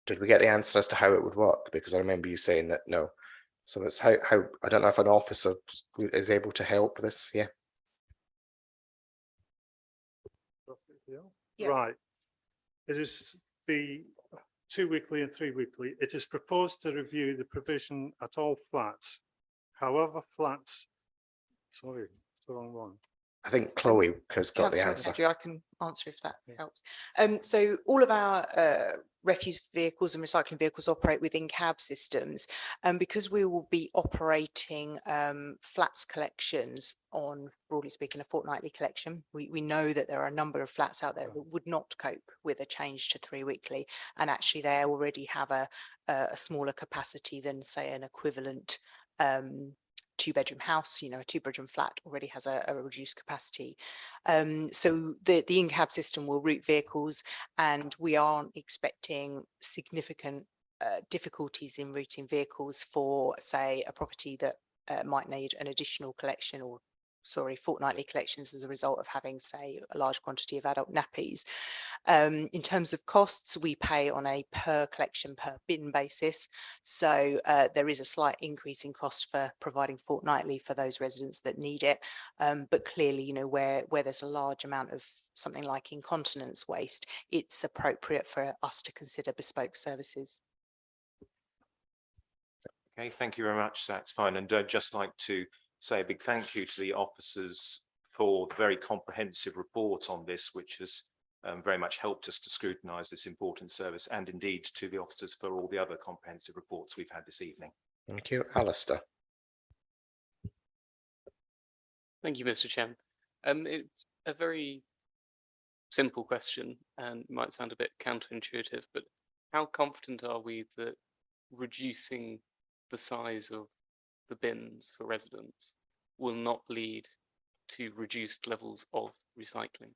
Did we get the answer as to how it would work? Because I remember you saying that no. So it's how I don't know if an officer is able to help this, yeah. Yeah. Right. It is the 2 weekly and 3 weekly. It is proposed to review the provision at all flats. However, flats, sorry, it's the wrong one. I think Chloe has got the Councillor answer. Andrew, I can answer if that helps. So all of our refuse vehicles and recycling vehicles operate within cab systems, and because we will be operating flats collections on, broadly speaking, a fortnightly collection, we know that there are a number of flats out there that would not cope with a change to 3 weekly, and actually they already have a smaller capacity than, say, an equivalent 2-bedroom house. You know, a 2-bedroom flat already has a reduced capacity. So the in-cab system will route vehicles, and we aren't expecting significant difficulties in routing vehicles for, say, a property that might need an additional collection or fortnightly collections as a result of having, say, a large quantity of adult nappies. In terms of costs, we pay on a per collection per bin basis. So there is a slight increase in cost for providing fortnightly for those residents that need it. But clearly, you know, where there's a large amount of something like incontinence waste, it's appropriate for us to consider bespoke services. Okay, thank you very much. That's fine. And I'd just like to say a big thank you to the officers for the very comprehensive report on this, which has very much helped us to scrutinise this important service, and indeed to the officers for all the other comprehensive reports we've had this evening. Thank you. Alistair. Thank you, Mr. Chairman. A very simple question, and might sound a bit counterintuitive, but how confident are we that reducing the size of the bins for residents will not lead to reduced levels of recycling?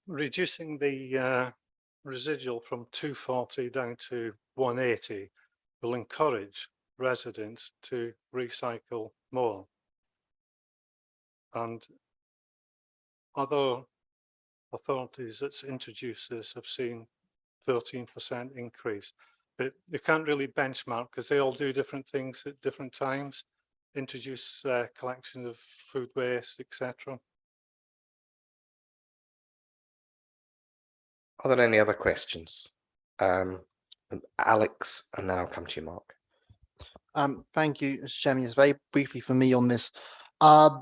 Reducing the residual from 240 down to 180 will encourage residents to recycle more. And other authorities that's introduced this have seen 13% increase. But you can't really benchmark because they all do different things at different times, introduce collection of food waste, etc. Are there any other questions? Alex, and then I'll come to you, Mark. Thank you, Mr. Chairman. Just very briefly for me on this. I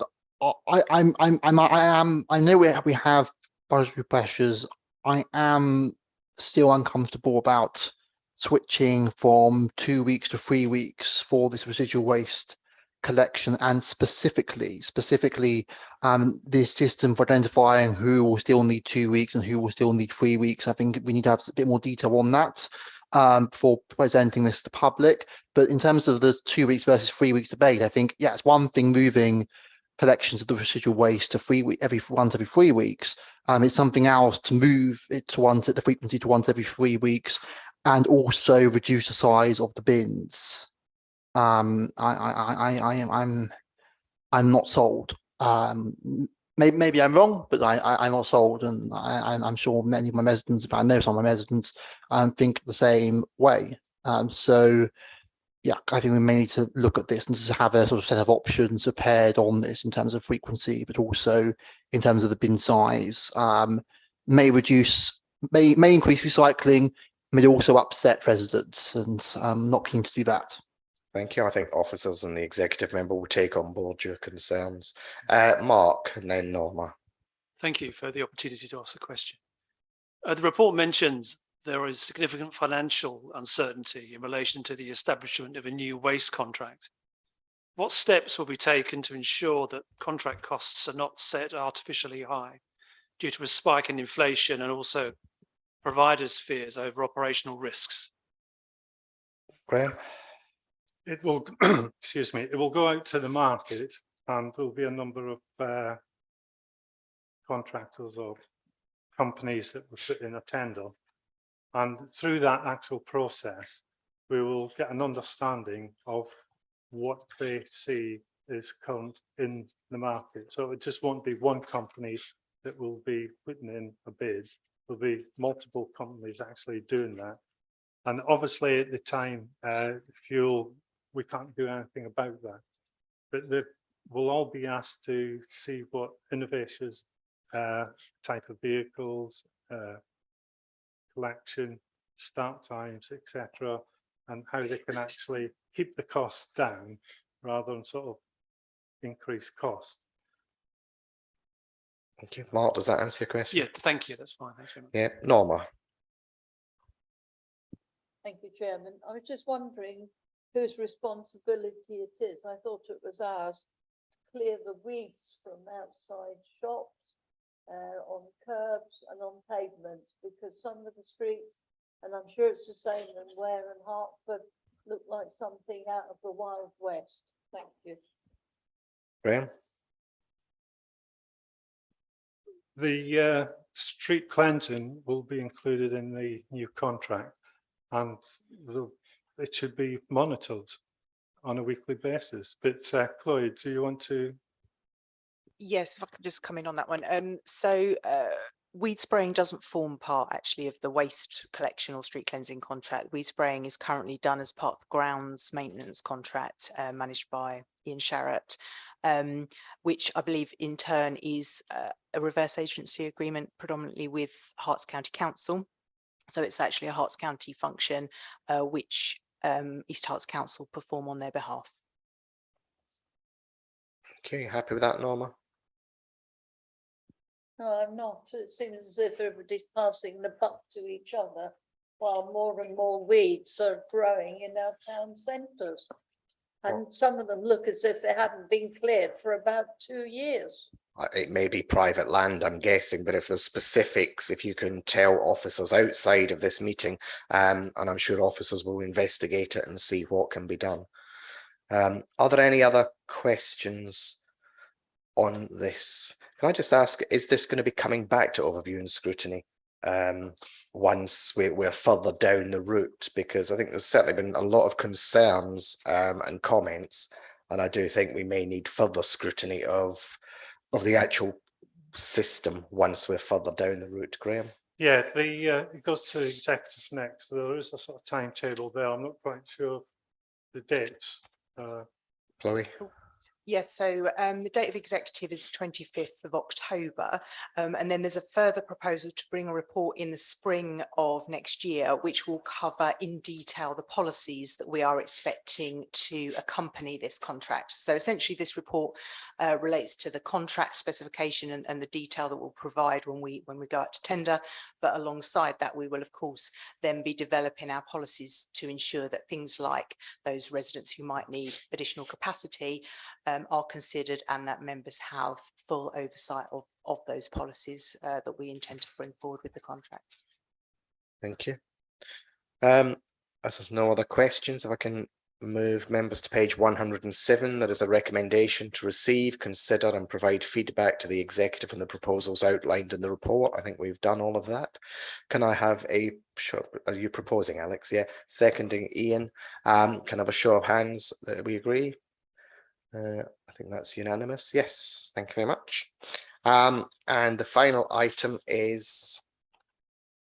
know we have budgetary pressures. I am still uncomfortable about switching from 2 weeks to 3 weeks for this residual waste collection, and specifically this system for identifying who will still need 2 weeks and who will still need 3 weeks. I think we need to have a bit more detail on that before presenting this to public. But in terms of the 2 weeks versus 3 weeks debate, I think, yeah, it's one thing moving collections of the residual waste to every 3 weeks. It's something else to move it to the frequency to once every 3 weeks, and also reduce the size of the bins. I'm not sold. Maybe I'm wrong, but I'm not sold, and I'm sure many of my residents, if I know some of my residents, think the same way. So yeah, I think we may need to look at this and just have a sort of set of options prepared on this in terms of frequency, but also in terms of the bin size. May increase recycling, may also upset residents, and I'm not keen to do that. Thank you. I think officers and the executive member will take on board your concerns. Mark, and then Norma. Thank you for the opportunity to ask a question. The report mentions there is significant financial uncertainty in relation to the establishment of a new waste contract. What steps will be taken to ensure that contract costs are not set artificially high due to a spike in inflation and also providers' fears over operational risks? Graham? It will, excuse me, it will go out to the market, and there'll be a number of contractors or companies that will put in a tender. And through that actual process, we will get an understanding of what they see is current in the market. So it just won't be one company that will be putting in a bid. There'll be multiple companies actually doing that. And obviously at the time, fuel, we can't do anything about that. But we'll all be asked to see what innovations, type of vehicles, collection, start times, etc., and how they can actually keep the costs down rather than sort of increase costs. Thank you. Mark, does that answer your question? Yeah, thank you. That's fine. Thanks very much. Yeah, Norma. Thank you, Chairman. I was just wondering whose responsibility it is. I thought it was ours to clear the weeds from outside shops, on curbs and on pavements, because some of the streets, and I'm sure it's the same in Ware and Hertford, look like something out of the Wild West. Thank you. Graham? The street cleansing will be included in the new contract, and it should be monitored on a weekly basis. But Cloyd, do you want to? Yes, if I could just come in on that one. Weed spraying doesn't form part actually of the waste collection or street cleansing contract. Weed spraying is currently done as part of the grounds maintenance contract managed by Ian Sharratt, which I believe in turn is a reverse agency agreement predominantly with Herts County Council. So it's actually a Herts County function which East Herts Council perform on their behalf. Okay, happy with that, Norma? No, I'm not. It seems as if everybody's passing the buck to each other while more and more weeds are growing in our town centres. And some of them look as if they haven't been cleared for about 2 years. It may be private land, I'm guessing, but if there's specifics, if you can tell officers outside of this meeting, and I'm sure officers will investigate it and see what can be done. Are there any other questions on this? Can I just ask, is this going to be coming back to overview and scrutiny once we're further down the route? Because I think there's certainly been a lot of concerns and comments, and I do think we may need further scrutiny of the actual system once we're further down the route, Graham. Yeah, it goes to executive next. There is a sort of timetable there. I'm not quite sure the dates. Chloe. Yes, so the date of executive is the 25th of October, and then there's a further proposal to bring a report in the spring of next year, which will cover in detail the policies that we are expecting to accompany this contract. So essentially this report relates to the contract specification and the detail that we'll provide when we go out to tender, but alongside that we will of course then be developing our policies to ensure that things like those residents who might need additional capacity are considered and that members have full oversight of those policies that we intend to bring forward with the contract. Thank you. As there's no other questions, if I can move members to page 107, there is a recommendation to receive, consider and provide feedback to the executive on the proposals outlined in the report. I think we've done all of that. Can I have a show? Are you proposing, Alex? Yeah. Seconding, Ian. Can I have a show of hands that we agree? I think that's unanimous. Yes, thank you very much. And the final item is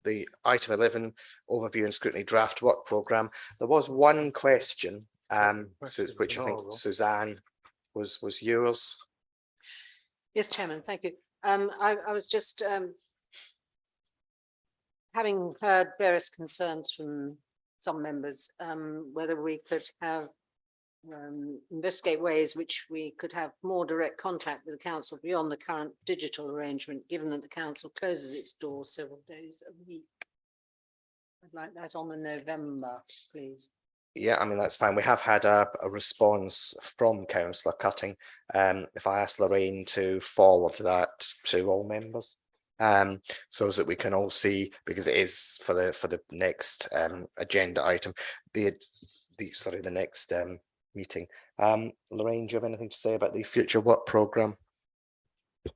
the item 11, overview and scrutiny draft work programme. There was one question, which I think Suzanne was yours. Yes, Chairman, thank you. I was just having heard various concerns from some members, whether we could have investigate ways which we could have more direct contact with the council beyond the current digital arrangement, given that the council closes its doors several days a week. I'd like that on the November, please. Yeah, I mean, that's fine. We have had a response from Councillor Cutting. If I ask Lorraine to forward that to all members, so that we can all see, because it is for the next agenda item, the next meeting. Lorraine, do you have anything to say about the future work programme?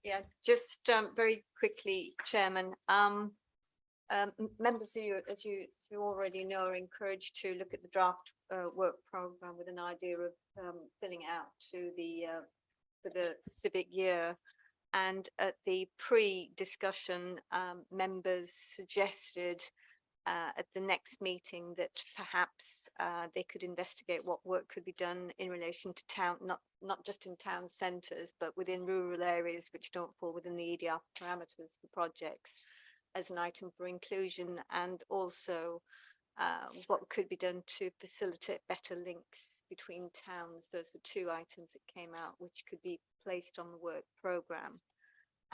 Yeah, just very quickly, Chairman. Members, as you already know, are encouraged to look at the draft work programme with an idea of filling out to for the civic year. And at the pre-discussion, members suggested at the next meeting that perhaps they could investigate what work could be done in relation to town, not just in town centres, but within rural areas which don't fall within the EDR parameters for projects, as an item for inclusion, and also what could be done to facilitate better links between towns. Those were two items that came out which could be placed on the work programme.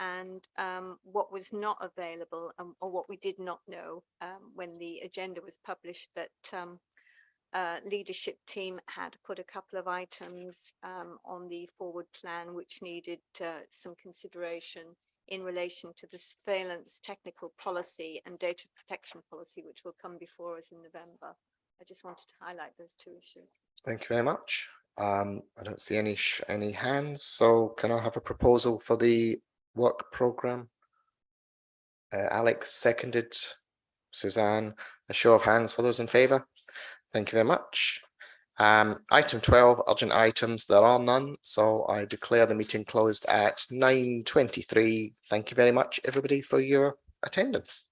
And what was not available, or what we did not know when the agenda was published, that leadership team had put a couple of items on the forward plan which needed some consideration in relation to the surveillance technical policy and data protection policy, which will come before us in November. I just wanted to highlight those two issues. Thank you very much. I don't see any hands, so can I have a proposal for the work programme? Alex seconded. Suzanne, a show of hands for those in favour. Thank you very much. Item 12, urgent items. There are none, so I declare the meeting closed at 9:23. Thank you very much, everybody, for your attendance.